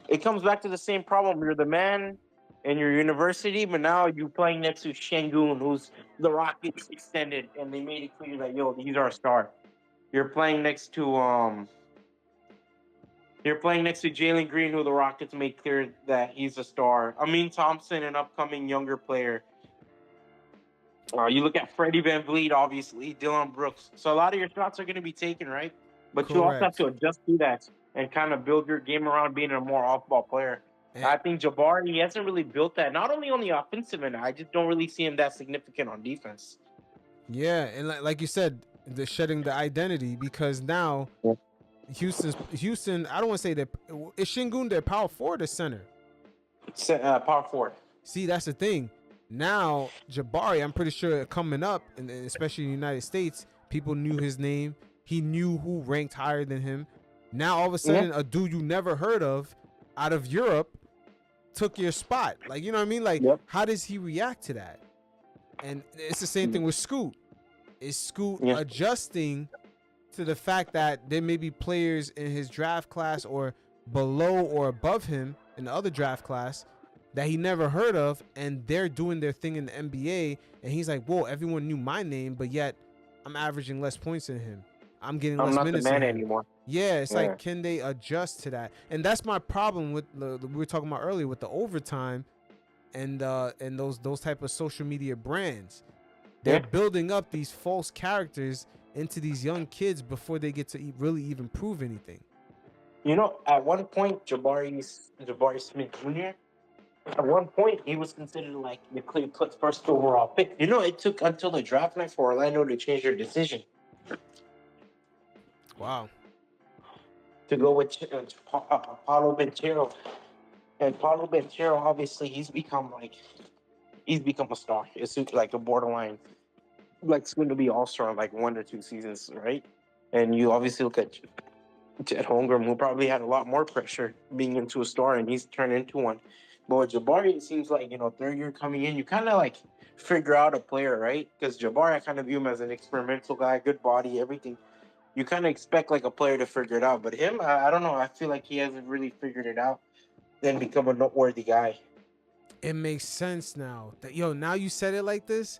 it comes back to the same problem. You're the man in your university, but now you're playing next to Şengün, who's the Rockets extended, and they made it clear that, yo, he's our star. You're playing next to Jalen Green, who the Rockets made clear that he's a star. Amin Thompson, an upcoming younger player. You look at Freddie VanVleet, obviously, Dylan Brooks. So a lot of your shots are going to be taken, right? But you also have to adjust to that and kind of build your game around being a more off-ball player. I think Jabari, he hasn't really built that. Not only on the offensive end, I just don't really see him that significant on defense. Yeah, and like you said, the shedding the identity, because now Houston, I don't want to say that is Şengün their power forward or center? Power forward. See, that's the thing. Now, Jabari, I'm pretty sure coming up, and especially in the United States, people knew his name. He knew who ranked higher than him. Now, all of a sudden, a dude you never heard of out of Europe took your spot. Like, you know what I mean? Like, how does he react to that? And it's the same thing with Scoot. Is Scoot adjusting to the fact that there may be players in his draft class or below or above him in the other draft class that he never heard of, and they're doing their thing in the NBA, and he's like, whoa, everyone knew my name, but yet I'm averaging less points than him. I'm getting less minutes the man than him. anymore. Yeah, it's like, can they adjust to that? And that's my problem with we were talking about earlier with the overtime and those type of social media brands. They're building up these false characters into these young kids before they get to really even prove anything. You know, at one point, Jabari Smith Jr., at one point, he was considered like the Cleveland first overall pick. You know, it took until the draft night for Orlando to change their decision. Wow. To go with Paulo Banchero. And Paulo Banchero, obviously, he's become a star. It's like a borderline, like soon to be all-star in like 1 or 2 seasons, right? And you obviously look at Chet Holmgren, who probably had a lot more pressure being into a star, and he's turned into one. But with Jabari, it seems like, third year coming in, you kind of like figure out a player, right? Because Jabari, I kind of view him as an experimental guy, good body, everything. You kind of expect like a player to figure it out. But him, I don't know. I feel like he hasn't really figured it out, then become a noteworthy guy. It makes sense now. Now you said it like this.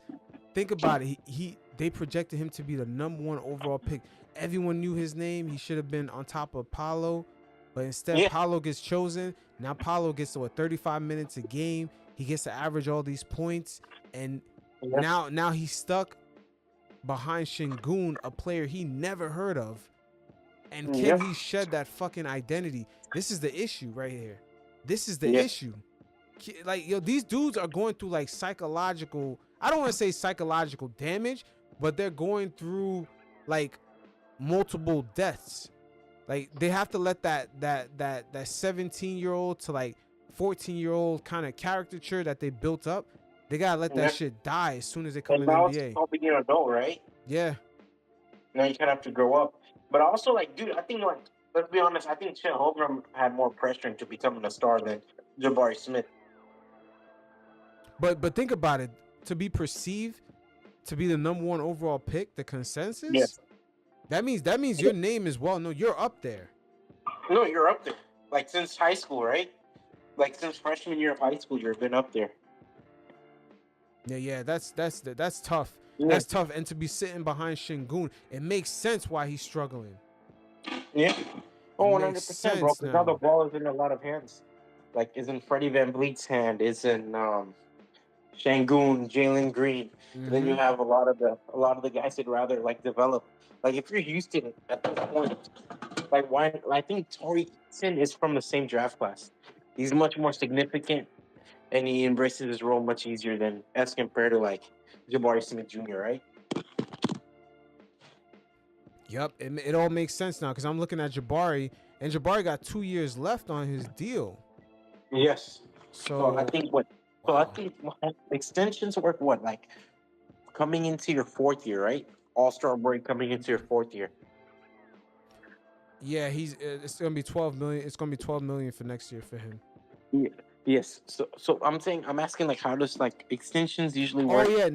Think about it. They projected him to be the #1 overall pick. Everyone knew his name. He should have been on top of Paulo, but instead Paulo gets chosen. Now Paulo gets to 35 minutes a game. He gets to average all these points, and now he's stuck behind Şengün, a player he never heard of. And can he shed that fucking identity? This is the issue right here. This is the issue. Like, these dudes are going through like psychological, I don't want to say psychological damage, but they're going through like multiple deaths. Like, they have to let that 17-year-old to like 14-year-old kind of caricature that they built up. They gotta let that shit die as soon as they come in the NBA. It's all being an adult, right? Yeah. Now you kind of have to grow up. But also, like, dude, I think, like, let's be honest, I think Chet Holmgren had more pressure into becoming a star than Jabari Smith. But think about it. To be perceived to be the #1 overall pick, the consensus. Yes. That means your name is well known. You're up there. No, you're up there. Like, since high school, right? Like, since freshman year of high school, you've been up there. Yeah. That's tough. Yeah. That's tough. And to be sitting behind Şengün, it makes sense why he's struggling. Yeah. Oh, 100%, bro. Because now now the ball is in a lot of hands. Like, is in Freddie VanVleet's hand. Is in Şengün, Jalen Green. Mm-hmm. Then you have a lot of the guys that rather like develop. Like, if you're Houston at this point, like, why? I think Torrey Eason is from the same draft class. He's much more significant, and he embraces his role much easier than as compared to like Jabari Smith Jr. Right? Yep, it all makes sense now because I'm looking at Jabari, and Jabari got 2 years left on his deal. Yes. So I think extensions work like coming into your 4th year, right? All-Star break coming into your 4th year. Yeah, it's gonna be 12 million. It's gonna be 12 million for next year for him. Yeah. Yes. So I'm asking, like, how does like extensions usually work? Oh yeah,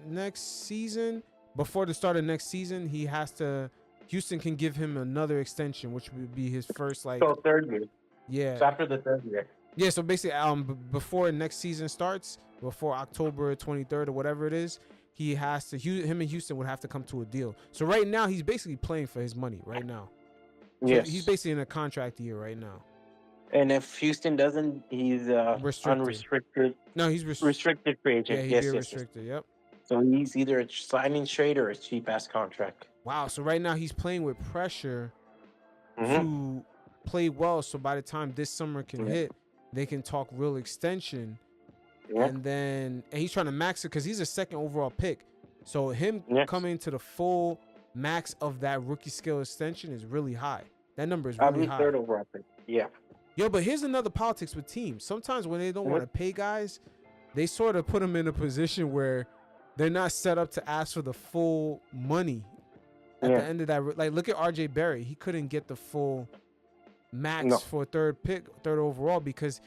next season, before the start of next season, Houston can give him another extension, which would be his first like. So 3rd year. Yeah. So after the 3rd year. Yeah, so basically, before next season starts, before October 23rd or whatever it is, him and Houston would have to come to a deal. So right now, he's basically playing for his money right now. So yes. He's basically in a contract year right now. And if Houston doesn't, he's unrestricted. No, he's restricted free agent. Yeah, he's restricted. Yep. So he's either a signing trade or a cheap ass contract. Wow. So right now he's playing with pressure to play well. So by the time this summer can hit, they can talk real extension. Yeah. And he's trying to max it because he's a 2nd overall pick. So him coming to the full max of that rookie scale extension is really high. That number is really high. 3rd overall pick. Yeah. Yo, but here's another politics with teams. Sometimes when they don't want to pay guys, they sort of put them in a position where they're not set up to ask for the full money at the end of that. Like, look at RJ Barry. He couldn't get the full max for third overall because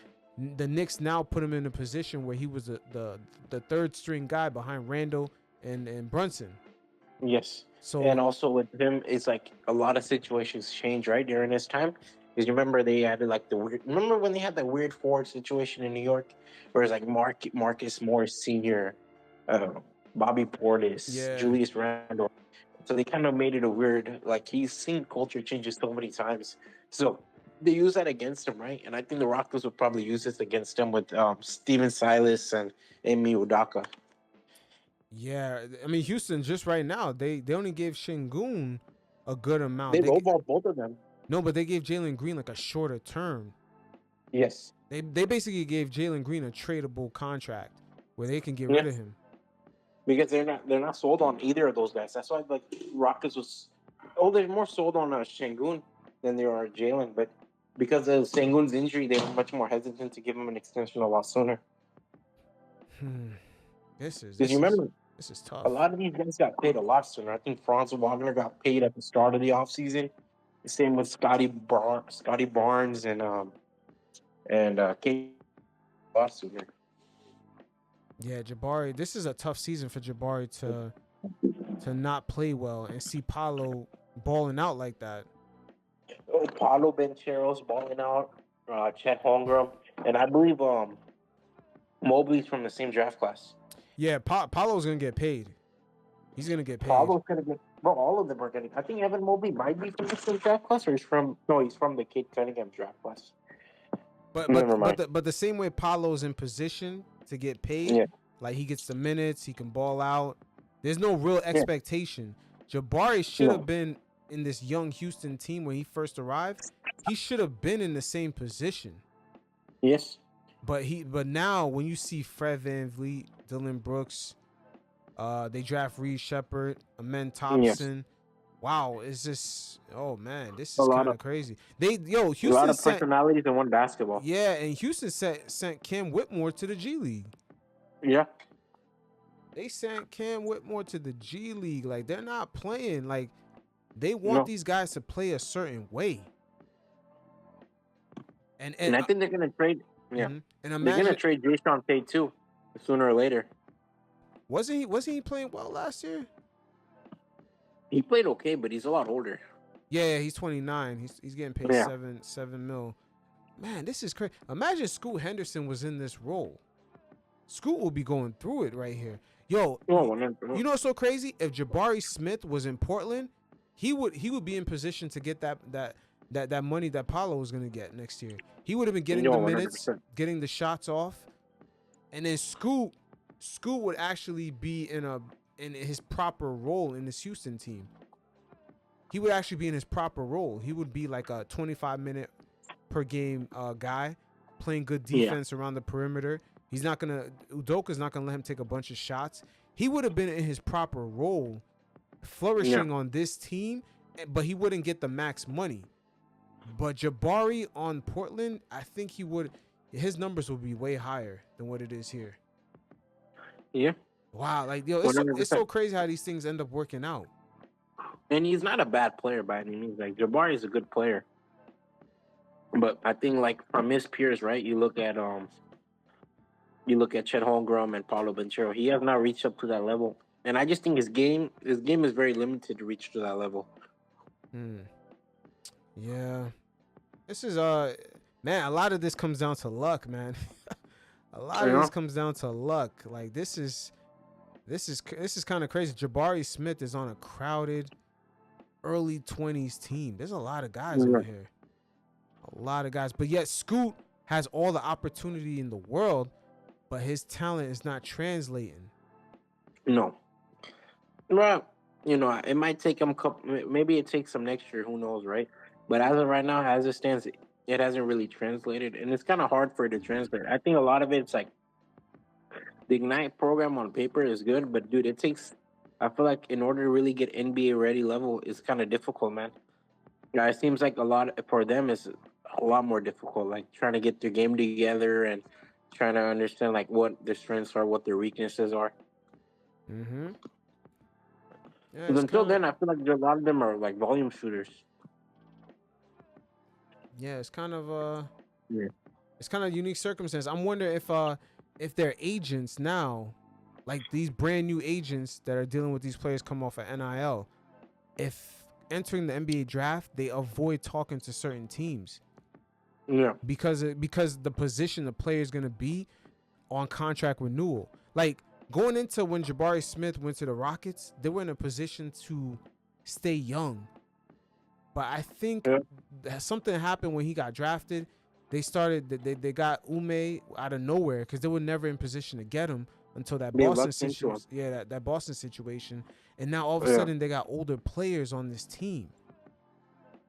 the Knicks now put him in a position where he was the third string guy behind Randall and Brunson. Yes. So and also with him, it's like a lot of situations change right during this time. Because you remember they had like remember when they had that weird forward situation in New York, where it's like Marcus Morris Sr., Bobby Portis, Julius Randle. So they kind of made it a weird, like he's seen culture changes so many times. So they use that against him, right? And I think the Rockets would probably use this against him with Steven Silas and Emi Udaka. Yeah, I mean Houston just right now they only gave Şengün a good amount. They lowballed both of them. No, but they gave Jalen Green like a shorter term. Yes. They basically gave Jalen Green a tradable contract where they can get rid of him. Because they're not sold on either of those guys. That's why like Rockets was they're more sold on Şengün than they are Jalen, but because of Şengün's injury, they were much more hesitant to give him an extension a lot sooner. This is tough. A lot of these guys got paid a lot sooner. I think Franz Wagner got paid at the start of the offseason. Same with Scotty Barnes and Kate a lot sooner. Yeah, Jabari. This is a tough season for Jabari to not play well and see Paolo balling out like that. Oh, Paolo Banchero's balling out. Chet Holmgren, and I believe Mobley's from the same draft class. Yeah, Paolo's gonna get paid. He's gonna get paid. Paolo's gonna get. Well, all of them are getting. I think Evan Mobley might be from the same draft class, or he's from the Kate Cunningham draft class. But the same way Paolo's in position to get paid, like he gets the minutes, he can ball out. There's no real expectation. Jabari should have been in this young Houston team when he first arrived. He should have been in the same position. Yes. But now when you see Fred VanVleet, Dylan Brooks, they draft Reed Shepard, Amen Thompson. Wow, is this? Oh man, this is kind of crazy. Houston a lot of personalities in one basketball. Yeah, and Houston sent Cam Whitmore to the G League. Yeah, they sent Cam Whitmore to the G League. Like they're not playing. Like they want these guys to play a certain way. And I think they're gonna trade. Yeah, and they're gonna trade Jason Tate too, sooner or later. Wasn't he playing well last year? He played okay, but he's a lot older. Yeah, he's 29. He's getting paid $7 million. Man, this is crazy. Imagine Scoot Henderson was in this role. Scoot will be going through it right here. Yo, you know what's so crazy? If Jabari Smith was in Portland, he would be in position to get that money that Paolo was gonna get next year. He would have been getting the minutes, 100%. Getting the shots off, and then Scoot would actually be in his proper role in this Houston team. He would actually be in his proper role. He would be like a 25-minute per game guy, playing good defense around the perimeter. Udoka's not gonna let him take a bunch of shots. He would have been in his proper role, flourishing on this team, but he wouldn't get the max money. But Jabari on Portland, I think his numbers would be way higher than what it is here. Yeah. Wow, like it's so crazy how these things end up working out. And he's not a bad player by any means. Like Jabari is a good player, but I think like from his peers, right? You look at Chet Holmgren and Paolo Banchero. He has not reached up to that level, and I just think his game is very limited to reach to that level. Yeah, this is man. A lot of this comes down to luck, man. A lot of this comes down to luck. Like this is kind of crazy. Jabari Smith is on a crowded early 20s team. There's a lot of guys over here. A lot of guys. But yet Scoot has all the opportunity in the world, but his talent is not translating. No. Well, it might take him maybe it takes him next year, who knows, right? But as of right now, as it stands, it hasn't really translated, and it's kind of hard for it to translate. I think a lot of it's like the Ignite program on paper is good, but dude, I feel like in order to really get NBA ready level, it's kind of difficult, man. It seems like a lot for them is a lot more difficult. Like trying to get their game together and trying to understand like what their strengths are, what their weaknesses are. Mm-hmm. Yeah, Because until then, I feel like a lot of them are like volume shooters. Yeah, it's kind of Yeah. it's kind of unique circumstance. I'm wondering if their agents now, like these brand new agents that are dealing with these players come off of NIL, if entering the NBA draft, they avoid talking to certain teams. Yeah. Because the position the player is gonna be on contract renewal. Like going into when Jabari Smith went to the Rockets, they were in a position to stay young. But I think that something happened when he got drafted. They got Ume out of nowhere because they were never in position to get him until that Boston situation. Yeah, that Boston situation. And now all of a sudden they got older players on this team.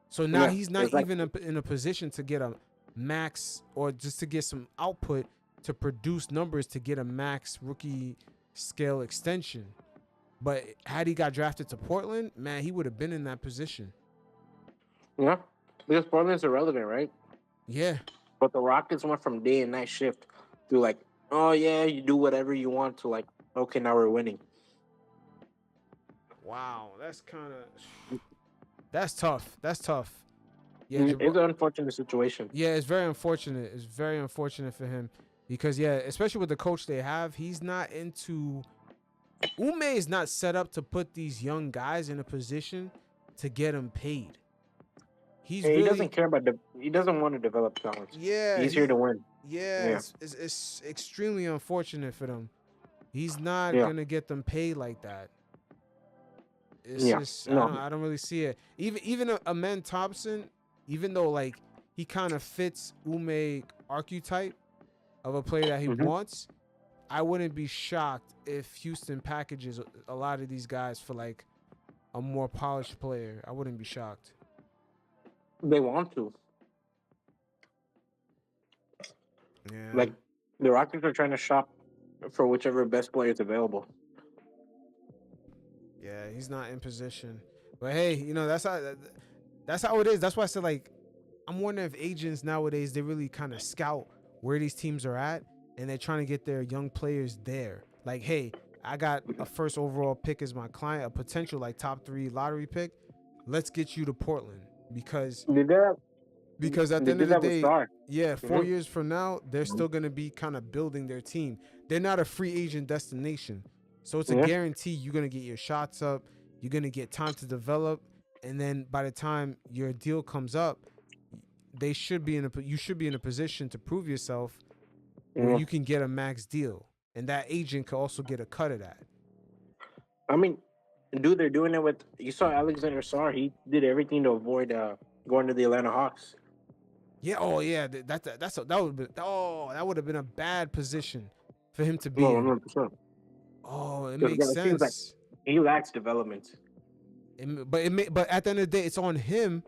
So now he's not even in a position to get a max or just to get some output to produce numbers to get a max rookie scale extension. But had he got drafted to Portland, man, he would have been in that position. Yeah, because Portland's irrelevant, right? Yeah. But the Rockets went from day and night shift to like, oh yeah, you do whatever you want to like, okay, now we're winning. Wow, that's tough. That's tough. Yeah, it's an unfortunate situation. Yeah, it's very unfortunate. It's very unfortunate for him because especially with the coach they have, he's not into. Ume is not set up to put these young guys in a position to get them paid. He doesn't care about he doesn't want to develop talent. Yeah, he's here to win. Yeah, it's extremely unfortunate for them. He's not gonna get them paid like that. It's just I don't really see it. Even Amen Thompson, even though like he kind of fits Ume archetype of a player that he wants, I wouldn't be shocked if Houston packages a lot of these guys for like a more polished player. I wouldn't be shocked. They want to. Yeah. Like the Rockets are trying to shop for whichever best player is available. Yeah, he's not in position. But hey, that's how it is. That's why I said like I'm wondering if agents nowadays they really kind of scout where these teams are at and they're trying to get their young players there. Like, hey, I got a first overall pick as my client, a potential like top 3 lottery pick. Let's get you to Portland. Because at the end of the day, 4 years from now, they're still going to be kind of building their team. They're not a free agent destination. So it's a guarantee you're going to get your shots up. You're going to get time to develop. And then by the time your deal comes up, you should be in a position to prove yourself where you can get a max deal. And that agent can also get a cut of that. I mean, dude, they're doing it with. You saw Alexander Sarr. He did everything to avoid going to the Atlanta Hawks. Yeah. Oh, yeah. That would have been a bad position for him to be in. 100%. Oh, it makes sense. Like he lacks development. But at the end of the day, it's on him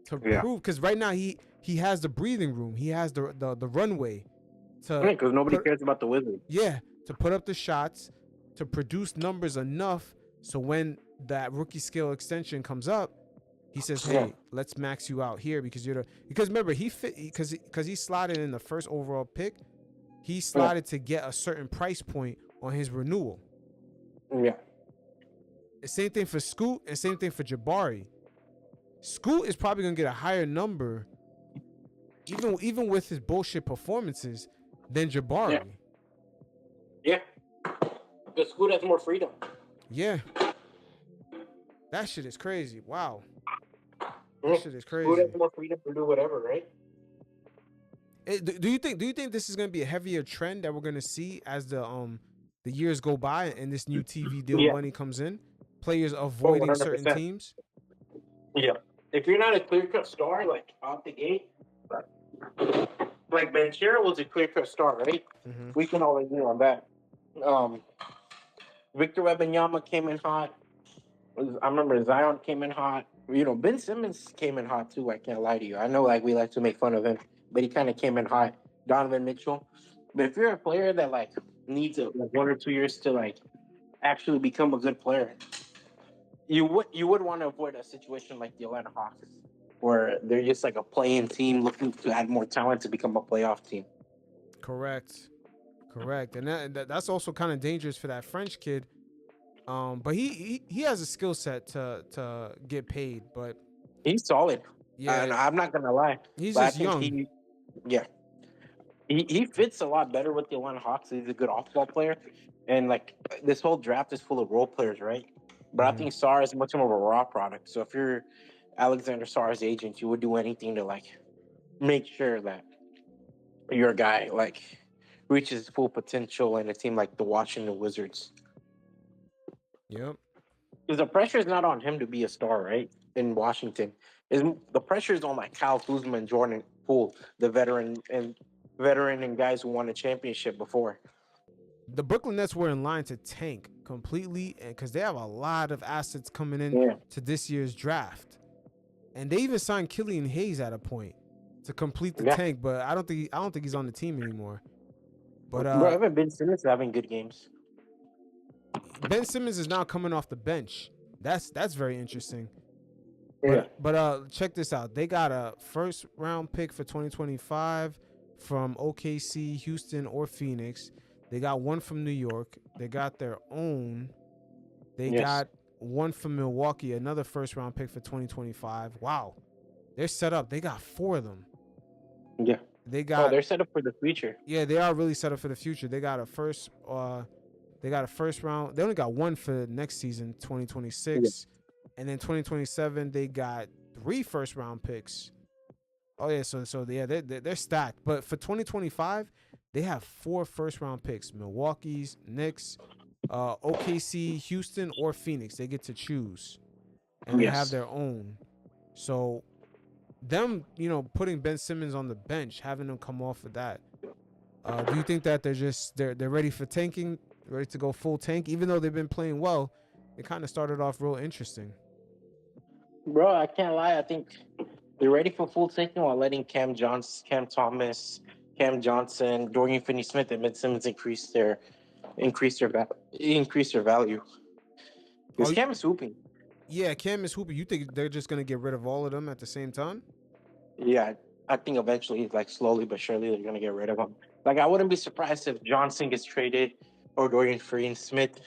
to prove. Because right now he has the breathing room. He has the runway to. Because nobody cares about the Wizards. Yeah, to put up the shots, to produce numbers enough. So when that rookie scale extension comes up, he says, "Hey, let's max you out here because because remember he fit because he slotted in the first overall pick. He slotted to get a certain price point on his renewal. Yeah. The same thing for Scoot and same thing for Jabari. Scoot is probably gonna get a higher number, even with his bullshit performances, than Jabari. Yeah. Because Scoot has more freedom. Yeah. That shit is crazy. Wow. That shit is crazy. Scoot has more freedom to do whatever, right? Do you think this is gonna be a heavier trend that we're gonna see as the years go by and this new TV deal money comes in? Players avoiding certain teams? Yeah. If you're not a clear-cut star, like out the gate, like Banchero was a clear-cut star, right? Mm-hmm. We can all agree on that. Victor Wembanyama came in hot. I remember Zion came in hot. Ben Simmons came in hot too. I can't lie to you. I know like we like to make fun of him, but he kind of came in hot. Donovan Mitchell. But if you're a player that like needs 1 or 2 years to like actually become a good player, you would want to avoid a situation like the Atlanta Hawks. where they're just like a playing team looking to add more talent to become a playoff team. Correct. And that's also kind of dangerous for that French kid. But he has a skill set to get paid, but he's solid. Yeah, and I'm not gonna lie. He's but just I think young. He fits a lot better with the Atlanta Hawks. He's a good off-ball player, and like this whole draft is full of role players, right? But I think Sarr is much more of a raw product. So if you're Alexander Sarr's agent, you would do anything to like make sure that your guy like reaches full potential in a team like the Washington Wizards. Yep. Because the pressure is not on him to be a star, right? In Washington, the pressure is on like Kyle Kuzma and Jordan Poole, the veteran and guys who won a championship before. The Brooklyn Nets were in line to tank completely, and because they have a lot of assets coming in to this year's draft, and they even signed Killian Hayes at a point to complete the tank. But I don't think he's on the team anymore. But Bro, Ben Simmons having good games. Ben Simmons is now coming off the bench. That's very interesting. Yeah. But check this out. They got a first round pick for 2025 from OKC, Houston, or Phoenix. They got one from New York. They got their own. They got one from Milwaukee, another first round pick for 2025. Wow. They're set up. They got 4 of them. Yeah. They're set up for the future. Yeah, they are really set up for the future. They got a first round. They only got one for next season, 2026. And then 2027, they got 3 first round picks. Oh yeah, so yeah, they're stacked. But for 2025, they have 4 first round picks: Milwaukee's, Knicks, OKC, Houston, or Phoenix. They get to choose, and they have their own. So, them, putting Ben Simmons on the bench, having him come off of that. Do you think that they're ready for tanking, ready to go full tank? Even though they've been playing well, it kind of started off real interesting. Bro, I can't lie. I think they're ready for full tanking while letting Cam Thomas, Cam Johnson, Dorian Finney-Smith, and Ben Simmons increase their value. Because Cam is hooping. Yeah, Cam is hooping. You think they're just gonna get rid of all of them at the same time? Yeah, I think eventually, like slowly but surely, they're gonna get rid of them. Like I wouldn't be surprised if Johnson gets traded or Dorian Finney-Smith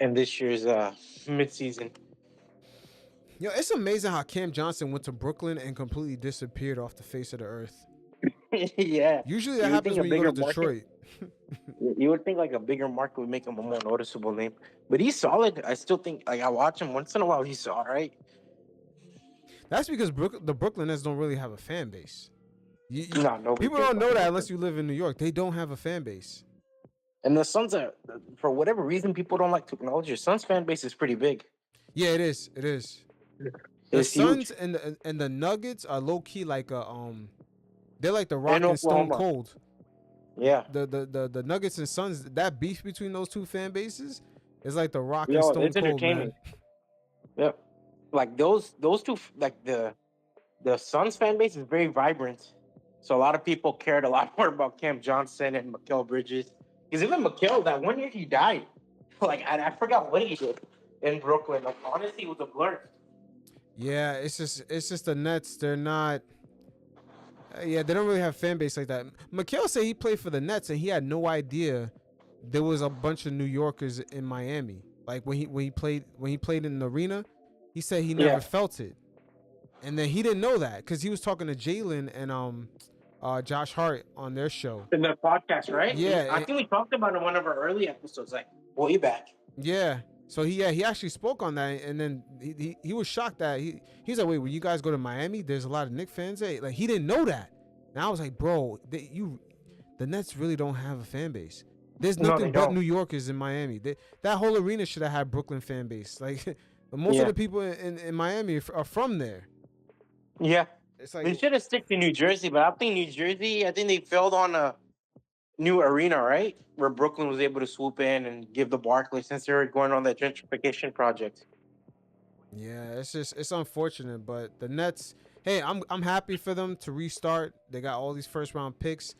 in this year's midseason. It's amazing how Cam Johnson went to Brooklyn and completely disappeared off the face of the earth. Yeah. Usually that happens when you go to Detroit. You would think like a bigger market would make him a more noticeable name, but he's solid. I still think like I watch him once in a while. He's all right. That's because the Brooklyn Nets don't really have a fan base. People nobody don't know that unless you live in New York. They don't have a fan base. And the Suns are, for whatever reason, people don't like to acknowledge your Suns fan base is pretty big. Yeah, it is. It is. The Suns and the Nuggets are low key like they're like the Rock and Stone Cold. Yeah. The Nuggets and Suns, that beef between those two fan bases is like the Rock and Stone Cold, man. Yep. Like those two, like the Suns fan base is very vibrant. So a lot of people cared a lot more about Cam Johnson and Mikal Bridges. Because even Mikal, that one year he died. Like I forgot what he did in Brooklyn. Like honestly, it was a blur. Yeah, it's just the Nets. They're not. They don't really have fan base like that. Mikal said he played for the Nets and he had no idea there was a bunch of New Yorkers in Miami. Like when he played in the arena, he said he never felt it, and then he didn't know that because he was talking to Jalen and Josh Hart on their show in the podcast, right? Yeah, I think we talked about it in one of our early episodes, like way back. Yeah. So he actually spoke on that, and then he was shocked that he's like, wait, when you guys go to Miami, there's a lot of Knicks fans there. Like he didn't know that. And I was like, bro, the Nets really don't have a fan base. There's nothing but New Yorkers in Miami. That whole arena should have had Brooklyn fan base. Like most of the people in Miami are from there. Yeah, it's like they should have stick to New Jersey, but I think New Jersey, I think they failed on a new arena, right? Where Brooklyn was able to swoop in and give the Barclays since they were going on that gentrification project. Yeah, it's unfortunate, but the Nets, hey, I'm happy for them to restart. They got all these first round picks,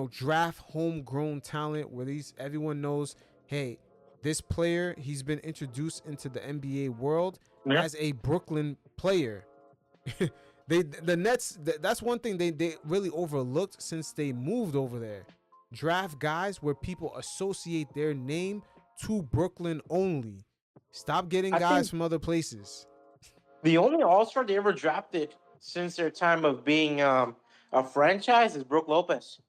draft homegrown talent where everyone knows, hey, this player, he's been introduced into the NBA world as a Brooklyn player. The Nets, that's one thing they really overlooked since they moved over there. Draft guys where people associate their name to Brooklyn only. Stop getting guys from other places. The only All-Star they ever drafted since their time of being a franchise is Brook Lopez.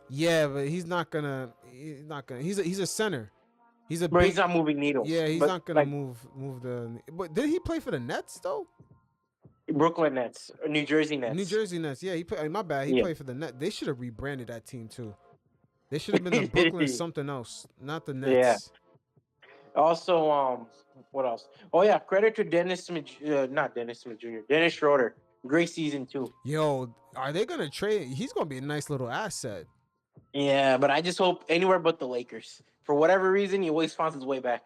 Yeah, but he's not gonna. He's a center. He's not moving needles. Yeah, he's not gonna move the. But did he play for the Nets though? Brooklyn Nets, New Jersey Nets. New Jersey Nets. Yeah, he played. My bad. He played for the Nets. They should have rebranded that team too. They should have been the Brooklyn something else, not the Nets. Yeah. Also, what else? Oh yeah, credit to Dennis Schroeder. Great season too. Yo, are they gonna trade? He's gonna be a nice little asset. Yeah, but I just hope anywhere but the Lakers. For whatever reason, he always finds his way back.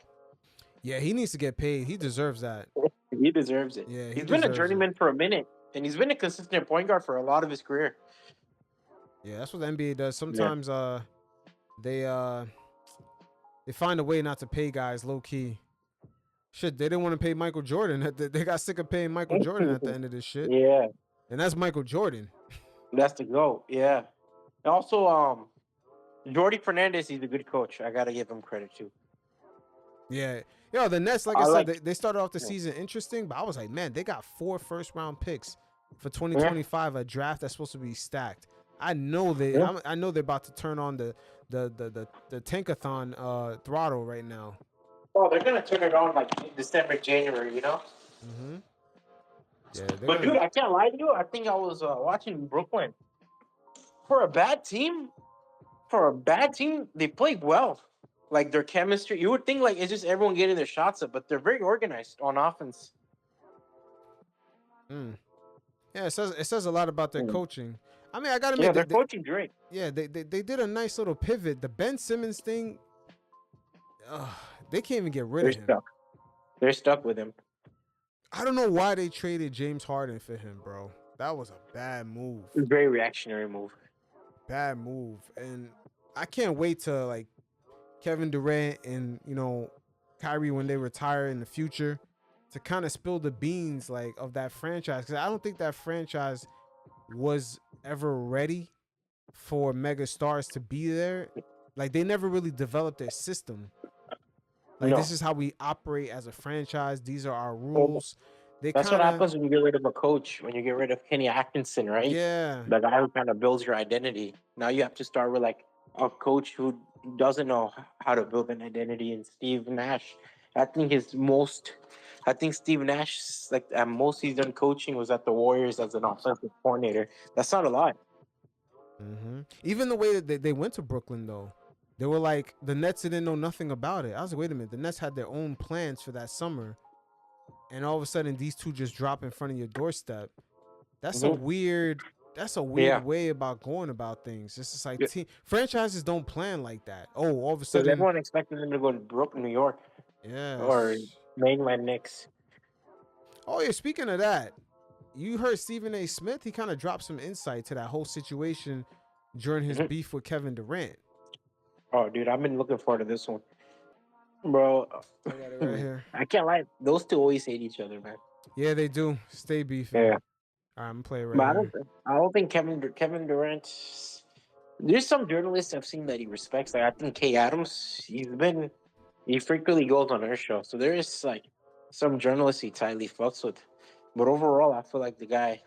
Yeah, he needs to get paid. He deserves that. He deserves it. Yeah, he's been a journeyman for a minute, and he's been a consistent point guard for a lot of his career. Yeah, that's what the NBA does. Sometimes they find a way not to pay guys low key. Shit, they didn't want to pay Michael Jordan. They got sick of paying Michael Jordan at the end of this shit. Yeah, and that's Michael Jordan. That's the GOAT. Yeah. And also, Jordi Fernandez, he's a good coach. I gotta give him credit too. Yeah. Yo, the Nets, like I said, they started off the season interesting, but I was like, man, they got 4 first-round picks for 2025, a draft that's supposed to be stacked. I know I know they're about to turn on the tankathon throttle right now. Oh, they're gonna turn it on like December, January, you know. Mm-hmm. Yeah, but dude, I can't lie to you. I think I was watching Brooklyn. For a bad team, they played well. Like their chemistry, you would think like it's just everyone getting their shots up, but they're very organized on offense. Yeah, it says a lot about their coaching. I mean, I gotta admit, their coaching great. Yeah, they did a nice little pivot. The Ben Simmons thing, they can't even get rid of him. They're stuck with him. I don't know why they traded James Harden for him, bro. That was a bad move. It was a very reactionary move. Bad move, and I can't wait to like Kevin Durant and Kyrie when they retire in the future to kind of spill the beans like of that franchise, because I don't think that franchise was ever ready for mega stars to be there. Like they never really developed their system. Like this is how we operate as a franchise. These are our rules. That's what happens when you get rid of a coach, when you get rid of Kenny Atkinson, right? Yeah. The guy who kind of builds your identity. Now you have to start with like a coach who doesn't know how to build an identity. And Steve Nash, I think Steve Nash, like at most he's done coaching was at the Warriors as an offensive coordinator. That's not a lot. Mm-hmm. Even the way that they went to Brooklyn, though, they were like, the Nets didn't know nothing about it. I was like, wait a minute, the Nets had their own plans for that summer, and all of a sudden these two just drop in front of your doorstep. That's a weird way about going about things. It's just like franchises don't plan like that. Oh, all of a sudden everyone expected them to go to Brooklyn, New York. Yeah. Or mainland Knicks. Oh yeah, speaking of that, you heard Stephen A. Smith, he kind of dropped some insight to that whole situation during his beef with Kevin Durant. Oh, dude, I've been looking forward to this one. Bro, I got it right here. I can't lie. Those two always hate each other, man. Yeah, they do. Stay beefing. Yeah. All right, I'm gonna play it right here. I don't think Kevin Durant. There's some journalists I've seen that he respects. Like I think Kay Adams. He frequently goes on her show. So there is like some journalists he tightly fucks with. But overall, I feel like the guy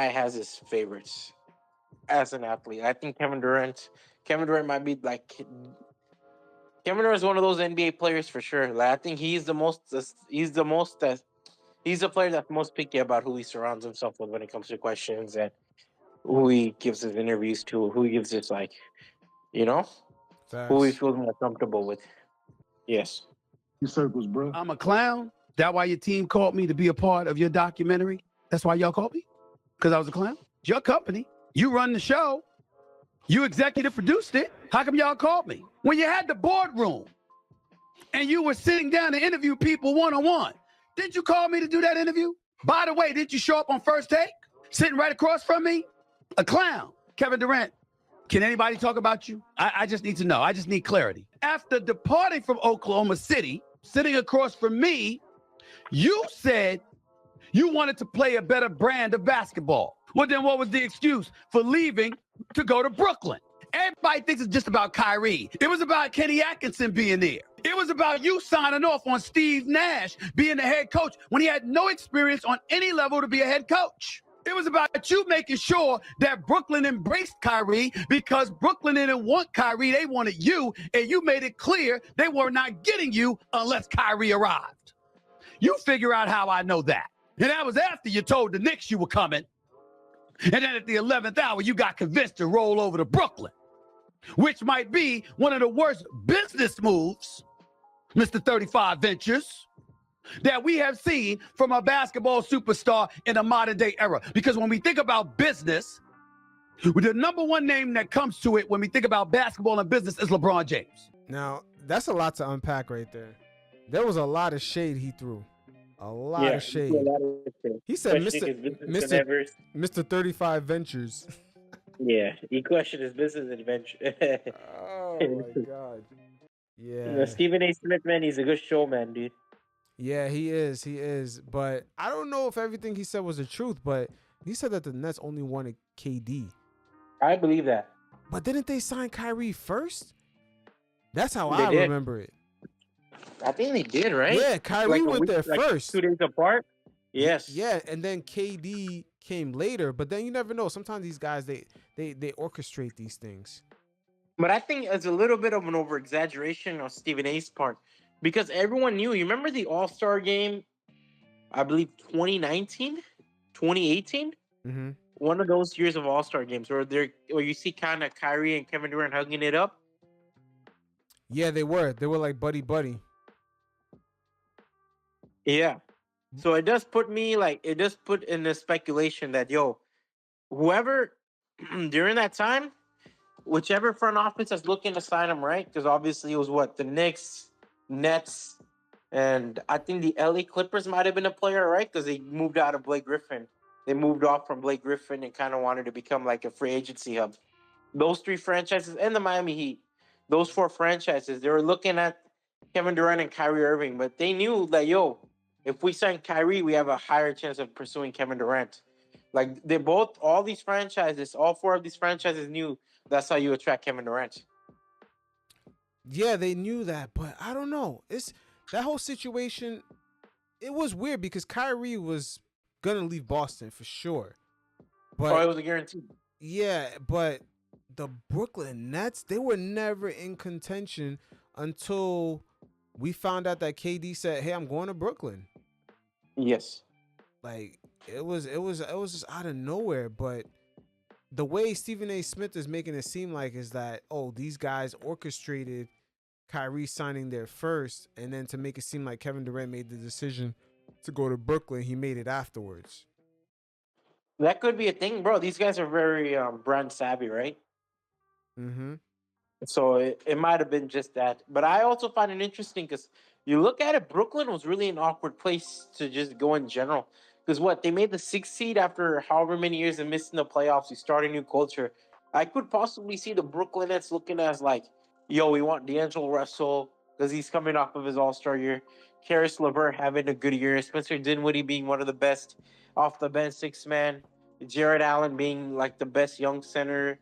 has his favorites as an athlete. I think Kevin Durant might be like. Kevin Durant is one of those NBA players for sure. Like I think he's the player that's most picky about who he surrounds himself with when it comes to questions and who he gives his interviews to, who he gives his who he feels more comfortable with. Yes. Circles, bro. I'm a clown. That why your team called me to be a part of your documentary? That's why y'all called me? Because I was a clown? It's your company. You run the show. You executive produced it. How come y'all called me? When you had the boardroom and you were sitting down to interview people one-on-one, didn't you call me to do that interview? By the way, didn't you show up on First Take? Sitting right across from me? A clown. Kevin Durant, can anybody talk about you? I just need to know. I just need clarity. After departing from Oklahoma City, sitting across from me, You said you wanted to play a better brand of basketball. Well, then what was the excuse for leaving to go to Brooklyn? Everybody thinks it's just about Kyrie. It was about Kenny Atkinson being there. It was about you signing off on Steve Nash being the head coach when he had no experience on any level to be a head coach. It was about you making sure that Brooklyn embraced Kyrie because Brooklyn didn't want Kyrie. They wanted you, and you made it clear they were not getting you unless Kyrie arrived. You figure out how I know that. And that was after you told the Knicks you were coming. And then at the 11th hour, you got convinced to roll over to Brooklyn, which might be one of the worst business moves, Mr. 35 Ventures, that we have seen from a basketball superstar in the modern day era. Because when we think about business, the number one name that comes to it when we think about basketball and business is LeBron James. Now, that's a lot to unpack right there. There was a lot of shade he threw. A lot of shade. He said Mr. 35 Ventures. Yeah, he questioned his business adventure. Oh, my God. Yeah. You know, Stephen A. Smith, man, he's a good showman, dude. Yeah, he is. He is. But I don't know if everything he said was the truth, but he said that the Nets only wanted KD. I believe that. But didn't they sign Kyrie first? That's how They I did. remember it. I think they did, right? Yeah, Kyrie went there first. 2 days apart? Yes. Yeah, and then KD came later, but then you never know. Sometimes these guys, they orchestrate these things. But I think it's a little bit of an over-exaggeration on Stephen A's part because everyone knew. You remember the All-Star game, I believe 2019, 2018? Mm-hmm. One of those years of All-Star games where you see kind of Kyrie and Kevin Durant hugging it up. Yeah, they were. They were like buddy. Yeah. So it does put me in the speculation that, whoever during that time, whichever front office is looking to sign him, right? Because obviously it was the Knicks, Nets, and I think the LA Clippers might have been a player, right? Because they moved out of Blake Griffin. They moved off from Blake Griffin and kind of wanted to become like a free agency hub. Those three franchises and the Miami Heat, those four franchises, they were looking at Kevin Durant and Kyrie Irving, but they knew that, if we sign Kyrie, we have a higher chance of pursuing Kevin Durant. Like all these franchises, all four of these franchises knew that's how you attract Kevin Durant. Yeah, they knew that, but I don't know. It's that whole situation. It was weird because Kyrie was gonna leave Boston for sure. But it was a guarantee. Yeah, but the Brooklyn Nets, they were never in contention until we found out that KD said, "Hey, I'm going to Brooklyn." Yes. Like it was just out of nowhere, but the way Stephen A. Smith is making it seem like is that, these guys orchestrated Kyrie signing there first, and then to make it seem like Kevin Durant made the decision to go to Brooklyn, he made it afterwards. That could be a thing, bro. These guys are very brand savvy, right? Mm-hmm. So it might have been just that. But I also find it interesting because you look at it, Brooklyn was really an awkward place to just go in general. Because they made the 6th seed after however many years of missing the playoffs. You start a new culture. I could possibly see the Brooklyn Nets looking as like, we want D'Angelo Russell because he's coming off of his All-Star year. Karis LeVert having a good year. Spencer Dinwiddie being one of the best off the bench 6-man. Jared Allen being like the best young center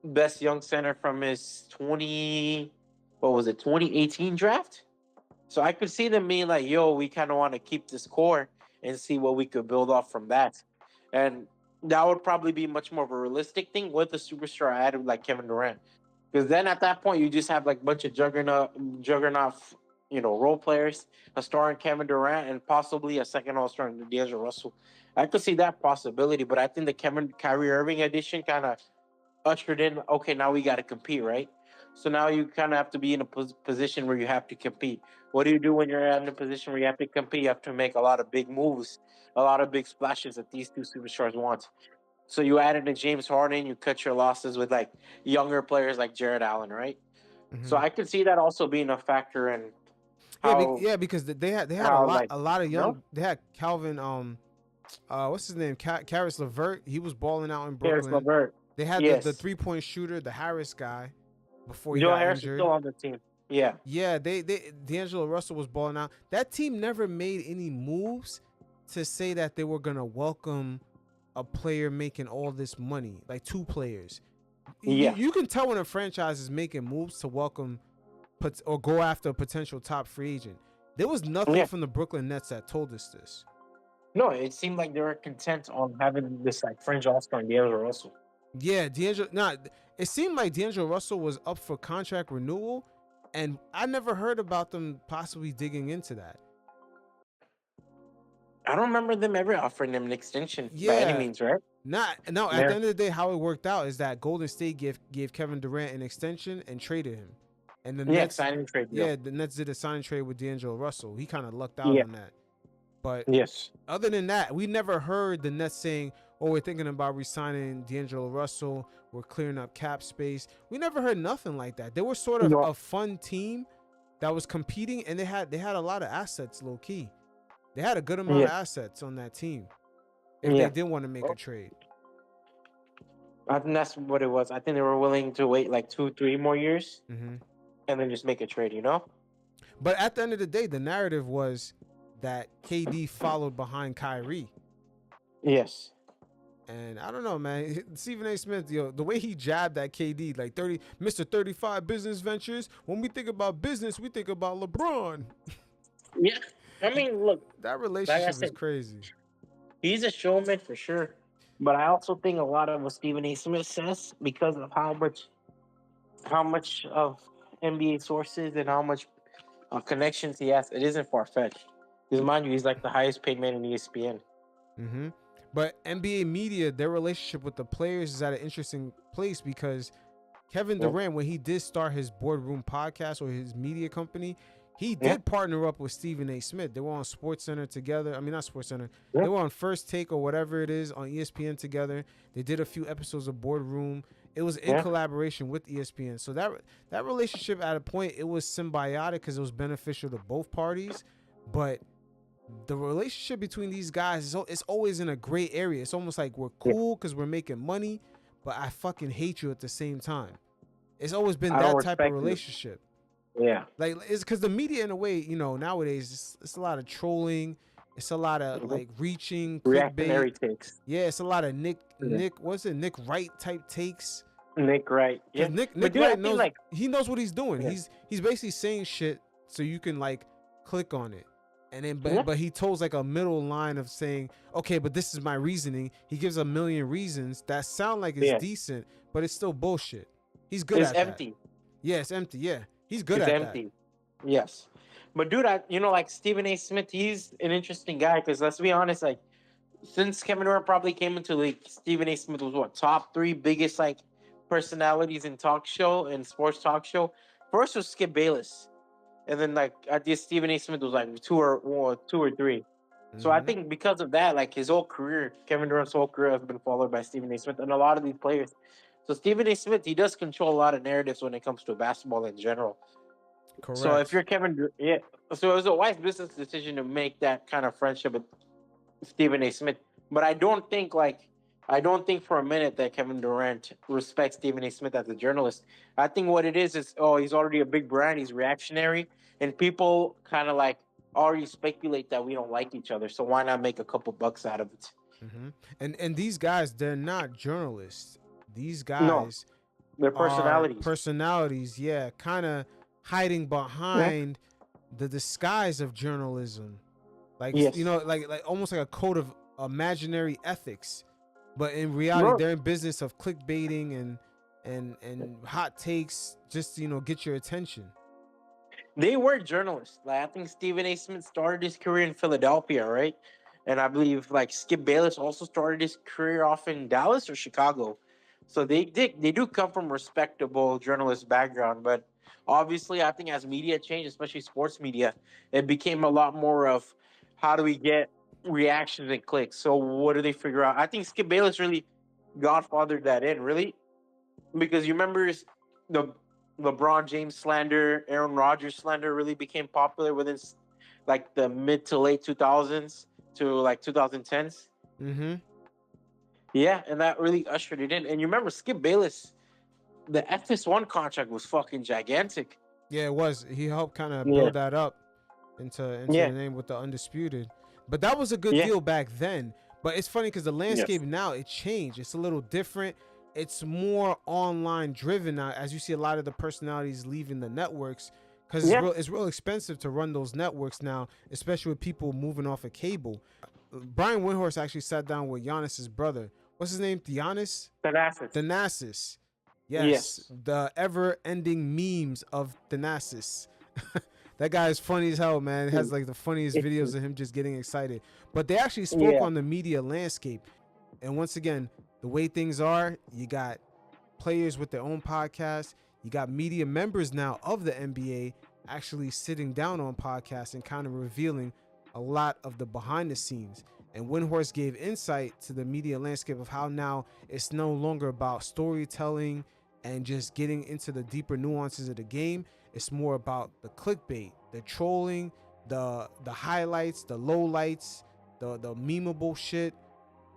from his 2018 draft. So I could see them being like, we kind of want to keep this core and see what we could build off from that. And that would probably be much more of a realistic thing with a superstar added like Kevin Durant. Because then at that point, you just have like a bunch of juggernaut, role players, a star in Kevin Durant, and possibly a second all-star in D'Angelo Russell. I could see that possibility, but I think the Kyrie Irving addition kind of ushered in, okay, now we got to compete, right? So now you kind of have to be in a position where you have to compete. What do you do when you're in a position where you have to compete? You have to make a lot of big moves, a lot of big splashes that these two superstars want. So you add in a James Harden, you cut your losses with like younger players like Jared Allen, right? Mm-hmm. So I could see that also being a factor in how, because they had a lot of young. They had Calvin, what's his name? Karis LeVert. He was balling out in Brooklyn. Karis LeVert. They had the 3-point shooter, the Harris guy, before he got Harris injured. Is still on the team. Yeah. Yeah, D'Angelo Russell was balling out. That team never made any moves to say that they were gonna welcome a player making all this money, like 2 players. Yeah. You can tell when a franchise is making moves to welcome or go after a potential top free agent. There was nothing from the Brooklyn Nets that told us this. No, it seemed like they were content on having this like fringe all-star in D'Angelo Russell. Yeah, it seemed like D'Angelo Russell was up for contract renewal, and I never heard about them possibly digging into that. I don't remember them ever offering him an extension by any means, right? At the end of the day, how it worked out is that Golden State gave Kevin Durant an extension and traded him. And the Nets, signing trade. The Nets did a signing trade with D'Angelo Russell. He kind of lucked out on that. But other than that, we never heard the Nets saying, "Oh, we're thinking about re-signing D'Angelo Russell. We're clearing up cap space." We never heard nothing like that. They were sort of a fun team that was competing, and they had a lot of assets, low key. They had a good amount of assets on that team if they did want to make a trade. I think that's what it was. I think they were willing to wait like 2-3 more years and then just make a trade, you know? But at the end of the day, the narrative was that KD followed behind Kyrie. Yes. And I don't know, man. Stephen A. Smith, the way he jabbed at KD, like Mr. 35 business ventures. When we think about business, we think about LeBron. Yeah. I mean, look. That relationship is crazy. He's a showman for sure. But I also think a lot of what Stephen A. Smith says, because of how much of NBA sources and how much connections he has, it isn't far-fetched. Because mind you, he's like the highest paid man in ESPN. Mm-hmm. But NBA media, their relationship with the players is at an interesting place because Kevin Durant, when he did start his Boardroom podcast or his media company, he did partner up with Stephen A. Smith. They were on SportsCenter together. I mean, not SportsCenter. They were on First Take or whatever it is on ESPN together. They did a few episodes of Boardroom. It was in collaboration with ESPN. So that relationship at a point, it was symbiotic because it was beneficial to both parties. But the relationship between these guys is always in a gray area. It's almost like we're cool because we're making money, but I fucking hate you at the same time. It's always been that type of relationship. Yeah. Like, it's because the media, in a way, nowadays, it's a lot of trolling. It's a lot of, like, reaching. Reactionary takes. Yeah, it's a lot of Nick Wright type takes. Nick Wright. Yeah. Nick Wright knows, he knows what he's doing. Yeah. He's basically saying shit so you can, like, click on it. And then, but he tells like a middle line of saying, okay, but this is my reasoning. He gives a million reasons that sound like it's decent, but it's still bullshit. He's good at empty. that. Yeah, it's empty. Yeah, he's good at empty. that. Yes. But dude, like Stephen A. Smith, he's an interesting guy because let's be honest, like since Kevin Durant probably came into the league, Stephen A. Smith was top 3 biggest like personalities in talk show and sports talk show. First was Skip Bayless. And then, like, I guess Stephen A. Smith was like 2 or 3. Mm-hmm. So I think because of that, like his whole career, Kevin Durant's whole career has been followed by Stephen A. Smith and a lot of these players. So Stephen A. Smith, he does control a lot of narratives when it comes to basketball in general. Correct. So if you're Kevin Durant, so it was a wise business decision to make that kind of friendship with Stephen A. Smith. But I don't think for a minute that Kevin Durant respects Stephen A. Smith as a journalist. I think what it is he's already a big brand. He's reactionary. And people kind of like already speculate that we don't like each other. So why not make a couple bucks out of it? Mm-hmm. And these guys, they're not journalists. These guys, they're personalities. Personalities, yeah, kind of hiding behind the disguise of journalism. Like, like almost like a code of imaginary ethics. But in reality, they're in business of clickbaiting and hot takes just to, get your attention. They were journalists. Like I think Stephen A. Smith started his career in Philadelphia, right? And I believe like Skip Bayless also started his career off in Dallas or Chicago. So they do come from respectable journalist background. But obviously, I think as media changed, especially sports media, it became a lot more of how do we get reactions and clicks. So what do they figure out? I think Skip Bayless really godfathered that in, really, because you remember the LeBron James slander, Aaron Rodgers slander really became popular within like the mid to late 2000s to like 2010s. Mm-hmm. Yeah, and that really ushered it in. And you remember Skip Bayless, the FS1 contract was fucking gigantic. Yeah, it was. He helped kind of Yeah. build that up into Yeah. the name with the Undisputed. But that was a good Yeah. deal back then. But it's funny because the landscape now, it changed. It's a little different. It's more online driven now, as you see a lot of the personalities leaving the networks, because it's real expensive to run those networks now, especially with people moving off of cable. Brian Windhorst actually sat down with Giannis's brother. What's his name? Thanasis? Yes. The ever-ending memes of Thanasis. That guy is funny as hell, man. It has like the funniest videos of him just getting excited. But they actually spoke on the media landscape. And once again, the way things are, you got players with their own podcasts. You got media members now of the NBA actually sitting down on podcasts and kind of revealing a lot of the behind the scenes. And Windhorst gave insight to the media landscape of how now it's no longer about storytelling and just getting into the deeper nuances of the game. It's more about the clickbait, the trolling, the highlights, the lowlights, the memeable shit.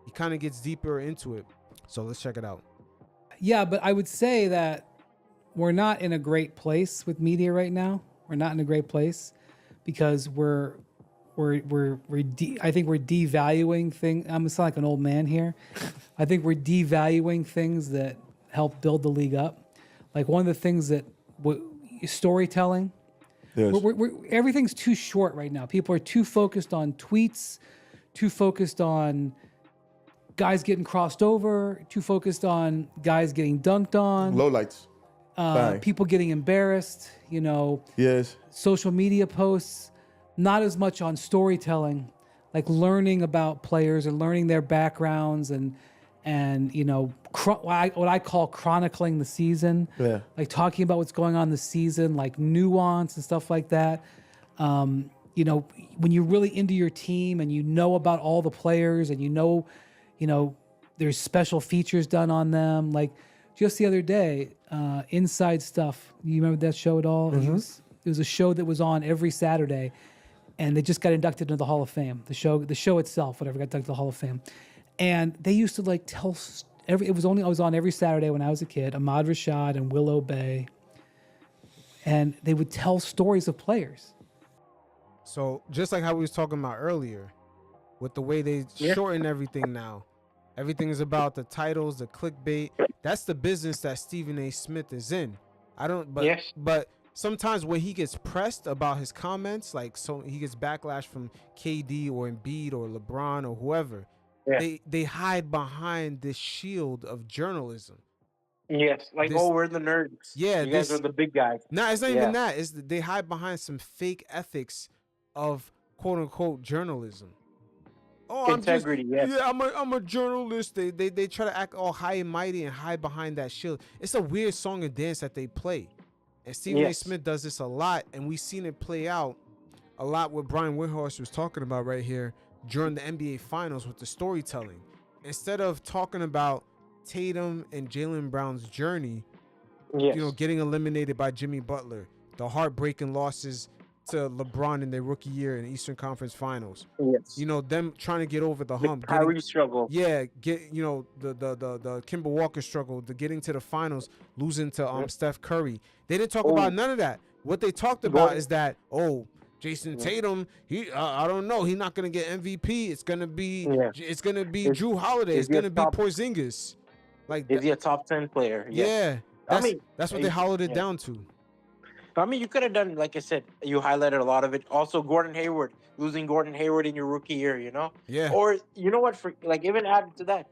He kind of gets deeper into it. So let's check it out. Yeah, but I would say that we're not in a great place with media right now. We're not in a great place because I think we're devaluing things. I'm gonna sound like an old man here. I think we're devaluing things that help build the league up. Like one of the things that storytelling. Yes. Everything's too short right now. People are too focused on tweets, too focused on guys getting crossed over, too focused on guys getting dunked on. Lowlights. People getting embarrassed, Yes. social media posts, not as much on storytelling, like learning about players and learning their backgrounds and what I call chronicling the season. Yeah. Like talking about what's going on in the season, like nuance and stuff like that. When you're really into your team and you know about all the players and there's special features done on them. Like just the other day, Inside Stuff. You remember that show at all? Mm-hmm. It was a show that was on every Saturday, and they just got inducted into the Hall of Fame. The show itself, whatever, got inducted to the Hall of Fame. And they used to like tell I was on every Saturday when I was a kid, Ahmad Rashad and Willow Bay. And they would tell stories of players. So just like how we was talking about earlier, with the way they shorten everything now, everything is about the titles, the clickbait. That's the business that Stephen A. Smith is in. But sometimes when he gets pressed about his comments, he gets backlash from KD or Embiid or LeBron or whoever. Yeah. They hide behind this shield of journalism. Yes, we're the nerds. Yeah, you guys are the big guys. No, it's not even that. It's they hide behind some fake ethics of quote unquote journalism. Oh, integrity. I'm a journalist. They try to act all high and mighty and hide behind that shield. It's a weird song and dance that they play, and Stephen A. Smith does this a lot, and we've seen it play out a lot. What Brian Windhorst was talking about right here during the NBA Finals with the storytelling. Instead of talking about Tatum and Jaylen Brown's journey, getting eliminated by Jimmy Butler, the heartbreaking losses to LeBron in their rookie year in the Eastern Conference Finals. Yes. Them trying to get over the hump. Kyrie struggle. Yeah, the Kemba Walker struggle, the getting to the finals, losing to Steph Curry. They didn't talk about none of that. What they talked about is that, Jason Tatum, I don't know, he's not gonna get MVP. It's gonna be Drew Holiday. It's gonna be Porzingis. Is he a top 10 player? Yeah. That's what they hollowed it down to. I mean, you could have done, like I said, you highlighted a lot of it. Also, Gordon Hayward, losing Gordon Hayward in your rookie year, Yeah. Or you know what? Even added to that,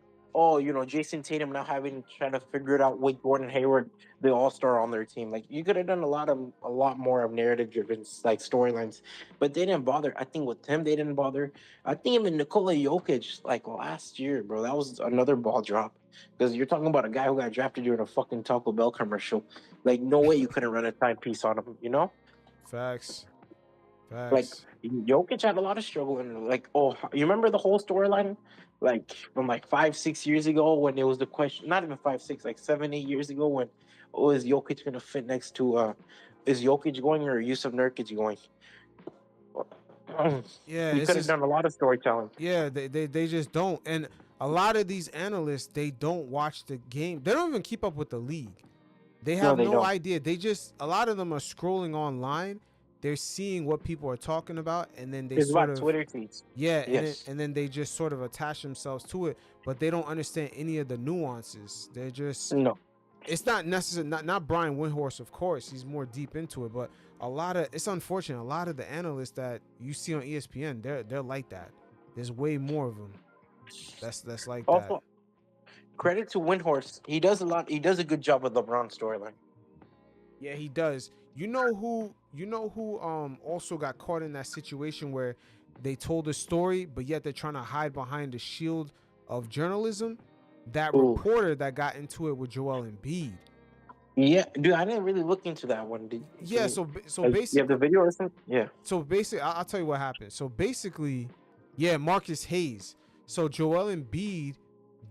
Jason Tatum now trying to figure it out with Gordon Hayward, the All-Star on their team. Like you could have done a lot more of narrative-driven storylines, but they didn't bother. I think with him, they didn't bother. I think even Nikola Jokic, last year, bro, that was another ball drop. Because you're talking about a guy who got drafted during a fucking Taco Bell commercial. No way you couldn't run a timepiece on him, Facts. Jokic had a lot of struggle. And you remember the whole storyline? From 5-6 years ago when it was the question, not even 5-6, 7-8 years ago when, is Jokic going to fit next to, is Jokic going or Yusuf Nurkic going? Yeah. You could have done a lot of storytelling. Yeah, they just don't. And a lot of these analysts, they don't watch the game. They don't even keep up with the league. They have they no don't. idea. They just, a lot of them are scrolling online. They're seeing what people are talking about, and then they It's sort about of Twitter feeds. yeah, Yes. and then they just sort of attach themselves to it, but they don't understand any of the nuances. They're just No. it's not necessary. Not Brian Windhorst, of course. He's more deep into it, but it's unfortunate. A lot of the analysts that you see on ESPN, they're like that. There's way more of them. That's like that. Also, credit to Windhorst. He does a lot. He does a good job with LeBron's storyline. Yeah, he does. You know who also got caught in that situation where they told a story, but yet they're trying to hide behind the shield of journalism? That reporter that got into it with Joel Embiid. Yeah, dude, I didn't really look into that one. Yeah, so basically, you have the video or something? Yeah. So basically, I'll tell you what happened. So basically, yeah, Marcus Hayes. So Joel Embiid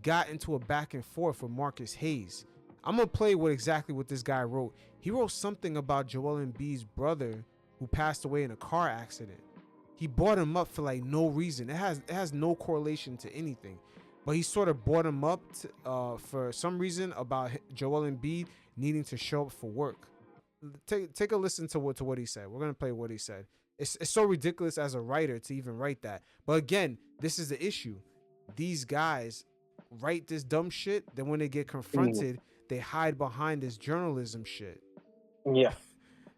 got into a back and forth with Marcus Hayes. I'm gonna play exactly what this guy wrote. He wrote something about Joel Embiid's brother who passed away in a car accident. He brought him up for like no reason. It has no correlation to anything, but he sort of brought him up for some reason about Joel Embiid needing to show up for work. Take a listen to what he said. We're gonna play what he said. It's so ridiculous as a writer to even write that. But again, this is the issue. These guys write this dumb shit. Then when they get confronted, they hide behind this journalism shit. Yeah.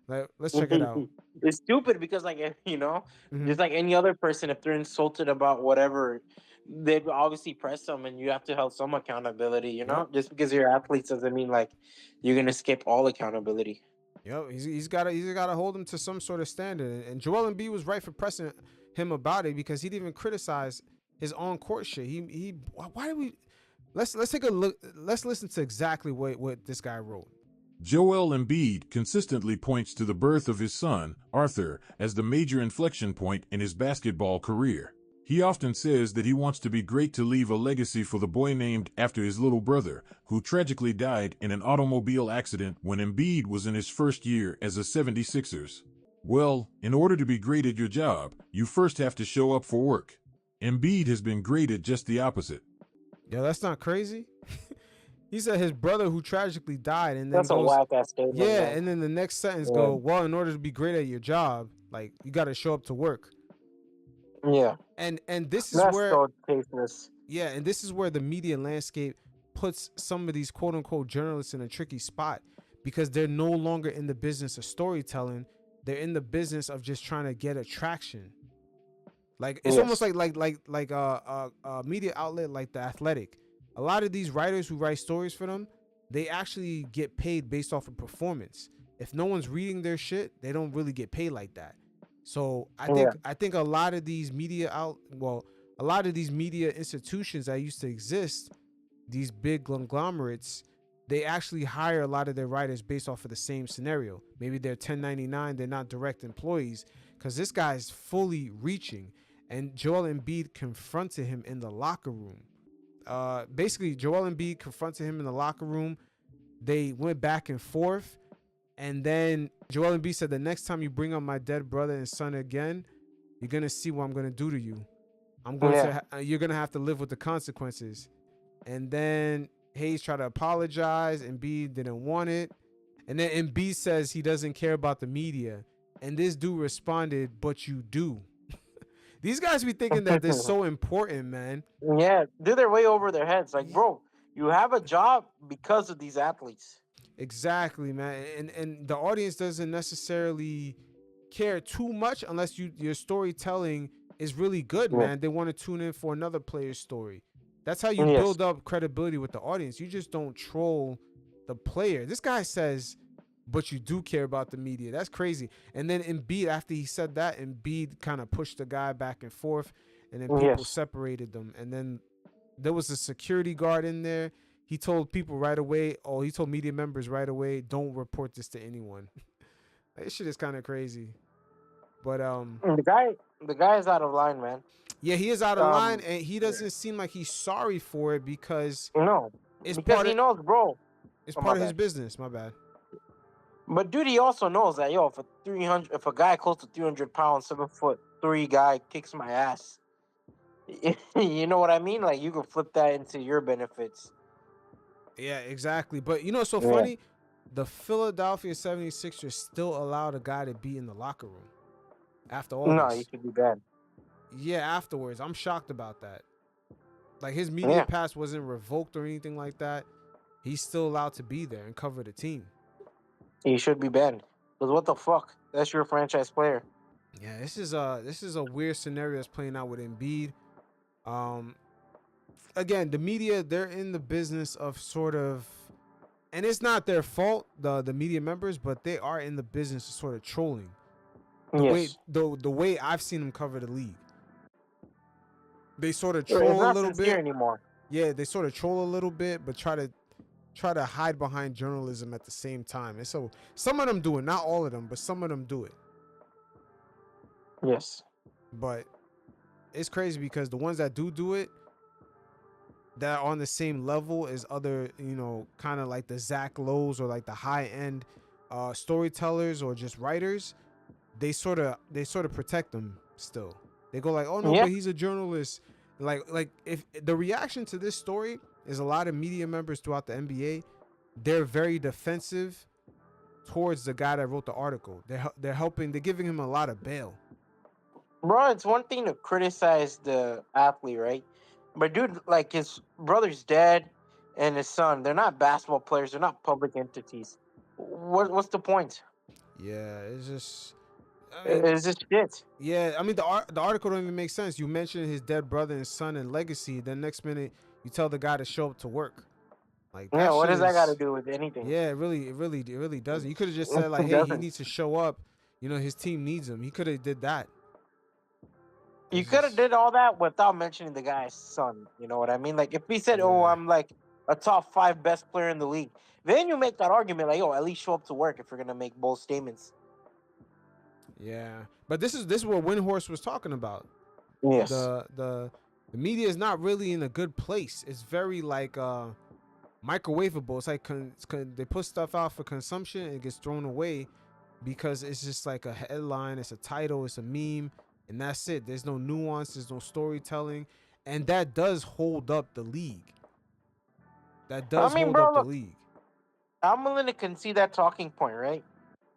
Like, let's check it out. It's stupid because, like, just like any other person, if they're insulted about whatever, they'd obviously press them, and you have to have some accountability. Just because you're athletes doesn't mean like you're gonna skip all accountability. Yo, he's gotta hold him to some sort of standard. And Joel Embiid was right for pressing him about it because he didn't even criticize his on court shit. Why did we? Let's take a look. Let's listen to exactly what this guy wrote. Joel Embiid consistently points to the birth of his son, Arthur, as the major inflection point in his basketball career. He often says that he wants to be great to leave a legacy for the boy named after his little brother, who tragically died in an automobile accident when Embiid was in his first year as a 76ers. Well, in order to be great at your job, you first have to show up for work. Embiid has been great at just the opposite. Yo, that's not crazy. He said his brother who tragically died, and then That's a whack-ass statement. Yeah, man. and then the next sentence go, well, in order to be great at your job, like you got to show up to work. Yeah. And this is That's where so tasteless. Yeah, and this is where the media landscape puts some of these quote unquote journalists in a tricky spot because they're no longer in the business of storytelling. They're in the business of just trying to get attraction. Like it's almost like a media outlet like The Athletic. A lot of these writers who write stories for them, they actually get paid based off of performance. If no one's reading their shit, they don't really get paid like that. So I think a lot of these media institutions that used to exist, these big conglomerates, they actually hire a lot of their writers based off of the same scenario. Maybe they're 1099, they're not direct employees, because this guy is fully reaching. And Joel Embiid confronted him in the locker room. Basically, Joel Embiid confronted him in the locker room. They went back and forth. And then Joel Embiid said, the next time you bring up my dead brother and son again, you're going to see what I'm going to do to you. You're going to have to live with the consequences. And then Hayes tried to apologize. Embiid didn't want it. And then Embiid says he doesn't care about the media. And this dude responded, but you do. These guys be thinking that they're so important, man. Yeah, dude, they're way over their heads. Like, bro, you have a job because of these athletes. Exactly, man. And the audience doesn't necessarily care too much unless your storytelling is really good, man. They want to tune in for another player's story. That's how you build up credibility with the audience. You just don't troll the player. This guy says, but you do care about the media. That's crazy. And then Embiid, after he said that, Embiid kind of pushed the guy back and forth, and then people separated them. And then there was a security guard in there. He told people right away, he told media members right away, don't report this to anyone. This shit is kind of crazy. But the guy is out of line, man. Yeah, he is out of line, and he doesn't seem like he's sorry for it because he knows, bro. It's part of his business. My bad. But dude, he also knows that if a guy close to 300 pounds, 7'3" guy kicks my ass, you know what I mean? Like you can flip that into your benefits. Yeah, exactly. But you know, what's so funny. the Philadelphia 76ers still allowed a guy to be in the locker room after all No, this. you should be bad. Yeah, afterwards. I'm shocked about that. Like, his media pass wasn't revoked or anything like that. He's still allowed to be there and cover the team. He should be banned. Because what the fuck? That's your franchise player. Yeah, this is a weird scenario that's playing out with Embiid. Again, the media, they're in the business of sort of, and it's not their fault, the media members, but they are in the business of sort of trolling. The way I've seen them cover the league. They sort of troll a little bit anymore. Yeah, they sort of troll a little bit, but try to hide behind journalism at the same time. And so some of them do it, not all of them, but some of them do it. Yes. But it's crazy because the ones that do it, that are on the same level as other, kind of like the Zach Lowe's or like the high end storytellers or just writers, they sort of protect them still. They go like, oh no, but he's a journalist. Like if the reaction to this story is a lot of media members throughout the NBA, they're very defensive towards the guy that wrote the article. They're giving him a lot of bail. Bro, it's one thing to criticize the athlete, right? But dude, like his brother's dead and his son, they're not basketball players. They're not public entities. What's the point? Yeah, it's just... it's just shit. Yeah, I mean, the article don't even make sense. You mentioned his dead brother and son and legacy. Then next minute, you tell the guy to show up to work. Like, yeah, what does that got to do with anything? Yeah, it really doesn't. You could have just said like, hey, he needs to show up. His team needs him. He could have did that. You could have did all that without mentioning the guy's son. You know what I mean? Like if he said, "Oh, I'm like a top 5 best player in the league," then you make that argument like, "Oh, at least show up to work if you're gonna make bold statements." Yeah, but this is what Windhorse was talking about. Yes. The media is not really in a good place. It's very like microwavable. It's like they put stuff out for consumption and it gets thrown away because it's just like a headline, it's a title, it's a meme. And that's it. There's no nuance. There's no storytelling. And that does hold up the league. The league. I'm willing to concede that talking point, right?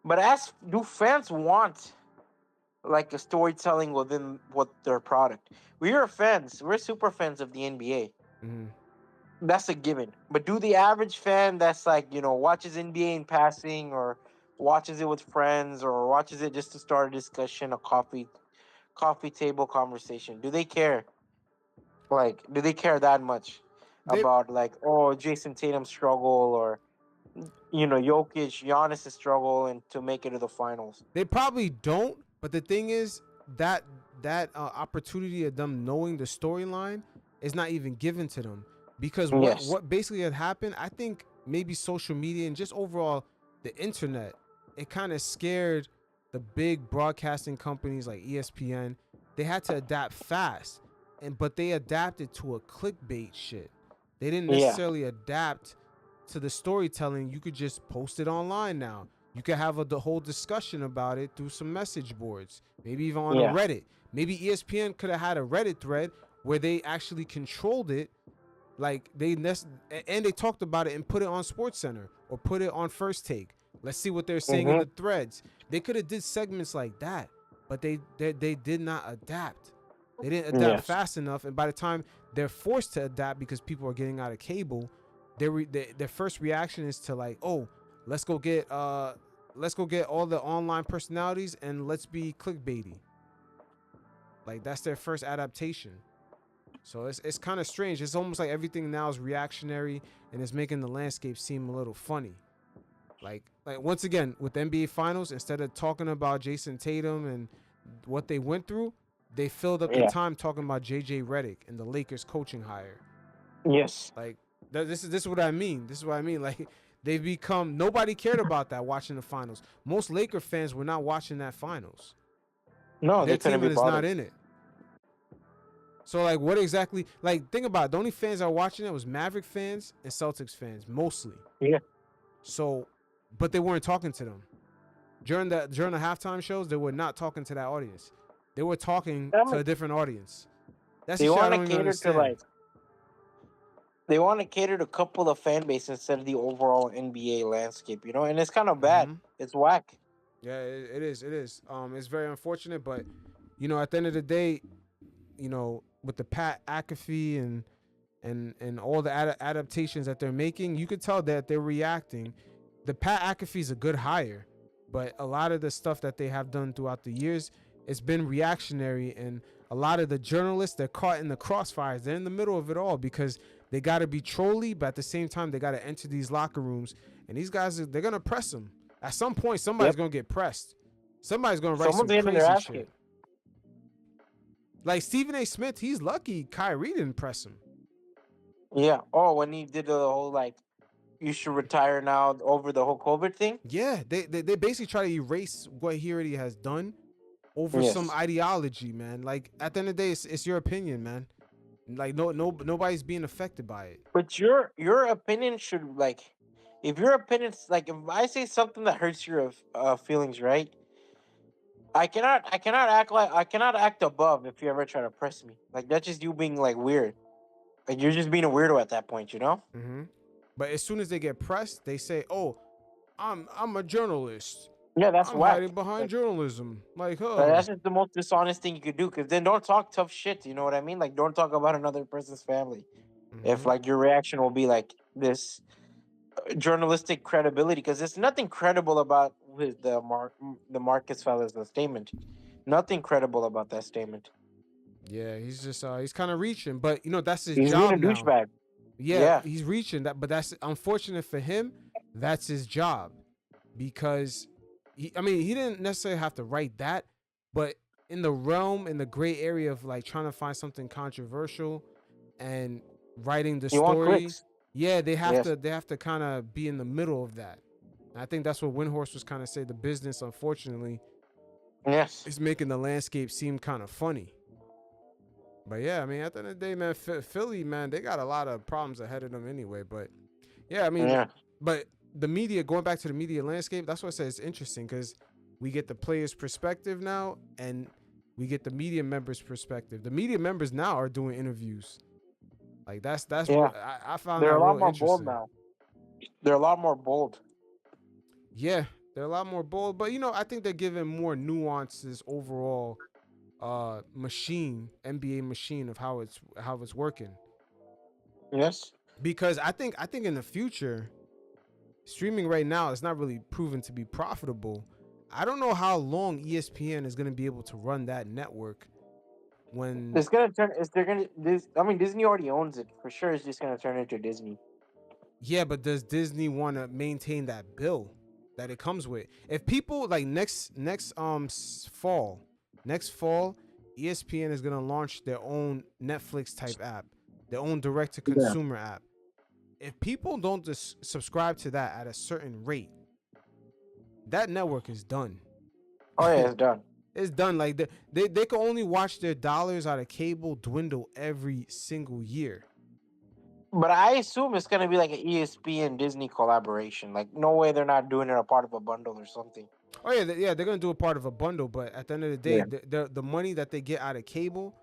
But do fans want like a storytelling within what their product? We are fans. We're super fans of the NBA. Mm-hmm. That's a given. But do the average fan that's like, watches NBA in passing or watches it with friends or watches it just to start a discussion, a coffee table conversation, do they care? Like, do they care that much about like, oh, Jason Tatum struggle or Jokic, Giannis struggle and to make it to the finals? They probably don't, but the thing is that opportunity of them knowing the storyline is not even given to them because what basically had happened, I think maybe social media and just overall the internet, it kind of scared the big broadcasting companies like ESPN. They had to adapt fast, but they adapted to a clickbait shit. They didn't necessarily adapt to the storytelling. You could just post it online now. You could have the whole discussion about it through some message boards, maybe even on a Reddit. Maybe ESPN could have had a Reddit thread where they actually controlled it, like and they talked about it and put it on SportsCenter or put it on First Take. Let's see what they're saying in the threads. They could have did segments like that, but they did not adapt. They didn't adapt fast enough, and by the time they're forced to adapt because people are getting out of cable, their first reaction is to like, oh, let's go get all the online personalities and let's be clickbaity. Like that's their first adaptation. So it's kind of strange. It's almost like everything now is reactionary and it's making the landscape seem a little funny. Like once again with the NBA Finals, instead of talking about Jason Tatum and what they went through, they filled up the time talking about JJ Redick and the Lakers coaching hire. Yes. Like this is what I mean. This is what I mean. Like they've become, nobody cared about that watching the finals. Most Laker fans were not watching that finals. No, their they couldn't team be is bothered. not in it. So like what exactly, like think about it. The only fans that were watching it was Maverick fans and Celtics fans mostly. Yeah. So but they weren't talking to them. During the halftime shows, they were not talking to that audience. They were talking to a different audience. That's they the shit I want don't to even cater to understand. They want to cater to a couple of fan base instead of the overall NBA landscape, and it's kind of bad. It's whack. Yeah, it is. It is. It's very unfortunate, but at the end of the day, with the Pat McAfee and all the adaptations that they're making, you could tell that they're reacting. The Pat McAfee is a good hire, but a lot of the stuff that they have done throughout the years, it's been reactionary, and a lot of the journalists, they're caught in the crossfires. They're in the middle of it all because they got to be trolly, but at the same time, they got to enter these locker rooms, and these guys, they're going to press them. At some point, somebody's going to get pressed. Somebody's going to write some crazy shit. Like Stephen A. Smith, he's lucky Kyrie didn't press him. Yeah. Oh, when he did the whole, you should retire now over the whole COVID thing? Yeah, they basically try to erase what he already has done over some ideology, man. Like, at the end of the day, it's your opinion, man. Like, nobody's being affected by it. But your opinion should, if your opinion's, if I say something that hurts your feelings, right? I cannot act above if you ever try to press me. Like, that's just you being, weird. Like, you're just being a weirdo at that point, Mm-hmm. But as soon as they get pressed, they say, "Oh, I'm a journalist." Yeah, that's I'm whack. hiding behind journalism. Like, that's just the most dishonest thing you could do. Because then don't talk tough shit. You know what I mean? Like, don't talk about another person's family. If your reaction will be like this journalistic credibility, because there's nothing credible about the Marcus fella's statement. Nothing credible about that statement. Yeah, he's just he's kind of reaching, but that's his He's job being a now. douchebag. Yeah, he's reaching that, but that's unfortunate for him. That's his job, because he didn't necessarily have to write that, but in the gray area of trying to find something controversial and writing the story. Yeah, they have to kind of be in the middle of that. And I think that's what Windhorse was kind of saying. The business, unfortunately, is making the landscape seem kind of funny. But yeah, at the end of the day, man, Philly, man, they got a lot of problems ahead of them anyway. But yeah, but the media, going back to the media landscape, that's what I say it's interesting, because we get the players' perspective now, and we get the media members' perspective. The media members now are doing interviews. Like that's what I found. They're that a lot real more interesting. bold now. They're a lot more bold. Yeah, they're a lot more bold, but I think they're giving more nuances overall. NBA machine of how it's working. Yes, because I think in the future, streaming right now is not really proven to be profitable. I don't know how long ESPN is going to be able to run that network when it's gonna turn. Disney already owns it for sure. It's just gonna turn into Disney. Yeah, but does Disney want to maintain that bill that it comes with? If people next fall, ESPN is gonna launch their own Netflix type app, their own direct to consumer app. If people don't just subscribe to that at a certain rate, that network is done. Oh yeah, it's done. It's done. Like they can only watch their dollars out of cable dwindle every single year. But I assume it's gonna be like an ESPN Disney collaboration. Like, no way they're not doing it a part of a bundle or something. Oh yeah, they're gonna do a part of a bundle. But at the end of the day, the money that they get out of cable,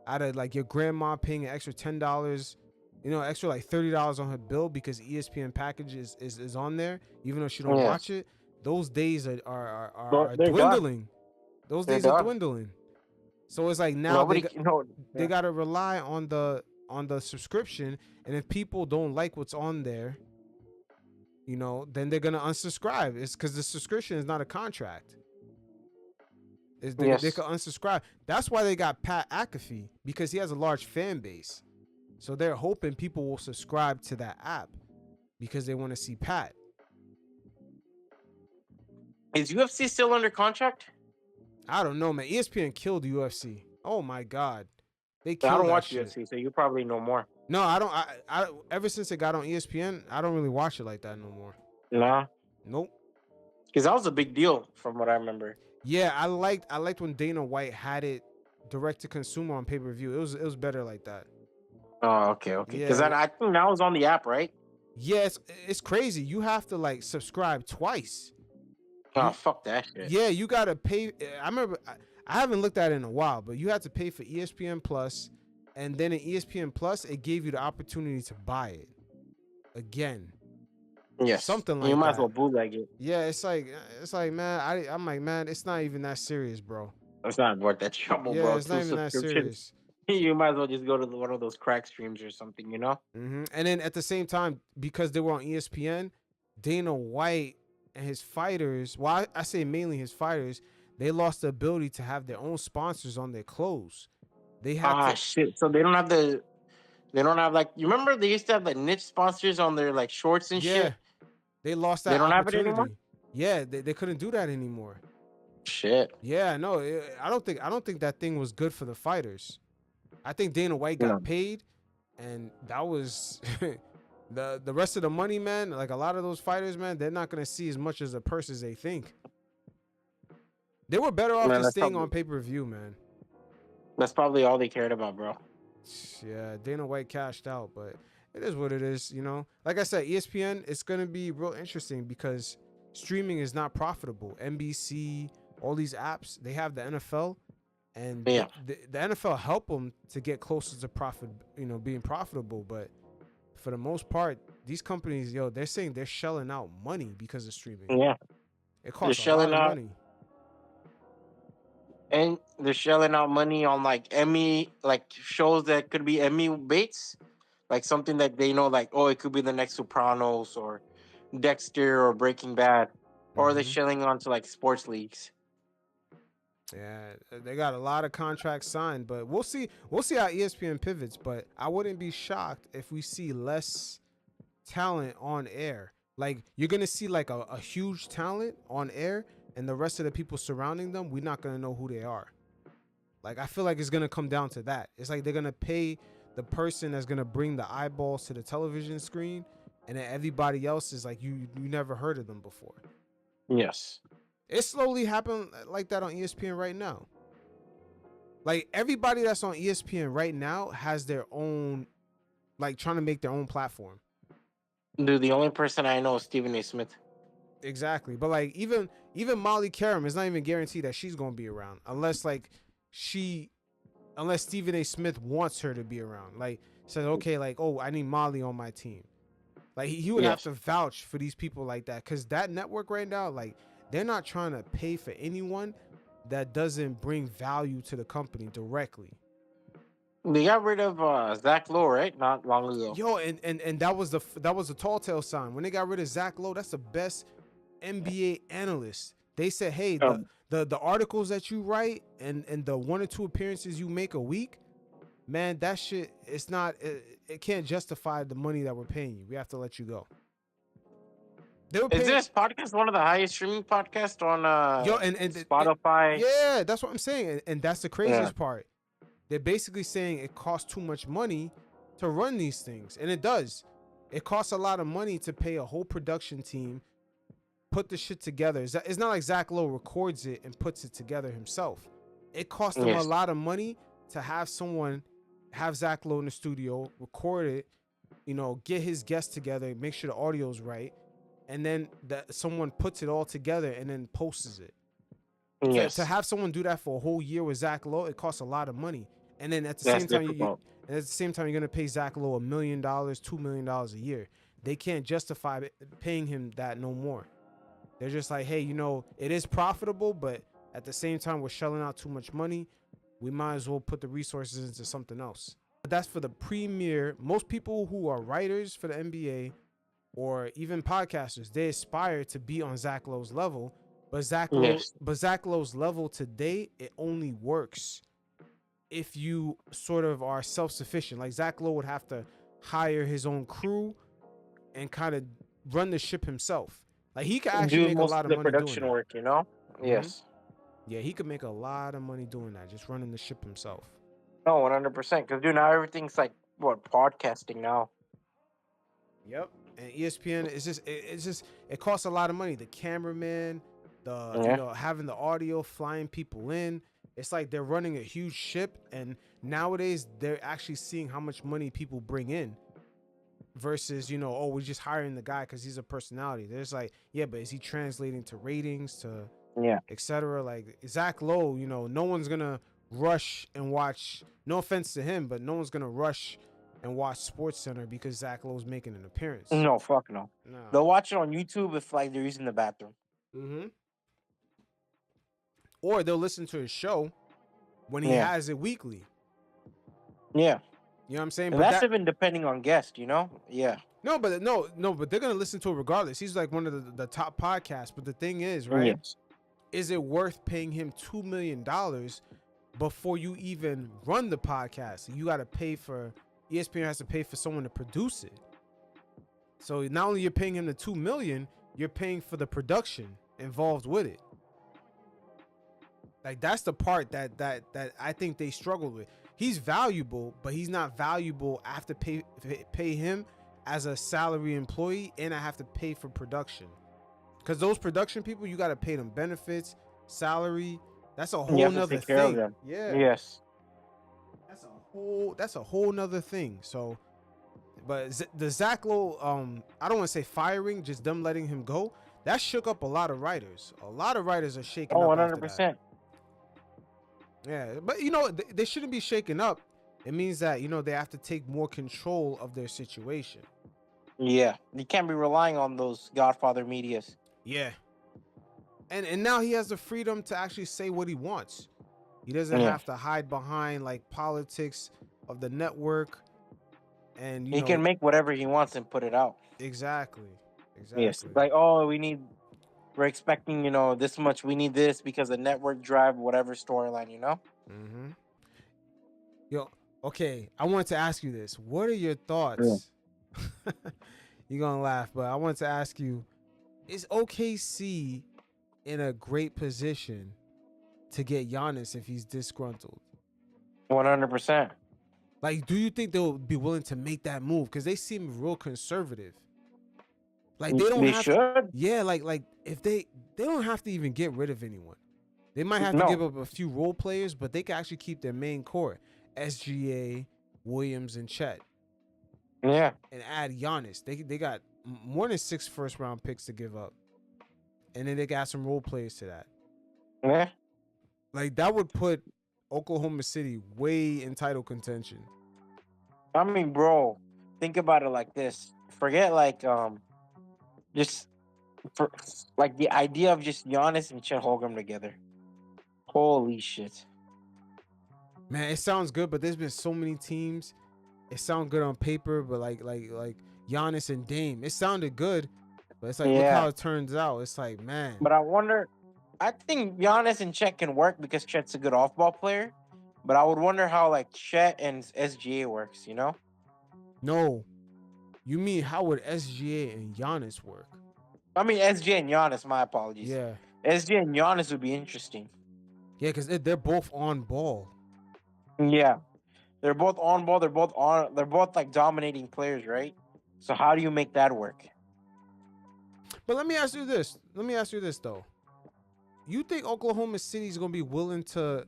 out of your grandma paying an extra $10, extra $30 on her bill because ESPN package is on there, even though she don't watch it. Those days are dwindling. Done. Those days are dwindling. So it's now they gotta rely on the subscription, and if people don't like what's on there, then they're gonna unsubscribe. It's because the subscription is not a contract. They can unsubscribe. That's why they got Pat McAfee, because he has a large fan base. So they're hoping people will subscribe to that app because they want to see Pat. Is UFC still under contract? I don't know, man. ESPN killed the UFC. Oh my God, they killed. I don't that watch shit. UFC, so you probably know more. No, I don't. I ever since it got on ESPN, I don't really watch it like that no more. Nah. Nope. Because that was a big deal from what I remember. Yeah, I liked when Dana White had it direct to consumer on pay-per-view. It was better like that. Oh, okay. Because I think now it's on the app, right? Yes, it's crazy. You have to subscribe twice. Oh, fuck that shit. Yeah, you gotta pay. I remember. I haven't looked at it in a while, but you had to pay for ESPN Plus, And then in ESPN Plus, it gave you the opportunity to buy it again. Yes, Something like you might that. as well bootleg it. Yeah, it's like man, I'm like, man, it's not even that serious, bro. It's not worth that trouble, Yeah, bro. it's not even that serious. You might as well just go to one of those crack streams or something, you know? And then at the same time, because they were on ESPN, Dana White and his fighters, well, I say mainly his fighters, they lost the ability to have their own sponsors on their clothes. They had shit. So they don't have like, you remember they used to have like niche sponsors on their like shorts and shit? They lost that They don't have it opportunity. anymore? Yeah, they couldn't do that anymore. Shit. Yeah, no, I don't think that thing was good for the fighters. I think Dana White got paid, and that was the rest of the money, man. Like a lot of those fighters, man, they're not gonna see as much as a purse as they think. They were better off just staying on pay-per-view, man. That's probably all they cared about, bro. Yeah, Dana White cashed out, but it is what it is, you know. Like I said, ESPN, it's gonna be real interesting because streaming is not profitable. NBC, all these apps, they have the NFL, and the NFL help them to get closer to profit, you know, being profitable. But for the most part, these companies, they're saying they're shelling out money because of streaming. Yeah, it costs a lot of money. And they're shelling out money on like Emmy, like shows that could be Emmy baits, like something that they know, like, oh, it could be the next Sopranos or Dexter or Breaking Bad, or they're shelling onto like sports leagues. Yeah, they got a lot of contracts signed, but we'll see how ESPN pivots. But I wouldn't be shocked if we see less talent on air. Like you're gonna see like a huge talent on air, and the rest of the people surrounding them, we're not gonna know who they are. Like I feel like it's gonna come down to that. It's like they're gonna pay the person that's gonna bring the eyeballs to the television screen, and then everybody else is like you never heard of them before. Yes. It's slowly happening like that on ESPN right now. Like everybody that's on ESPN right now has their own, like trying to make their own platform. Dude, the only person I know is Stephen A. Smith. Exactly. But like even Molly Karam, it's not even guaranteed that she's gonna be around unless Stephen A. Smith wants her to be around. Like says, okay, like, oh, I need Molly on my team. Like he would have to vouch for these people like that. Cause that network right now, like they're not trying to pay for anyone that doesn't bring value to the company directly. They got rid of Zach Lowe, right? Not long ago. Yo, and that was a tall tale sign. When they got rid of Zach Lowe, that's the best NBA analyst. They said, hey, the articles that you write and the 1 or 2 appearances you make a week, man, that shit, it can't justify the money that we're paying you. We have to let you go. Is this podcast one of the highest streaming podcasts on Spotify? Yeah, that's what I'm saying. And that's the craziest part. They're basically saying it costs too much money to run these things. And it does. It costs a lot of money to pay a whole production team, put the shit together. It's not like Zach Lowe records it and puts it together himself. It costs them a lot of money to have Zach Lowe in the studio, record it, get his guests together, make sure the audio's right. And then someone puts it all together and then posts it. Yes. To have someone do that for a whole year with Zach Lowe, it costs a lot of money. And then at the same time, you're gonna pay Zach Lowe $1 million, $2 million a year. They can't justify paying him that no more. They're just like, hey, it is profitable, but at the same time, we're shelling out too much money. We might as well put the resources into something else. But that's for the premier. Most people who are writers for the NBA or even podcasters, they aspire to be on Zach Lowe's level. But Zach Lowe's level today, it only works if you sort of are self-sufficient. Like Zach Lowe would have to hire his own crew and kind of run the ship himself. Like he could actually make a lot of money production doing work, Yes. Yeah, he could make a lot of money doing that, just running the ship himself. No, 100%. Because now everything's like podcasting now. Yep. And ESPN it costs a lot of money. The cameraman, having the audio, flying people in. It's like they're running a huge ship, and nowadays they're actually seeing how much money people bring in versus, we're just hiring the guy because he's a personality. There's like, yeah, but is he translating to ratings, to etc.? Like Zach Lowe, no one's gonna rush and watch. No offense to him, but no one's gonna rush and watch Sports Center because Zach Lowe's making an appearance. No, fuck no. No. They'll watch it on YouTube if like they're using the bathroom. Mm-hmm. Or they'll listen to his show when he has it weekly. Yeah. You know what I'm saying? And But that's even depending on guest, you know? Yeah. No, but they're gonna listen to it regardless. He's like one of the top podcasts. But the thing is, right? Yes. Is it worth paying him $2 million before you even run the podcast? You got to pay for ESPN has to pay for someone to produce it. So not only you're paying him the $2 million, you're paying for the production involved with it. Like that's the part that I think they struggle with. He's valuable, but he's not valuable. I have to pay him as a salary employee, and I have to pay for production. Because those production people, you got to pay them benefits, salary. That's a whole nother thing. Yeah. Yes. That's a whole nother thing. So, but the Zach Lowe, I don't want to say firing, just them letting him go. That shook up a lot of writers. A lot of writers are shaking up. 100%. Yeah, but you know they shouldn't be shaken up. It means that they have to take more control of their situation. Yeah, you can't be relying on those Godfather medias. Yeah. And now he has the freedom to actually say what he wants. He doesn't have to hide behind like politics of the network. And he can make whatever he wants and put it out. Exactly. Yes. Like, we're expecting, this much. We need this because the network drive whatever storyline, Mm-hmm. Yo, okay. I wanted to ask you this. What are your thoughts? Yeah. You're gonna laugh, but I wanted to ask you: is OKC in a great position to get Giannis if he's disgruntled? 100%. Like, do you think they'll be willing to make that move? Because they seem real conservative. Like they should. Yeah, like if they don't have to even get rid of anyone. They might have to give up a few role players, but they can actually keep their main core: SGA, Williams, and Chet. Yeah. And add Giannis. They got more than 6 first-round picks to give up. And then they got some role players to that. Yeah. Like, that would put Oklahoma City way in title contention. I mean, bro, think about it like this. Forget, just for the idea of just Giannis and Chet Holmgren together. Holy shit. Man, it sounds good, but there's been so many teams. It sounds good on paper, but like Giannis and Dame, it sounded good, but it's like look how it turns out. It's like, man. But I think Giannis and Chet can work because Chet's a good off-ball player, but I would wonder how Chet and SGA works, No, you mean how would SGA and Giannis work? I mean SGA and Giannis. My apologies. Yeah, SGA and Giannis would be interesting. Yeah, because they're both on ball. Yeah. They're both on ball. They're both dominating players, right? So how do you make that work? But let me ask you this. Though. You think Oklahoma City is gonna be willing to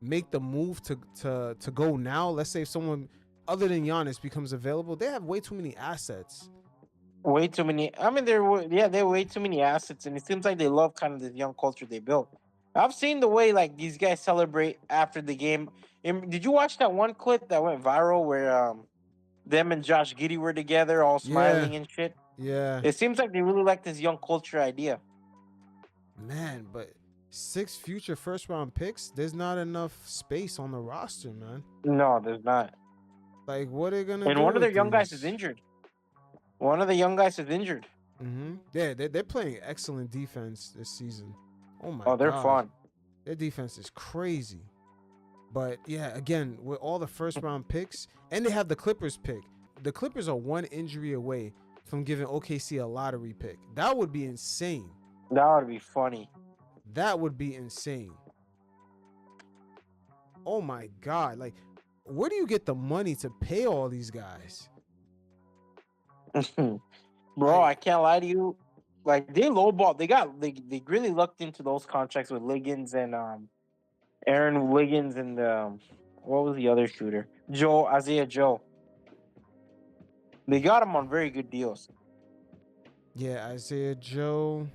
make the move to go now? Let's say if someone other than Giannis becomes available, they have way too many assets. Way too many. I mean, they have way too many assets, and it seems like they love kind of this young culture they built. I've seen the way these guys celebrate after the game. Did you watch that one clip that went viral where them and Josh Giddey were together, all smiling and shit? Yeah. It seems like they really like this young culture idea. Man, but 6 future first-round picks, there's not enough space on the roster, man. No, there's not. Like, what are they gonna do? And one of their young these? guys is injured. Mm-hmm. Yeah, they're playing excellent defense this season. Oh my! Oh, they're God. fun. Their defense is crazy. But yeah, again, with all the first-round picks, and they have the Clippers pick. The Clippers are one injury away from giving OKC a lottery pick. That would be insane. That would be funny. That would be insane. Oh my God! Like, where do you get the money to pay all these guys? Bro, I can't lie to you. They lowball. They really looked into those contracts with Liggins and Aaron Wiggins and what was the other shooter? Isaiah Joe. They got him on very good deals. Yeah, Isaiah Joe.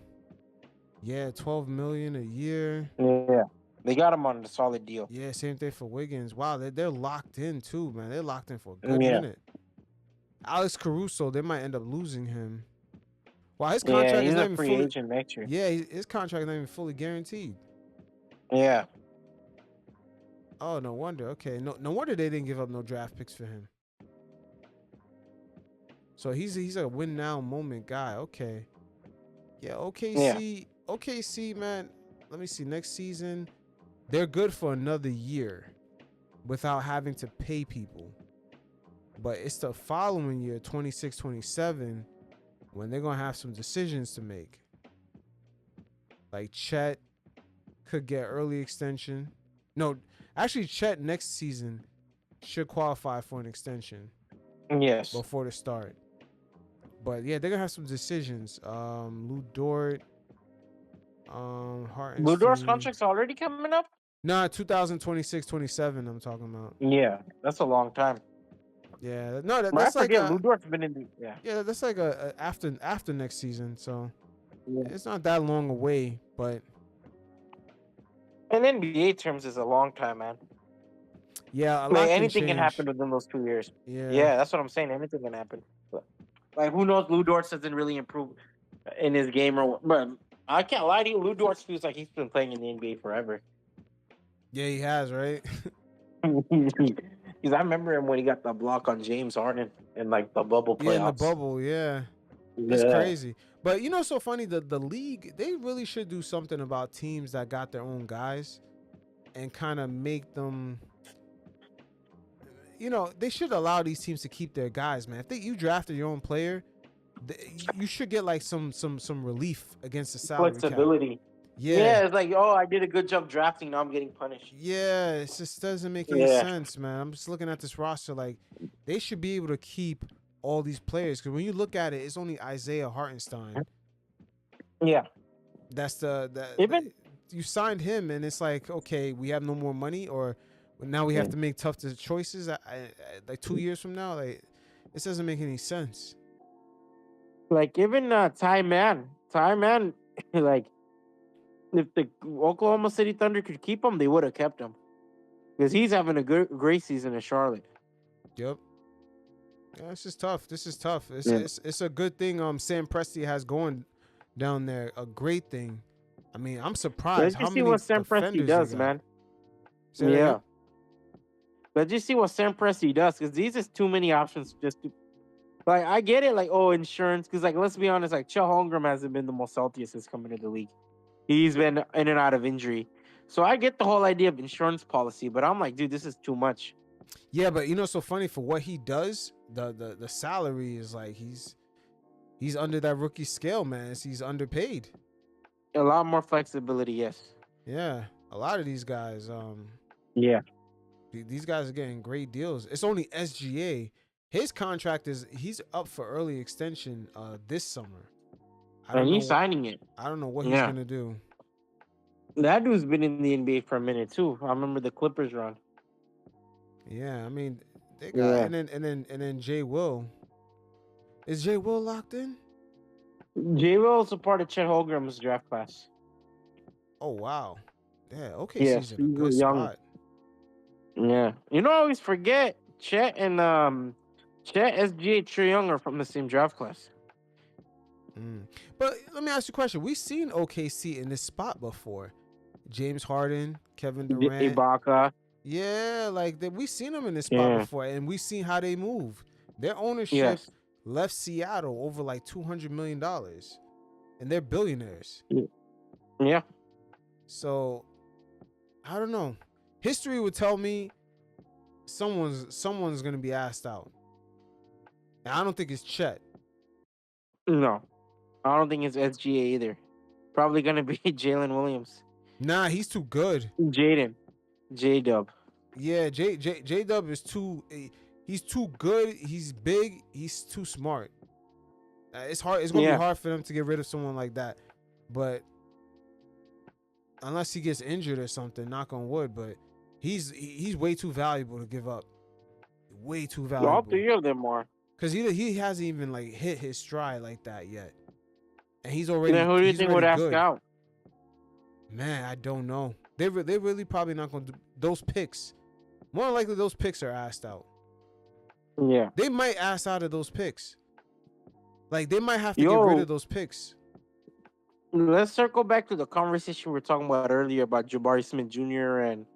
Yeah, $12 million a year. Yeah. They got him on a solid deal. Yeah, same thing for Wiggins. Wow, they're locked in too, man. They're locked in for a good Yeah. minute. Alex Caruso, they might end up losing him. Wow, his Yeah, contract he's is not a even free fully. agent next year. Yeah, his contract is not even fully guaranteed. Yeah. Oh, no wonder. Okay, no wonder they didn't give up no draft picks for him. So he's a win now moment guy. Okay. Yeah, OKC, man. Let me see. Next season, they're good for another year without having to pay people. But it's the following year, 26, 27, when they're going to have some decisions to make. Like Chet could get early extension. No, actually, Chet next season should qualify for an extension. Yes. Before the start. But yeah, they're gonna have some decisions. Lou Dort, Hartenstein. Blue Door's contract's already coming up? Nah, 2026-27 I'm talking about. Yeah, that's a long time. Yeah, no, But that's I like forget Lou Dort's been in the yeah, that's like a after next season. So it's not that long away, but in NBA terms is a long time, man. yeah, a lot Like can anything can change. happen within those 2 years. Yeah. That's what I'm saying. Anything can happen. But, like who knows? Lou Dort doesn't really improve in his game, or but I can't lie to you. Lou Dort feels like he's been playing in the NBA forever. Yeah, he has, right? Because I remember him when he got the block on James Harden in like the bubble playoffs. Yeah, in the bubble, yeah. It's Yeah. crazy. But you know what's so funny? The league, they really should do something about teams that got their own guys and kind of make them, you know, they should allow these teams to keep their guys, man. If you drafted your own player, you should get like some relief against the salary cap. Flexibility. Yeah, it's like, oh, I did a good job drafting. Now I'm getting punished. Yeah, it just doesn't make any sense, man. I'm just looking at this roster like they should be able to keep all these players because when you look at it, it's only Isaiah Hartenstein. Yeah, that's even you signed him, and it's like, okay, we have no more money, or now we have to make tough choices. Like 2 years from now, like this doesn't make any sense. Like even Ty Man, like. If the Oklahoma City Thunder could keep him, they would have kept him because he's having a great season in Charlotte. Yep. Yeah, this is tough. It's a good thing. Sam Presti has going down there. A great thing. I mean, I'm surprised. Let's see what Sam Presti does, man. Yeah. Let's just see what Sam Presti does because these is too many options. Just to, like, I get it. Like, oh, insurance. Because like, let's be honest. Like, Chet Holmgren hasn't been the most healthiest since coming to the league. He's been in and out of injury. So I get the whole idea of insurance policy, but I'm like, dude, this is too much. Yeah, but you know, so funny for what he does, the salary is like he's under that rookie scale, man. He's underpaid. A lot more flexibility, yes. Yeah, a lot of these guys, yeah, these guys are getting great deals. It's only SGA. His contract he's up for early extension this summer. And he's signing it. I don't know what he's gonna do. That dude's been in the NBA for a minute too. I remember the Clippers run. Yeah, I mean, they got and then Jay Will. Is Jay Will locked in? Jay Will is a part of Chet Holmgren's draft class. Oh wow, yeah. Okay, he's in a good young. spot. Yeah, you know, I always forget Chet and SGA, Trae Young are from the same draft class. But let me ask you a question. We've seen OKC in this spot before. James Harden, Kevin Durant, Ibaka. Yeah, like we've seen them in this spot before, and we've seen how they move. Their ownership left Seattle over like $200 million, and they're billionaires. Yeah. So I don't know. History would tell me someone's gonna be asked out. And I don't think it's Chet. No. I don't think it's SGA either. Probably gonna be Jalen Williams. Nah, he's too good. J-Dub. Yeah, J-Dub is too. He's too good. He's big. He's too smart. It's hard. It's gonna be hard for them to get rid of someone like that. But unless he gets injured or something, knock on wood. But he's way too valuable to give up. Way too valuable. All three of them are. Because he hasn't even like hit his stride like that yet. And he's already. Then who do you think would ask good. out? Man, I don't know. They really probably not going to do those picks. More than likely, those picks are asked out. Yeah. They might ask out of those picks. Like, they might have to get rid of those picks. Let's circle back to the conversation we were talking about earlier about Jabari Smith Jr. and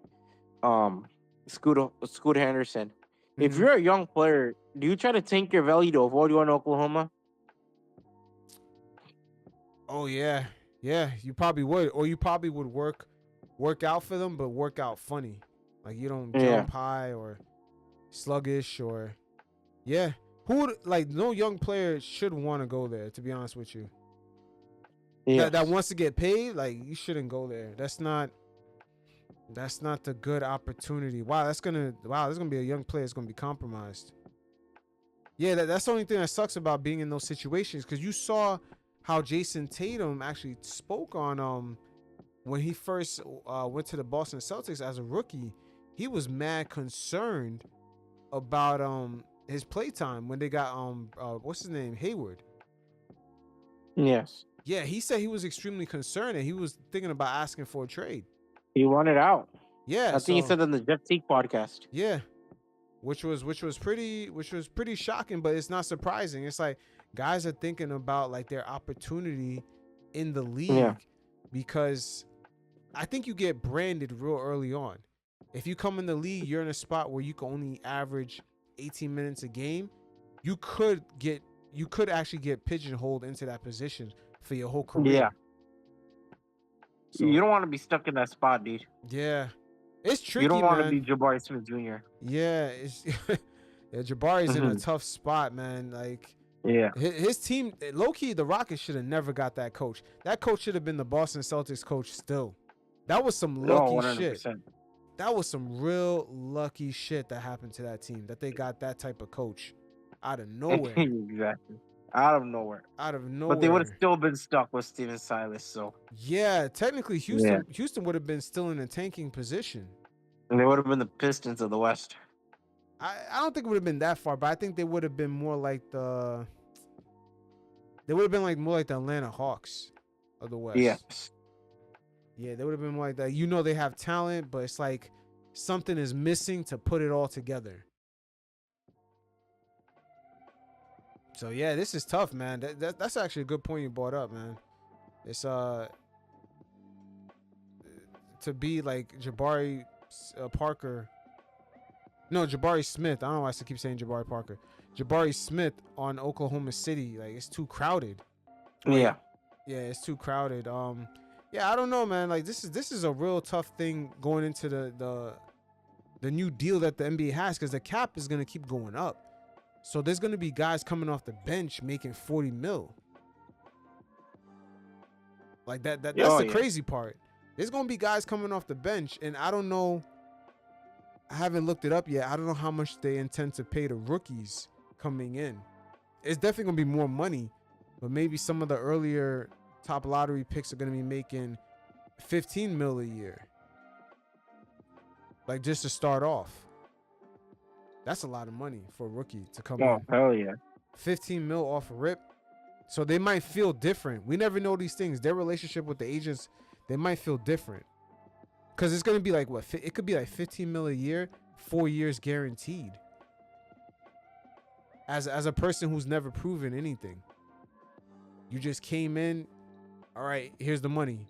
Scoot Henderson. If you're a young player, do you try to tank your value to avoid going to Oklahoma? Oh yeah, you probably would, or you probably would work out for them, but work out funny, like you don't jump high or sluggish or Who would like no young player should want to go there? To be honest with you, that wants to get paid, like you shouldn't go there. That's not the good opportunity. Wow, there's gonna be a young player that's gonna be compromised. Yeah, that's the only thing that sucks about being in those situations, because you saw how Jason Tatum actually spoke on when he first went to the Boston Celtics as a rookie. He was mad concerned about his playtime when they got what's his name, Hayward. Yes. Yeah, he said he was extremely concerned and he was thinking about asking for a trade. He wanted out. Yeah, I think he said on the Draftees podcast. Yeah, which was pretty shocking, but it's not surprising. It's like guys are thinking about like their opportunity in the league because I think you get branded real early on. If you come in the league, you're in a spot where you can only average 18 minutes a game. You could actually get pigeonholed into that position for your whole career. Yeah. So, you don't want to be stuck in that spot, dude. Yeah. It's tricky, You don't want to man. be Jabari Smith Jr. Yeah, it's Jabari's in a tough spot, man. Like, his team, low key, the Rockets should have never got that coach. That coach should have been the Boston Celtics coach still. That was some lucky shit. That was some real lucky shit that happened to that team, that they got that type of coach out of nowhere. Exactly. Out of nowhere. But they would have still been stuck with Steven Silas, so. Yeah, technically Houston would have been still in a tanking position. And they would have been the Pistons of the West. I don't think it would have been that far, but I think they would have been more like the Atlanta Hawks of the West. Yes. Yeah, they would have been more like that. You know, they have talent, but it's like something is missing to put it all together. So yeah, this is tough, man. That's actually a good point you brought up, man. It's to be like Jabari Jabari Smith. I don't know why I keep saying Jabari Parker. Jabari Smith on Oklahoma City, like it's too crowded. Yeah, it's too crowded. Yeah, I don't know, man. Like this is a real tough thing going into the new deal that the NBA has, because the cap is gonna keep going up. So there's gonna be guys coming off the bench making 40 mil. Like that's the crazy part. There's gonna be guys coming off the bench, and I don't know. I haven't looked it up yet. I don't know how much they intend to pay the rookies coming in. It's definitely gonna be more money, but maybe some of the earlier top lottery picks are gonna be making 15 mil a year. Like just to start off. That's a lot of money for a rookie to come in. Oh, hell yeah. 15 mil off a rip. So they might feel different. We never know these things. Their relationship with the agents, they might feel different. Because it's going to be like, what? It could be like 15 mil a year, 4 years guaranteed. As a person who's never proven anything. You just came in, all right, here's the money.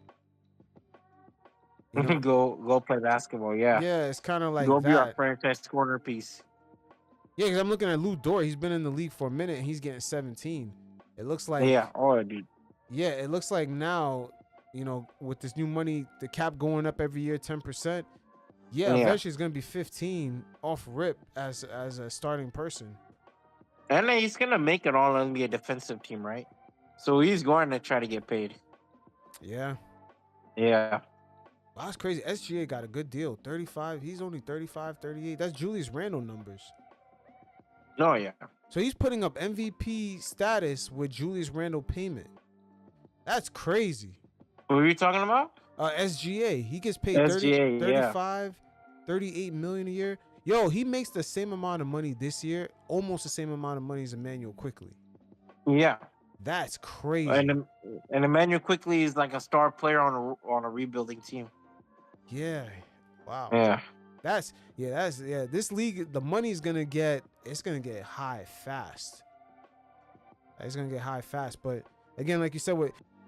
You know? Go play basketball, yeah. Yeah, it's kind of like go that. be our franchise corner piece. Yeah, because I'm looking at Lou Dort. He's been in the league for a minute and he's getting 17. It looks like dude. Yeah, it looks like now, you know, with this new money, the cap going up every year 10%. Yeah, eventually it's gonna be 15 off rip as a starting person. And he's gonna make it all NBA defensive team, right? So he's going to try to get paid. Yeah. Yeah. Wow, that's crazy. SGA got a good deal. 35. He's only 35, 38. That's Julius Randle numbers. Oh, yeah. So he's putting up MVP status with Julius Randle payment. That's crazy. What are you talking about? SGA. He gets paid SGA, 35, 38 million a year. Yo, he makes the same amount of money this year, almost the same amount of money as Emmanuel Quickly. Yeah. That's crazy. And Emmanuel Quickly is like a star player on a rebuilding team. Yeah. Wow. Yeah. That's this league, the money's gonna get high fast. It's gonna get high fast. But again, like you said,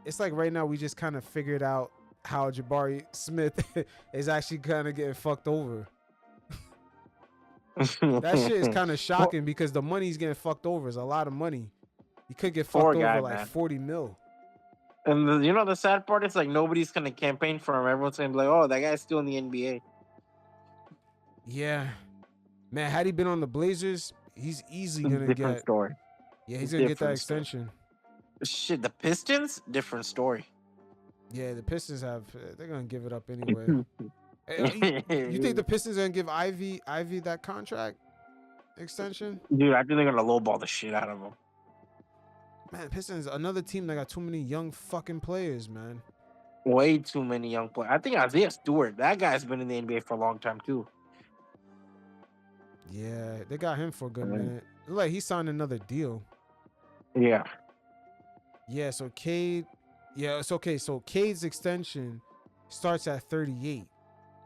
it's like right now we just kind of figured out how Jabari Smith is actually kind of getting fucked over. That shit is kind of shocking because the money's getting fucked over. It's a lot of money. You could get fucked over like man. 40 mil. And the sad part is like nobody's gonna campaign for him. Everyone's gonna be like, "Oh, that guy's still in the NBA." Yeah, man. Had he been on the Blazers, he's easily gonna different get. Story. Yeah, he's gonna get that extension. Shit, the Pistons, different story. Yeah, the Pistons they're gonna give it up anyway. You think the Pistons are gonna give Ivy that contract extension? Dude, I think they're gonna lowball the shit out of him. Man, Pistons, another team that got too many young fucking players, man. Way too many young players. I think Isaiah Stewart, that guy's been in the NBA for a long time too. Yeah, they got him for a good minute. Like he signed another deal. Yeah. Yeah, so Cade. Yeah, it's okay. So Cade's extension starts at 38.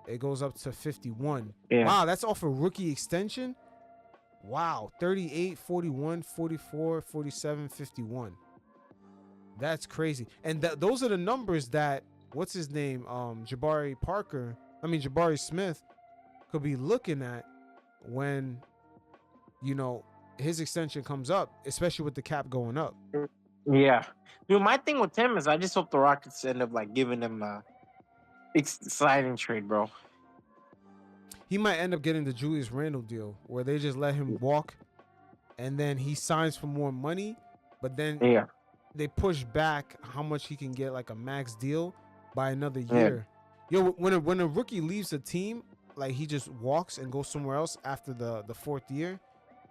It goes up to 51. Yeah. Wow, that's off a rookie extension? Wow, 38, 41, 44, 47, 51. That's crazy. And those are the numbers that, what's his name? Jabari Smith could be looking at when, his extension comes up, especially with the cap going up. Yeah. Dude, my thing with him is I just hope the Rockets end up like giving him a exciting trade, bro. He might end up getting the Julius Randle deal where they just let him walk and then he signs for more money, but then they push back how much he can get, like a max deal, by another year. Yo, when a rookie leaves a team, like he just walks and goes somewhere else after the fourth year,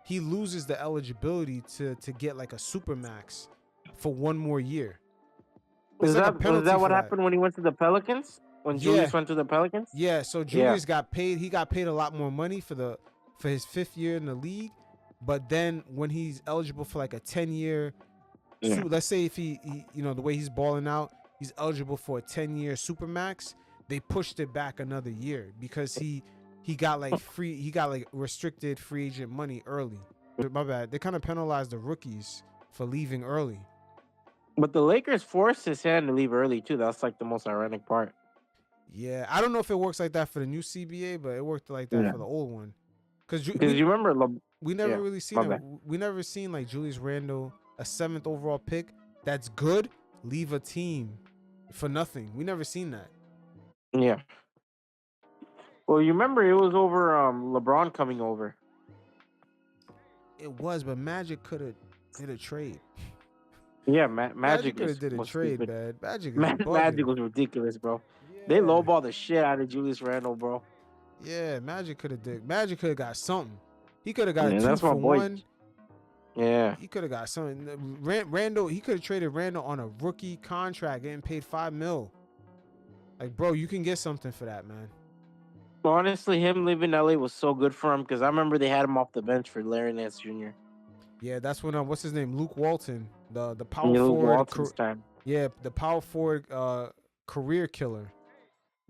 he loses the eligibility to get like a super max for one more year. Was that what happened when he went to the Pelicans? When Julius went to the Pelicans? Yeah, so Julius got paid. He got paid a lot more money for his fifth year in the league. But then when he's eligible for like a 10-year, let's say if he the way he's balling out, he's eligible for a 10-year supermax. They pushed it back another year because he got like restricted free agent money early. My bad. They kind of penalized the rookies for leaving early. But the Lakers forced his hand to leave early too. That's like the most ironic part. Yeah, I don't know if it works like that for the new CBA, but it worked like that for the old one. Because you remember, we never really seen it. We never seen like Julius Randle, a 7th overall pick that's good, leave a team for nothing. We never seen that. Yeah. Well, you remember it was over LeBron coming over. It was, but Magic could have did a trade. Yeah, Magic could have did a trade, stupid. man. Magic was ridiculous, bro. They lowballed the shit out of Julius Randle, bro. Yeah, Magic could have got something. He could have got a 2 for 1. Yeah. He could have got something. Randle, he could have traded Randle on a rookie contract, getting paid $5 million. Like, bro, you can get something for that, man. Honestly, him leaving LA was so good for him because I remember they had him off the bench for Larry Nance Jr. Yeah, that's when what's his name? Luke Walton, the power forward. Yeah, the power forward career killer.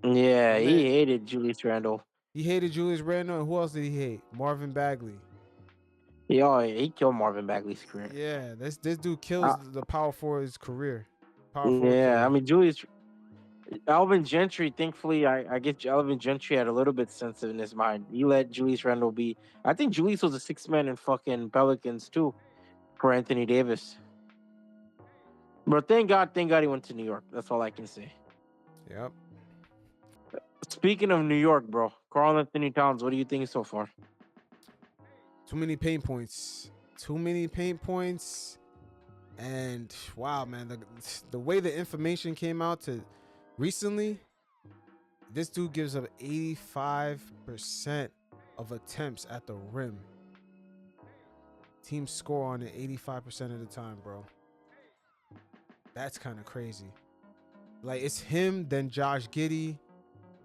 Yeah, he hated Julius Randle. He hated Julius Randle, and who else did he hate? Marvin Bagley. Yeah, he killed Marvin Bagley's career. Yeah, this dude kills the power forward's career. I mean, Alvin Gentry, thankfully, I get Alvin Gentry had a little bit sense in his mind. He let Julius Randle be. I think Julius was a 6th man in fucking Pelicans too, for Anthony Davis. But thank God he went to New York. That's all I can say. Yep. Speaking of New York, bro, Karl Anthony Towns, what do you think so far? Too many pain points. And wow, man, the way the information came out to recently, this dude gives up 85% of attempts at the rim. Teams score on it 85% of the time, bro. That's kind of crazy. Like, it's him, then Josh Giddey,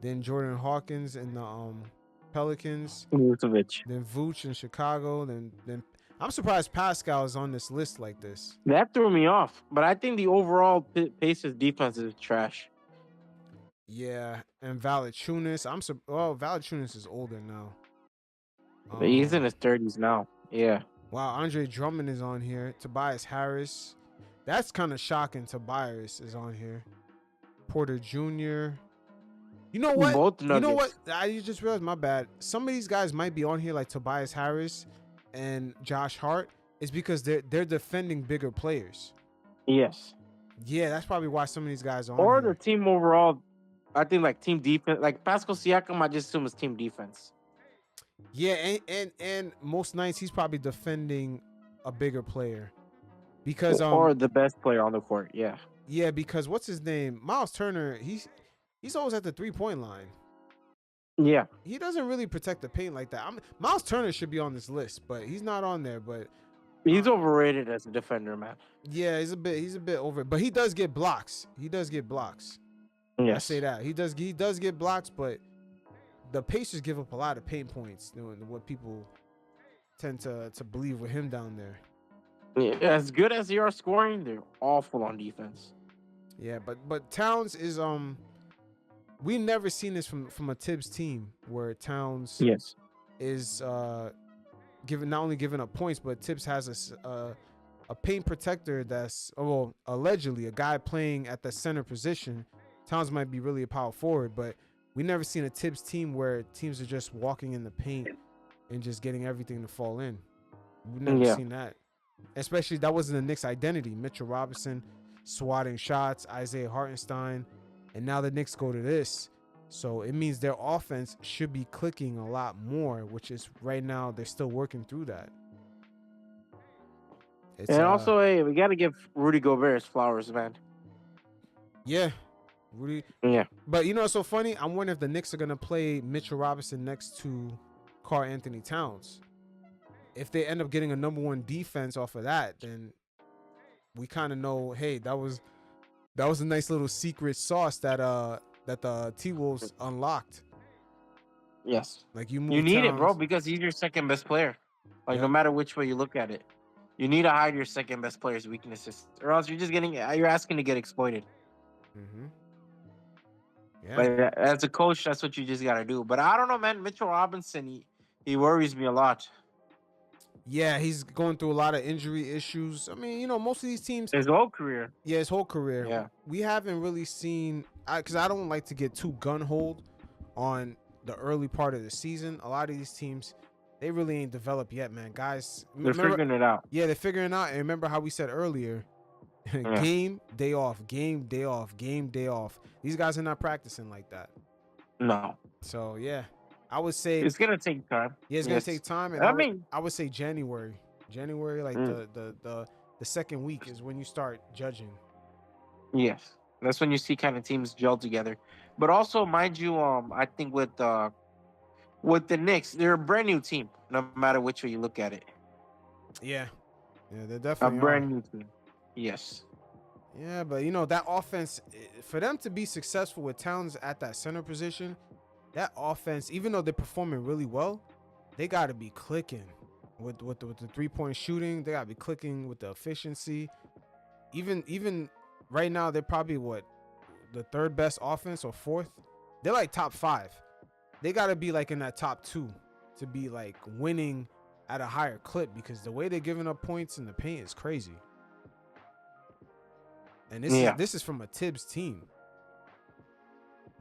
then Jordan Hawkins in the Pelicans, Vucevic, then Vooch in Chicago, then I'm surprised Pascal is on this list like this. That threw me off, but I think the overall Pacers defense is trash. Yeah, and Valanciunas. Valanciunas is older now. But he's in his 30s now. Yeah. Wow, Andre Drummond is on here. Tobias Harris. That's kind of shocking. Tobias is on here. Porter Jr. You know what? Both You know what? Nuggets. I just realized, my bad. Some of these guys might be on here like Tobias Harris and Josh Hart. Is because they're defending bigger players. Yes. Yeah, that's probably why some of these guys are on Or here. the team overall. I think like team defense. Like Pascal Siakam, I just assume is team defense. Yeah, and most nights he's probably defending a bigger player. Because or the best player on the court. Yeah. Yeah, because what's his name? Miles Turner, he's always at the 3-point line. Yeah. He doesn't really protect the paint like that. Miles Turner should be on this list, but he's not on there. But he's overrated as a defender, man. Yeah, he's a bit over. But he does get blocks. Yes. I say that. He does get blocks, but the Pacers give up a lot of paint points, what people tend to believe with him down there. Yeah, as good as they are scoring, they're awful on defense. Yeah, but Towns is we never seen this from a Thibs team where Towns is not only giving up points, but Thibs has a paint protector that's allegedly a guy playing at the center position. Towns might be really a power forward, but we never seen a Thibs team where teams are just walking in the paint and just getting everything to fall in. We've never seen that. Especially that wasn't the Knicks' identity. Mitchell Robinson swatting shots, Isaiah Hartenstein, and now the Knicks go to this. So it means their offense should be clicking a lot more, which is right now they're still working through that. And also, hey, we got to give Rudy Gobert his flowers, man. Yeah. Rudy. Yeah. But you know what's so funny? I'm wondering if the Knicks are going to play Mitchell Robinson next to Karl Anthony Towns. If they end up getting a number one defense off of that, then we kind of know, hey, that was a nice little secret sauce that the T-Wolves unlocked. Yes. Like you need it, bro, because he's your second best player. Like no matter which way you look at it, you need to hide your second best player's weaknesses, or else you're asking to get exploited. Mm-hmm. Yeah. But as a coach, that's what you just gotta do. But I don't know, man. Mitchell Robinson, he worries me a lot. Yeah, he's going through a lot of injury issues. I mean, most of these teams. His whole career. Yeah, his whole career. Yeah. We haven't really seen, because I don't like to get too gun-holed on the early part of the season. A lot of these teams, they really ain't developed yet, man. Guys. They're figuring it out. Yeah, they're figuring it out. And remember how we said earlier, game, day off, game, day off, game, day off. These guys are not practicing like that. No. So, yeah. I would say it's gonna take time. Yeah, it's gonna take time. And I would say January, like the second week is when you start judging. Yes, that's when you see kind of teams gel together. But also, mind you, I think with the Knicks, they're a brand new team. No matter which way you look at it. Yeah, they're definitely a brand new team. Yes. Yeah, but that offense, for them to be successful with Towns at that center position. That offense, even though they're performing really well, they got to be clicking with the 3-point shooting. They got to be clicking with the efficiency. Even right now, they're probably the third best offense or fourth. They're like top 5. They got to be like in that top 2 to be like winning at a higher clip, because the way they're giving up points in the paint is crazy. And this is from a Thibs team.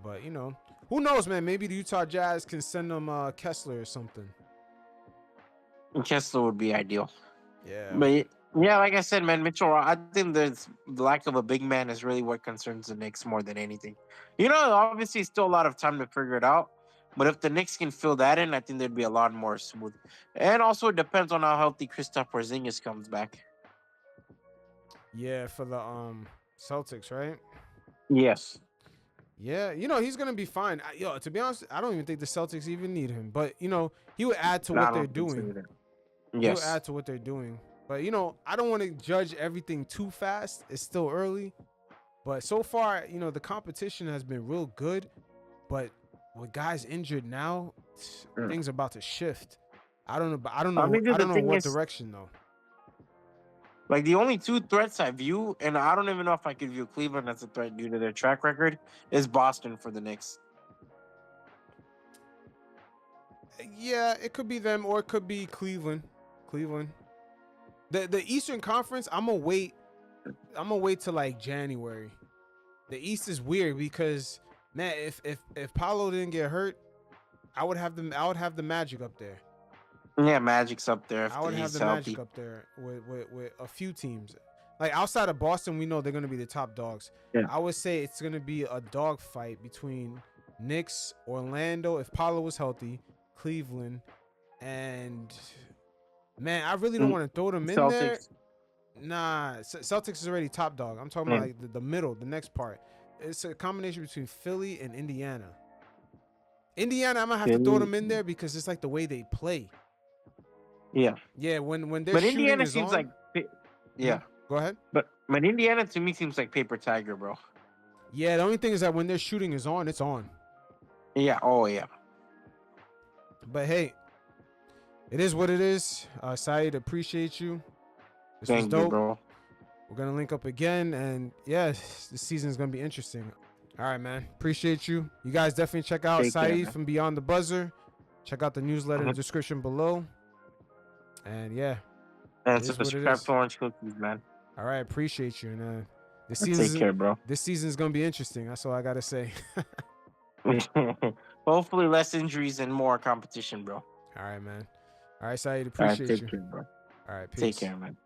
But who knows, man? Maybe the Utah Jazz can send them Kessler or something. Kessler would be ideal. Yeah. But yeah, like I said, man, Mitchell, I think the lack of a big man is really what concerns the Knicks more than anything. Obviously, still a lot of time to figure it out. But if the Knicks can fill that in, I think they'd be a lot more smooth. And also, it depends on how healthy Kristaps Porzingis comes back. Yeah, for the Celtics, right? Yes. Yeah, he's going to be fine. To be honest, I don't even think the Celtics even need him. But, he would add to what they're doing. Yes. He would add to what they're doing. But, I don't want to judge everything too fast. It's still early. But so far, the competition has been real good. But with guys injured now, things are about to shift. I don't know what direction, though. Like the only two threats I view, and I don't even know if I could view Cleveland as a threat due to their track record, is Boston for the Knicks. Yeah, it could be them or it could be Cleveland. The Eastern Conference, I'm gonna wait till like January. The East is weird because man, if Paolo didn't get hurt, I would have the Magic up there. Yeah, Magic's up there. If I would have he's the healthy. Magic up there with a few teams. Like outside of Boston, we know they're gonna be the top dogs. Yeah. I would say it's gonna be a dog fight between Knicks, Orlando, if Paolo was healthy, Cleveland, and man, I really don't want to throw them in there. Nah, Celtics is already top dog. I'm talking about like the middle, the next part. It's a combination between Philly and Indiana. Indiana, I'm gonna have to throw them in there because it's like the way they play. Yeah. Yeah, when they're But shooting Indiana is seems on, like, yeah. Go ahead. But Indiana to me seems like paper tiger, bro. Yeah, the only thing is that when their shooting is on, it's on. Yeah. Oh yeah. But hey, it is what it is. Syed, appreciate you. This was Thank dope. you, bro. We're gonna link up again, and yeah, this season's gonna be interesting. All right, man. Appreciate you. You guys definitely check out Take care, Syed man. from Beyond the Buzzer. Check out the newsletter in the description below. And yeah, And it is what it subscribe is. to Orange Cookies, man. All right, appreciate you. And this Take season, care, bro. This season's gonna be interesting. That's all I gotta say. Hopefully, less injuries and more competition, bro. All right, man. All right, Syed, All right, appreciate take you. care, bro. All right, peace. Take care, man.